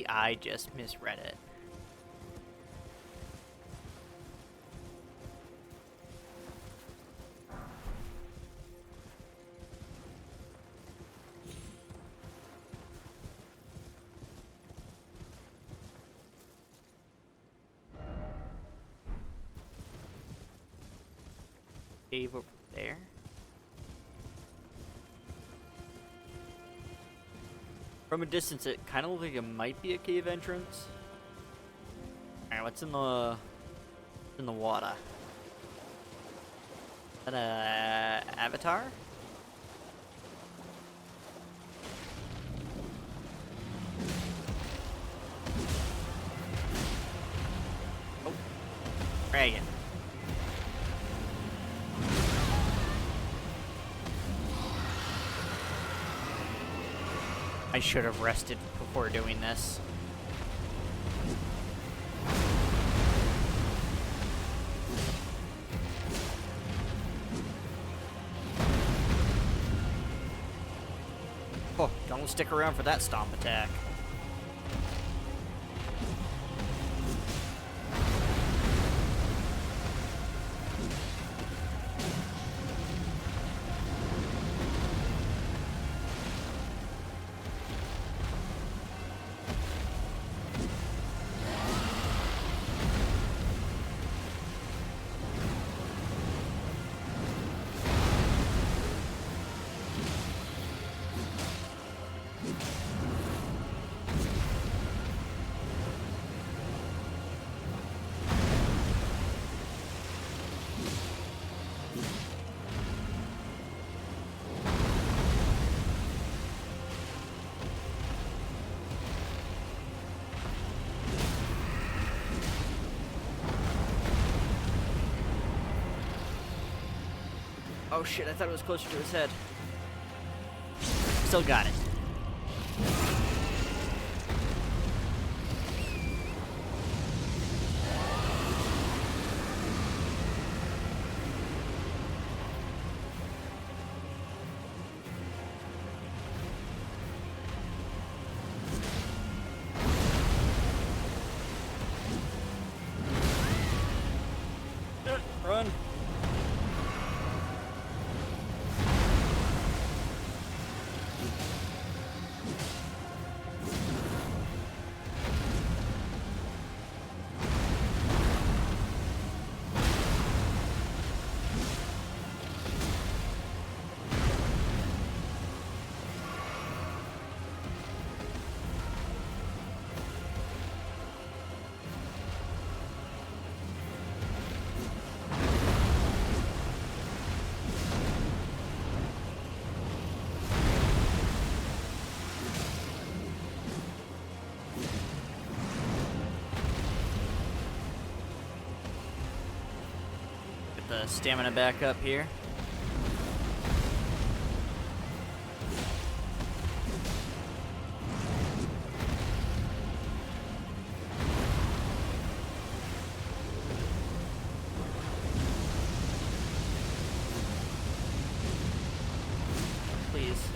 I just misread it. cave over there. From a distance, it kind of looks like it might be a cave entrance. Alright, what's in the water? Is that a avatar? Oh, dragon. I should have rested before doing this. Oh, don't stick around for that stomp attack. Oh shit, I thought it was closer to his head. Still got it. Run. Get the stamina back up here. Please.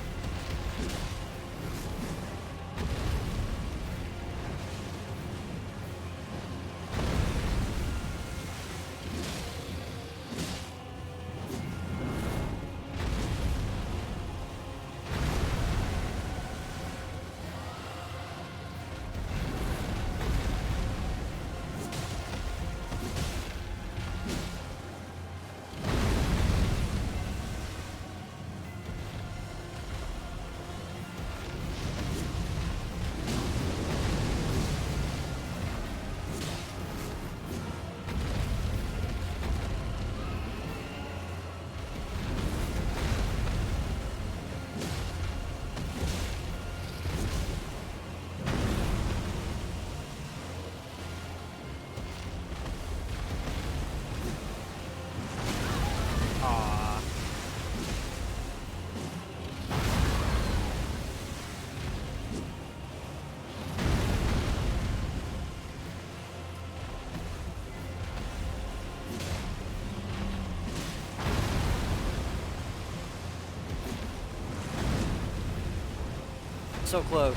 Aw. So close.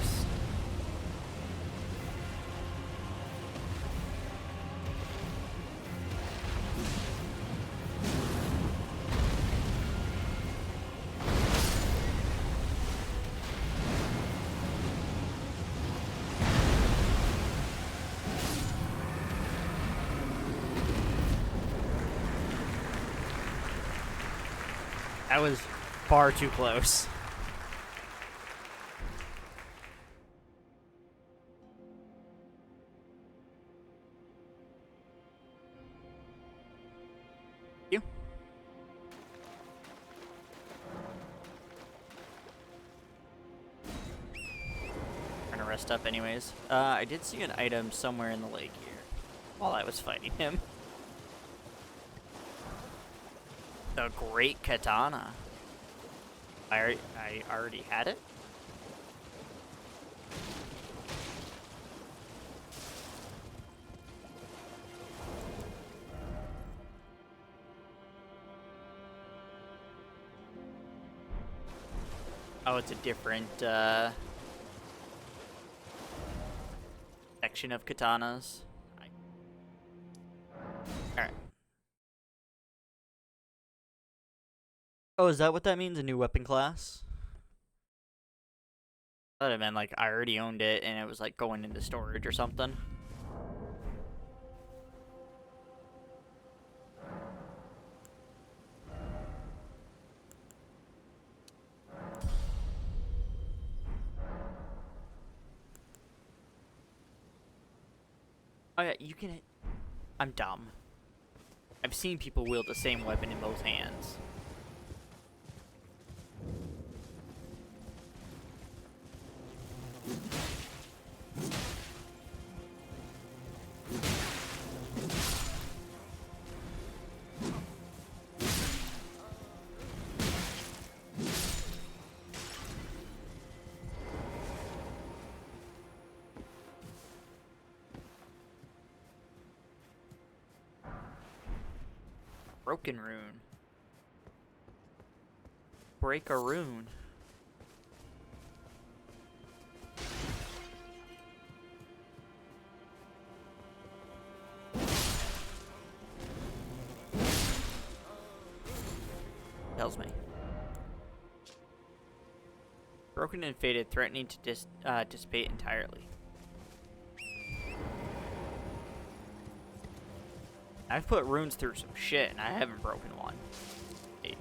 That was far too close. You. Trying to rest up anyways. I did see an item somewhere in the lake here while I was fighting him. The Great Katana. I already had it? Oh, it's a different, section of katanas. Alright. Oh, is that what that means? A new weapon class? That would have been like I already owned it and it was like going into storage or something. Oh yeah, you can... I'm dumb. I've seen people wield the same weapon in both hands. Broken rune. Break a rune. Tells me. Broken and faded, threatening to dissipate entirely. I've put runes through some shit and I haven't broken one. Like,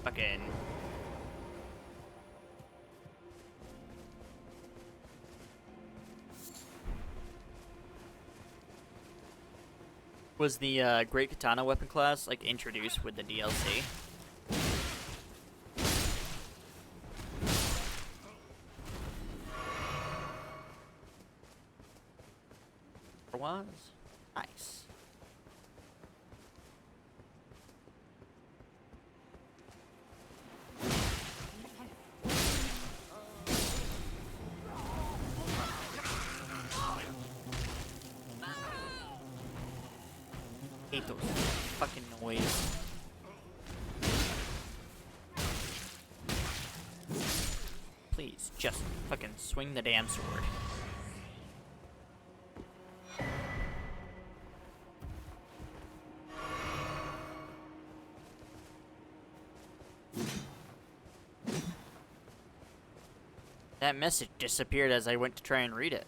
fucking... Was the Great Katana weapon class like introduced with the DLC? Or was? Nice. Hate those fucking noise. Please, just fucking swing the damn sword. That message disappeared as I went to try and read it.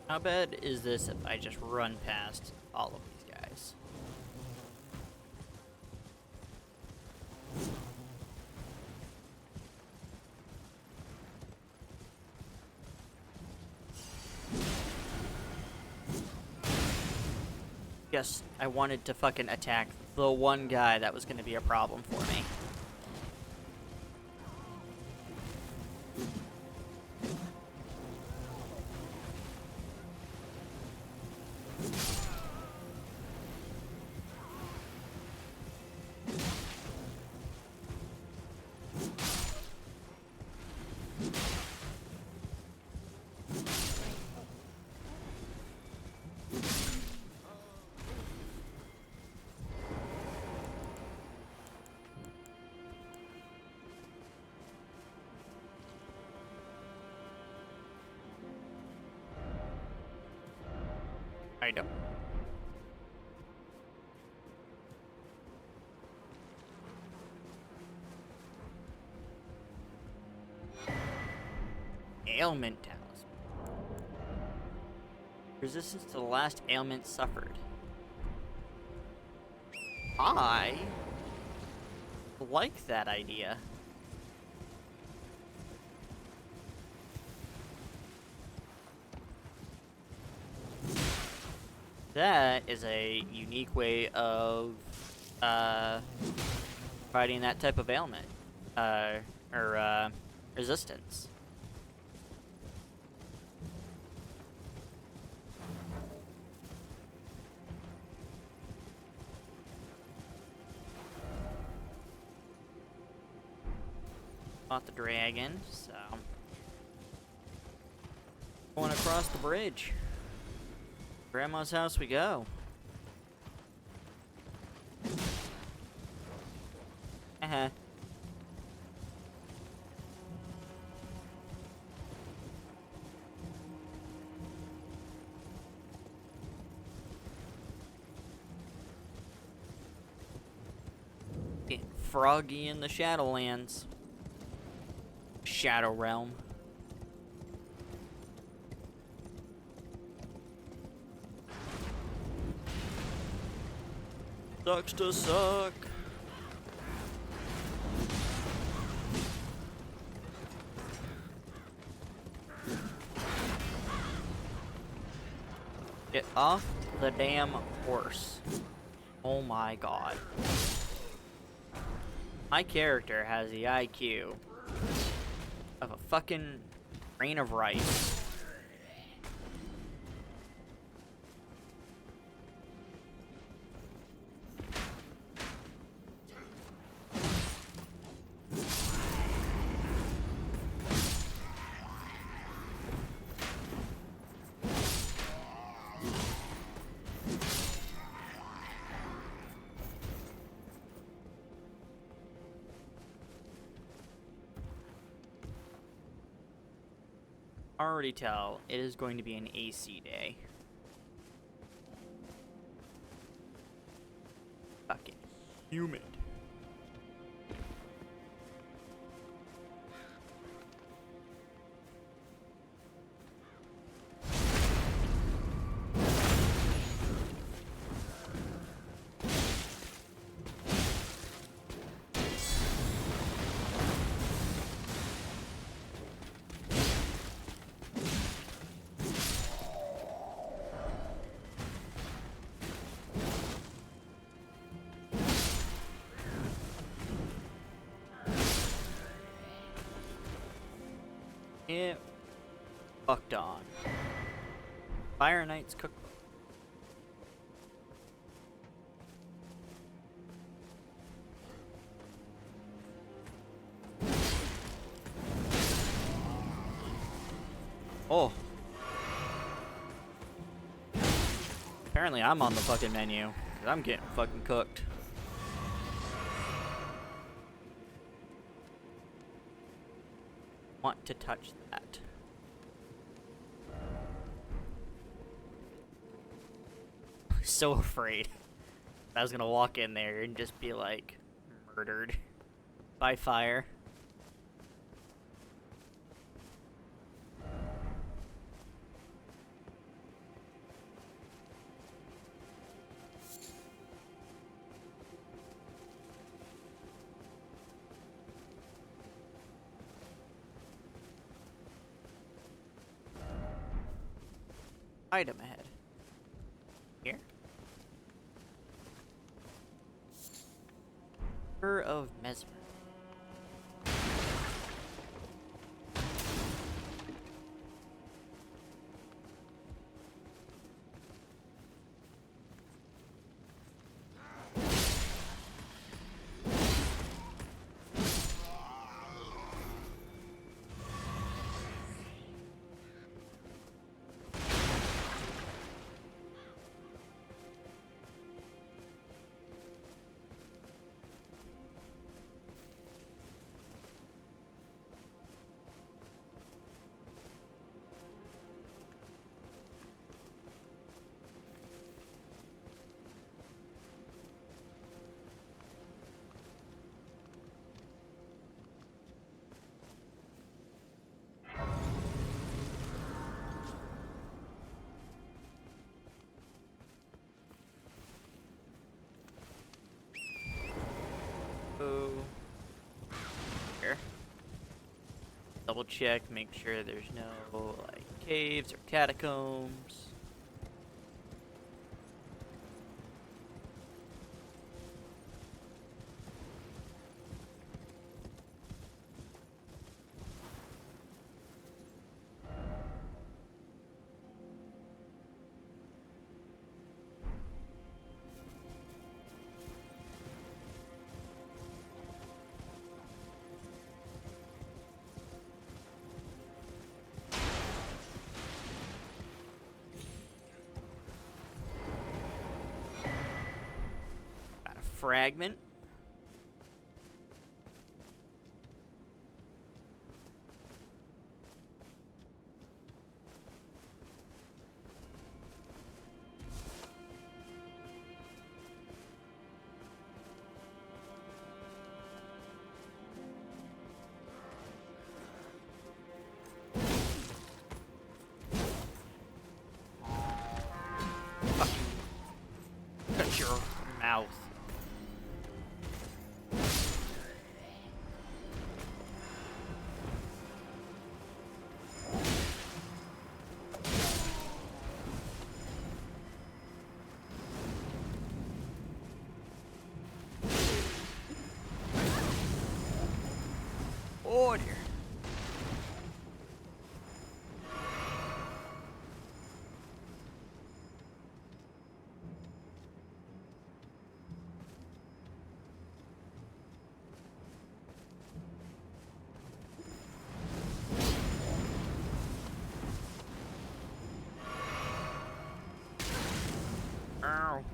How bad is this if I just run past all of these guys? Yes, I wanted to fucking attack the one guy that was gonna be a problem for me. Item. Ailment talisman. Resistance to the last ailment suffered. I like that idea. That is a unique way of fighting that type of ailment or resistance. Fought the dragon, so going across the bridge. Grandma's house we go. Uh-huh. Getting froggy in the Shadowlands. Shadow Realm. Sucks to suck. Get off the damn horse. Oh my god. My character has the IQ of a fucking grain of rice. Already tell it is going to be an AC day. Fucking humid. It fucked on. Fire Knight's Cookbook. Oh. Apparently I'm on the fucking menu, 'cause I'm getting fucking cooked. Want to touch that. So afraid I was gonna walk in there and just be like murdered by fire. Item ahead. Here. River of Mesmer. Oh. Here. Double check, make sure there's no like caves or catacombs. Got a fragment. Fucking shut your mouth. Oh dear. Ow.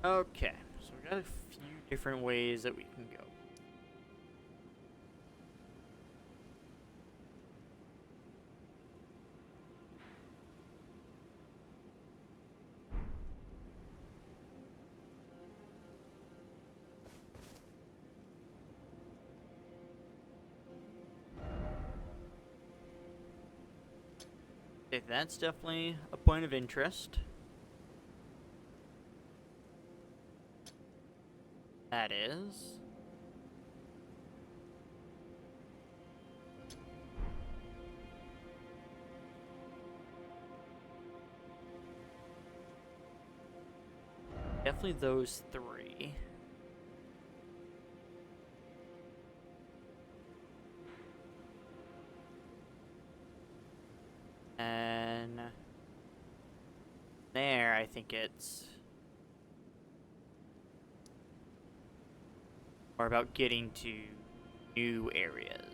Okay, so we got a few different ways that we can go. Okay, that's definitely a point of interest. That is. Definitely those three. And I think it's more about getting to new areas.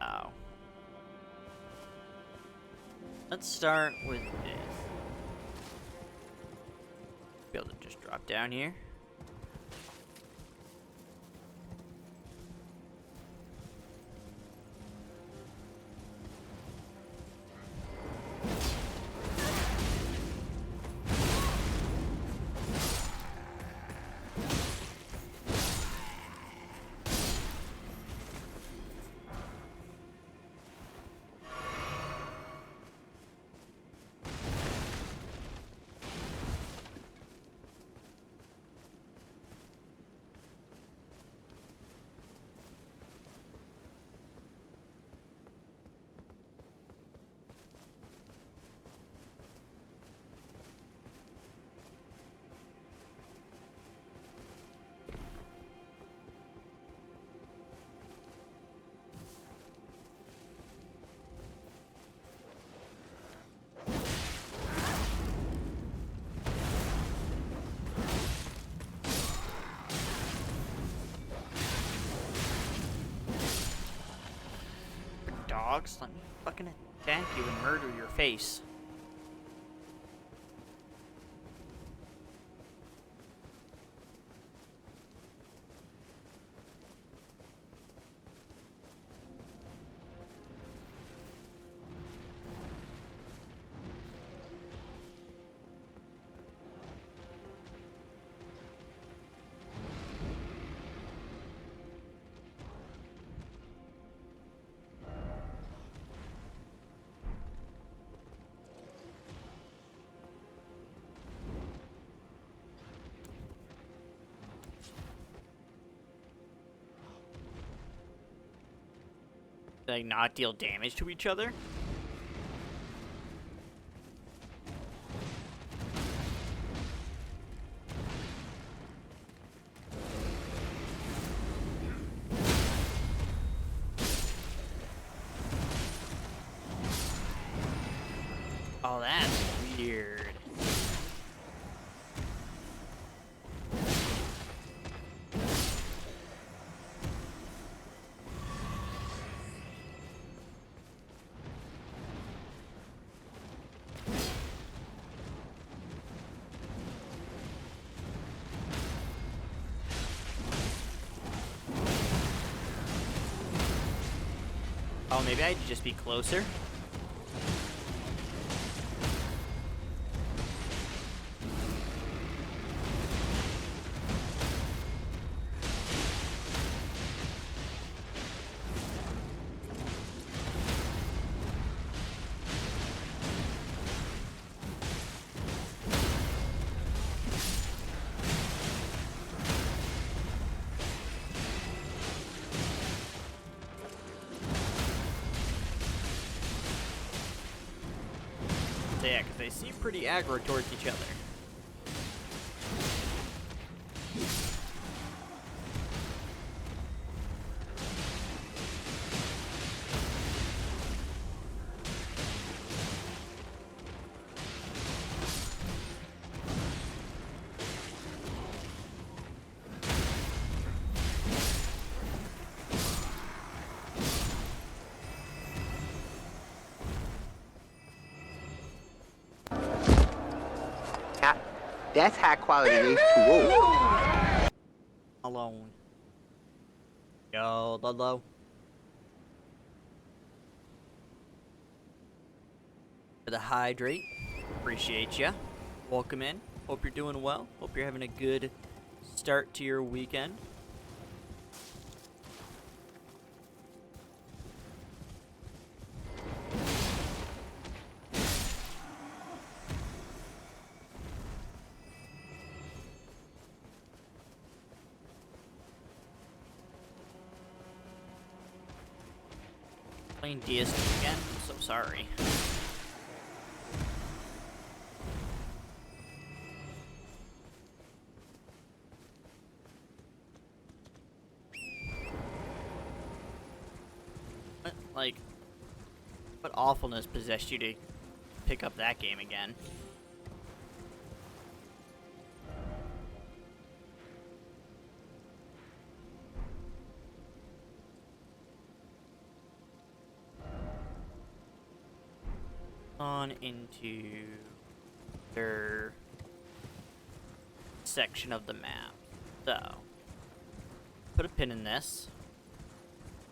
Oh. Let's start with this. Be able to just drop down here. Dogs, let me fucking attack you and murder your face. Like, not deal damage to each other? Oh, that's weird. Oh, maybe I should just be closer. Yeah, because they seem pretty aggro towards each other. That's high quality H2O. Alone. Yo, Ludlow. For the hydrate. Appreciate ya. Welcome in. Hope you're doing well. Hope you're having a good start to your weekend. Playing DS again? I'm so sorry. What, like, what awfulness possessed you to pick up that game again. On into their section of the map. So, put a pin in this.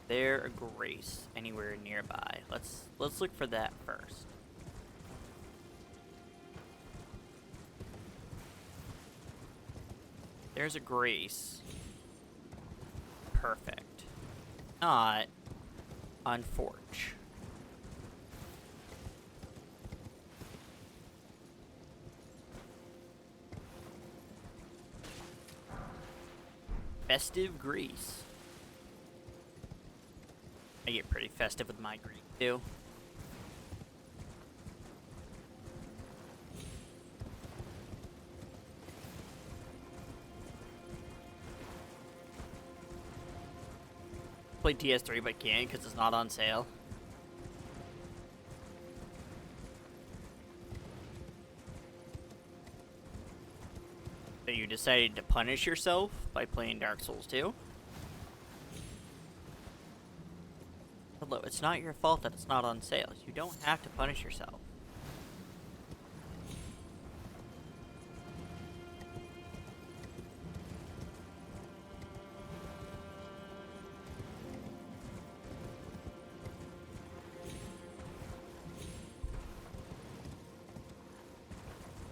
There a grace anywhere nearby. Let's look for that first. There's a grace. Perfect. Not on Forge. Festive Grease. I get pretty festive with my Greek too. Play TS3 but can't because it's not on sale. So you decided to punish yourself by playing Dark Souls 2? Hello, it's not your fault that it's not on sale. You don't have to punish yourself.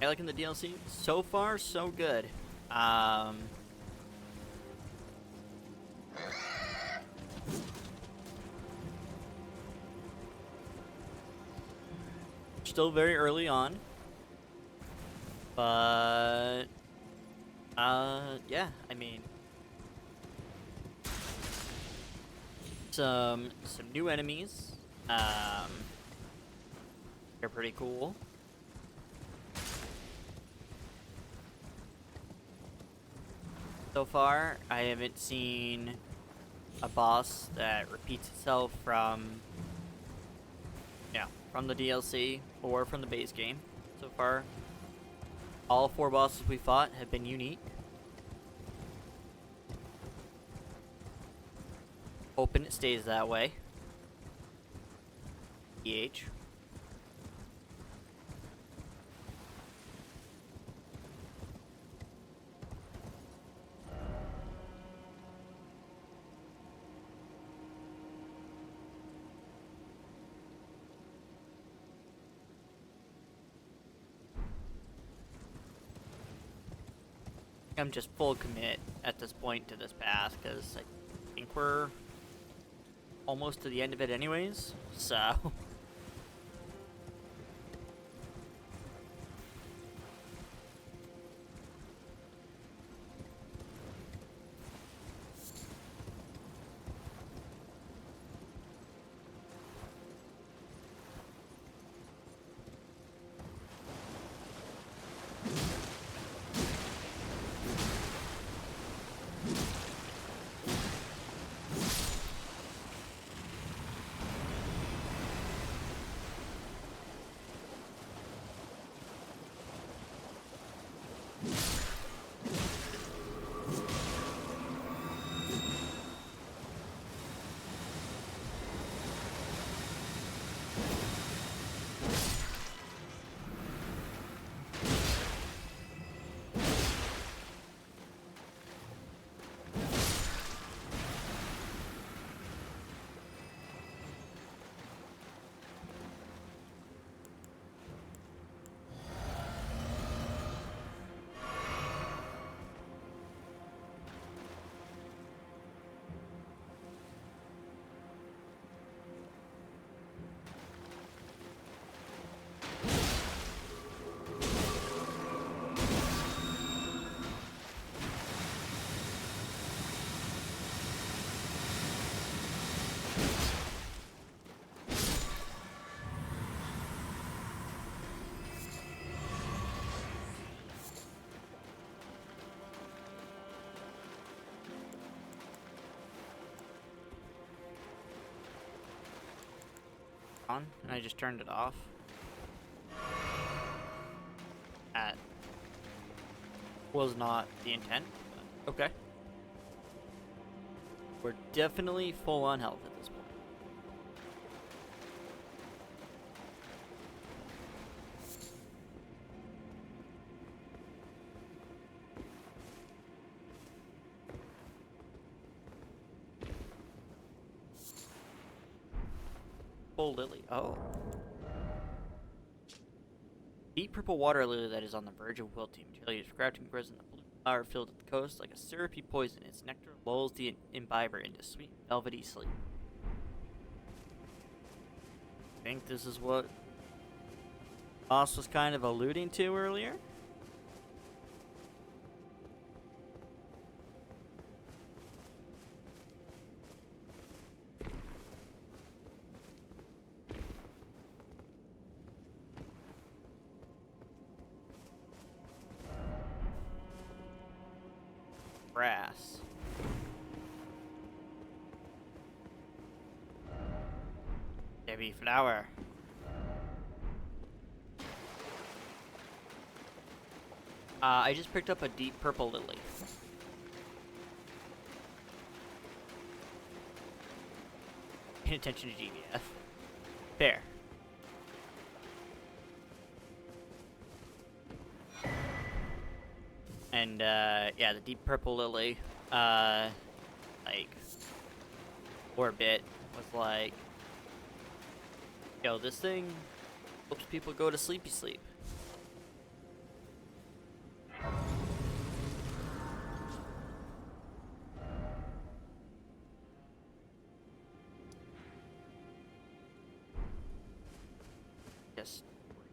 I liking the DLC? So far, so good. Still very early on, but yeah, I mean, some new enemies. They're pretty cool. So far, I haven't seen a boss that repeats itself from the DLC or from the base game. So far, all 4 bosses we fought have been unique. Hoping it stays that way. EH. I'm just full commit at this point to this path because I think we're almost to the end of it anyways, so on, and I just turned it off. That was not the intent. But okay. We're definitely full on health at this point. Full lily. Oh. Deep purple water lily that is on the verge of wilting. Materially described and grows in the blue flower filled at the coast like a syrupy poison. Its nectar lulls the imbiber into sweet velvety sleep. I think this is what Moss was kind of alluding to earlier. Grass. Heavy flower. I just picked up a deep purple lily. Pay attention to GBF. Fair. And, yeah, the deep purple lily, like, orbit was like, yo, this thing helps people go to sleepy sleep. Just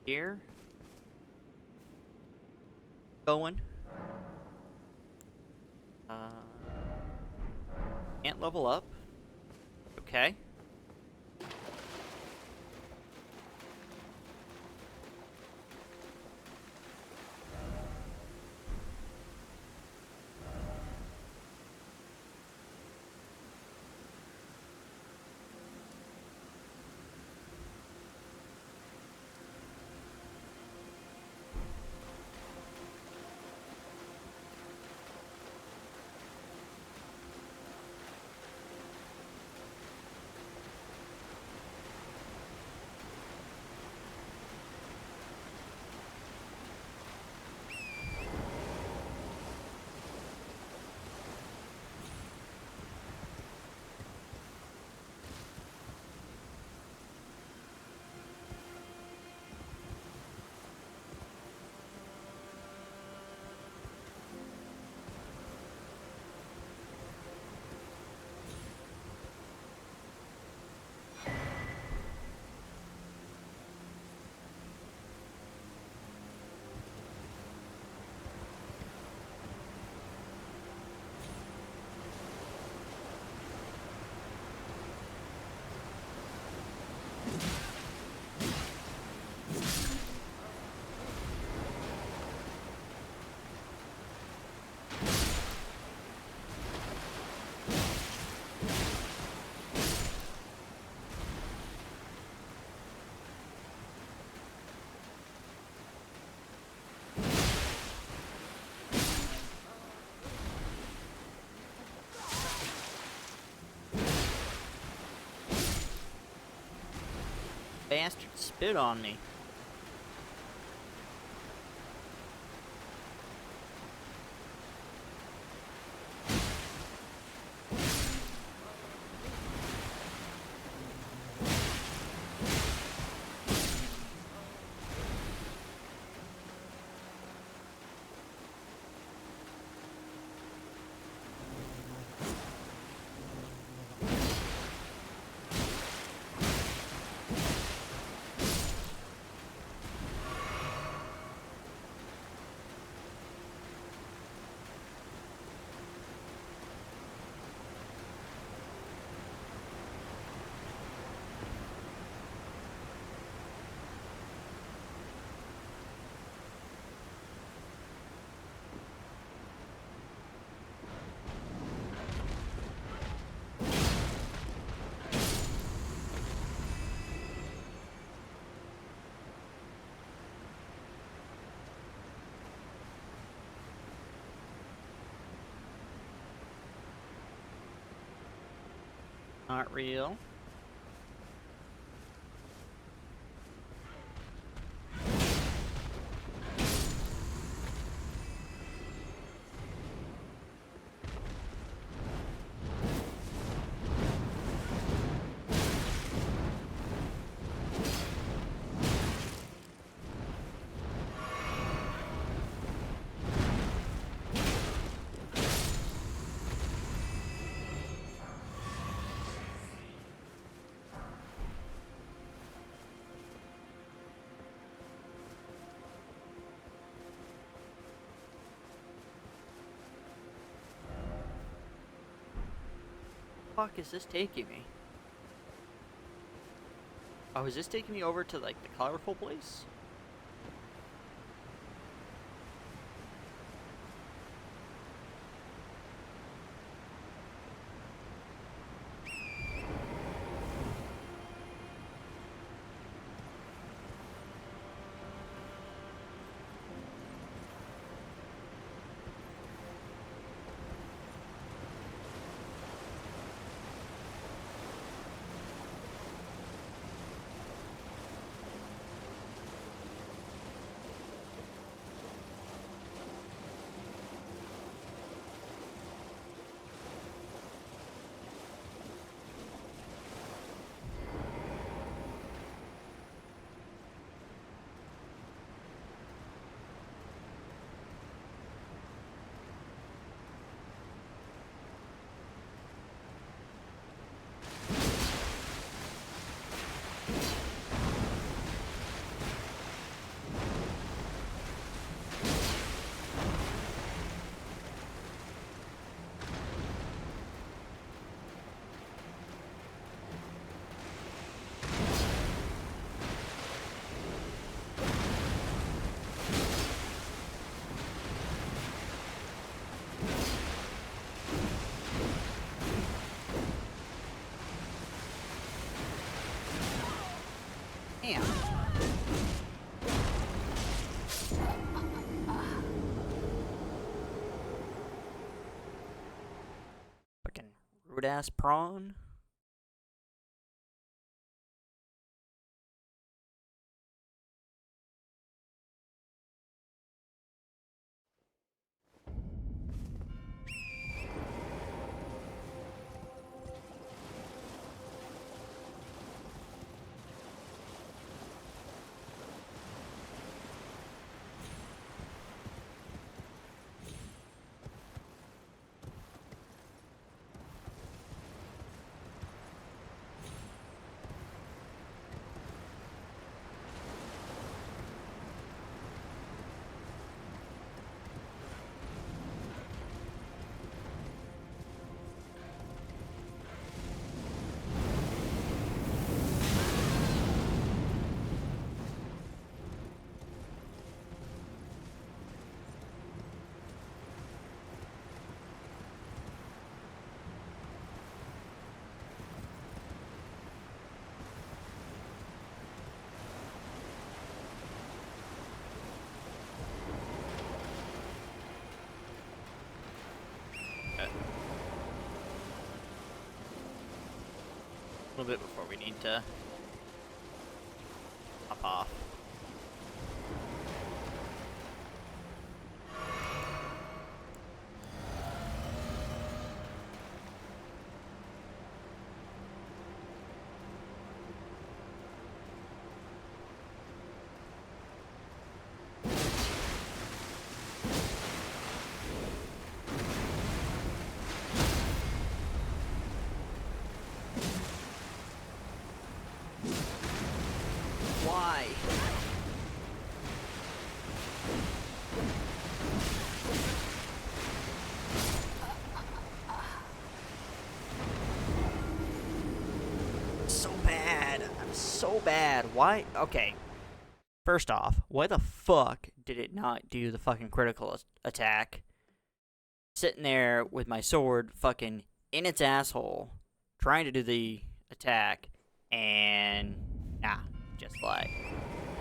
here. Going. Can't level up. Okay. Bastard spit on me. Not real. Fuck is this taking me? Oh, is this taking me over to like the colorful place? Damn. Fucking rude ass prawn. A little bit before we need to hop off. Why? So bad. I'm so bad. Why? Okay. First off, why the fuck did it not do the fucking critical attack? Sitting there with my sword fucking in its asshole, trying to do the attack, and nah, just like.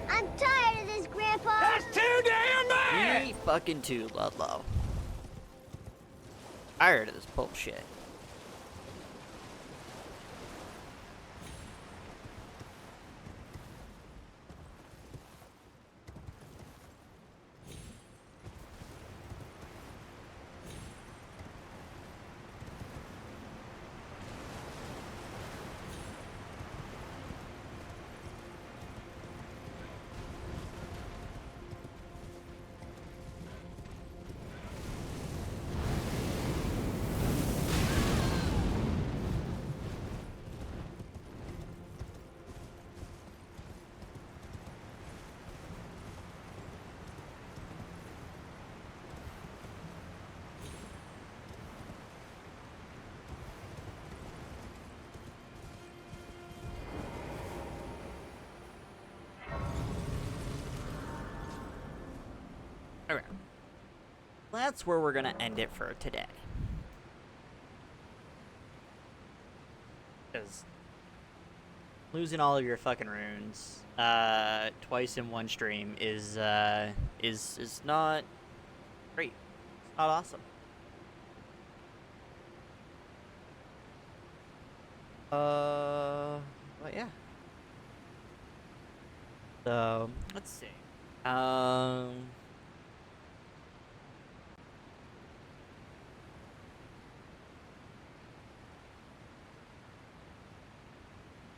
I'm tired of this, Grandpa. That's too damn bad! Me fucking too, Ludlow. Tired of this bullshit. Okay. That's where we're gonna end it for today. Because losing all of your fucking runes twice in one stream is not great. It's not awesome. But yeah. So let's see.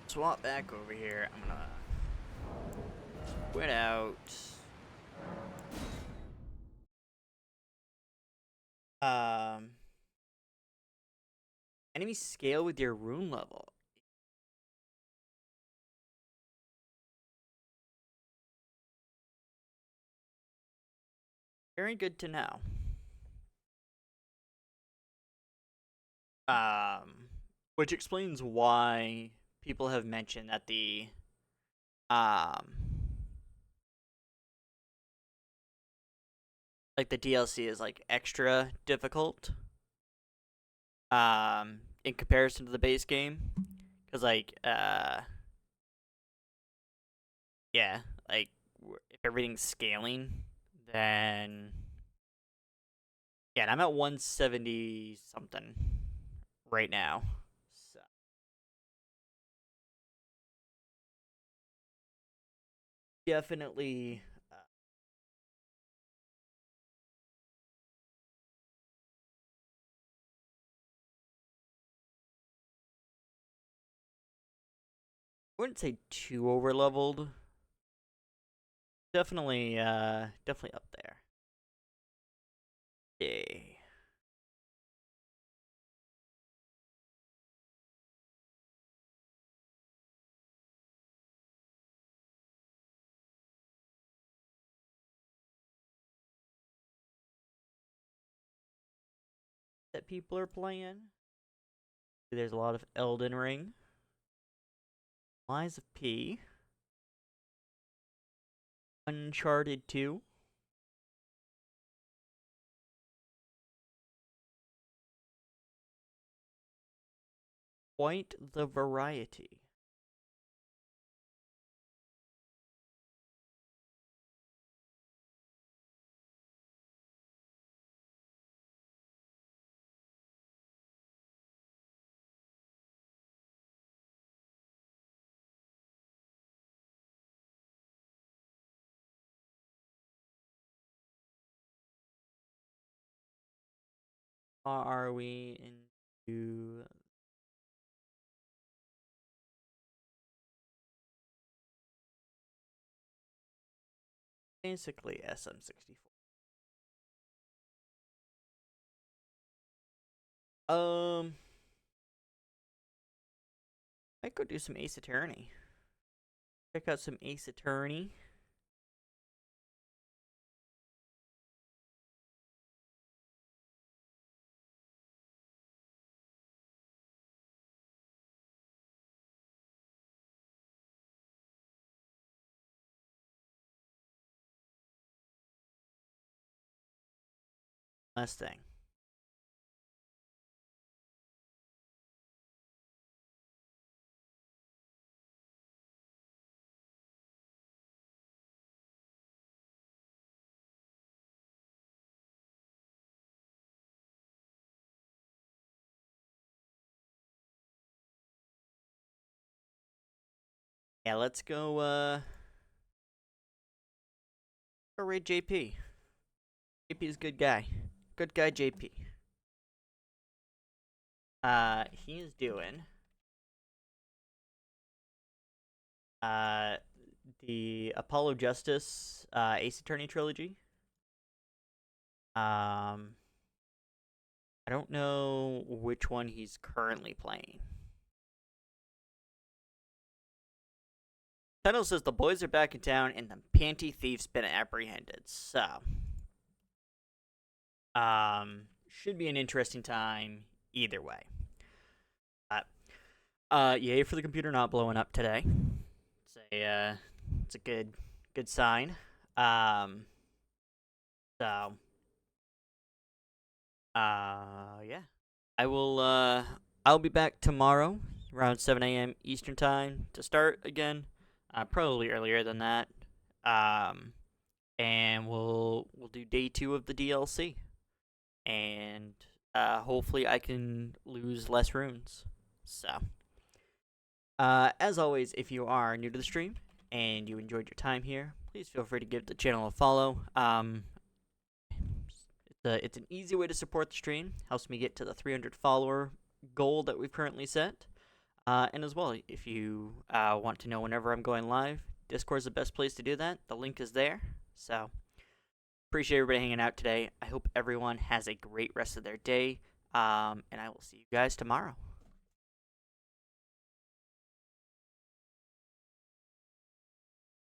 Swap back over here. I'm gonna quit out. Enemy scale with your rune level. Very good to know. Which explains why people have mentioned that the like the DLC is like extra difficult in comparison to the base game, because like yeah, like if everything's scaling, then yeah, and I'm at 170 something right now. So definitely I wouldn't say too over leveled. Definitely definitely up there. Yay. That people are playing. There's a lot of Elden Ring. Lies of P. Uncharted 2. Quite the variety. Are we into basically SM64? I could do some Ace Attorney. Check out some Ace Attorney. Last thing. Yeah, let's go go raid JP. JP's a good guy. Good guy JP. He is doing the Apollo Justice Ace Attorney trilogy. I don't know which one he's currently playing. Title says the boys are back in town and the panty thief's been apprehended. So, should be an interesting time either way. Yay for the computer not blowing up today. It's a good sign. So, yeah. I'll be back tomorrow around 7 a.m. Eastern Time to start again. Probably earlier than that. Um, and we'll do day 2 of the DLC. And hopefully I can lose less runes. So, as always, if you are new to the stream and you enjoyed your time here, please feel free to give the channel a follow. It's an easy way to support the stream. Helps me get to the 300 follower goal that we've currently set. And as well, if you want to know whenever I'm going live, Discord's the best place to do that. The link is there. So, appreciate everybody hanging out today. I hope everyone has a great rest of their day. And I will see you guys tomorrow.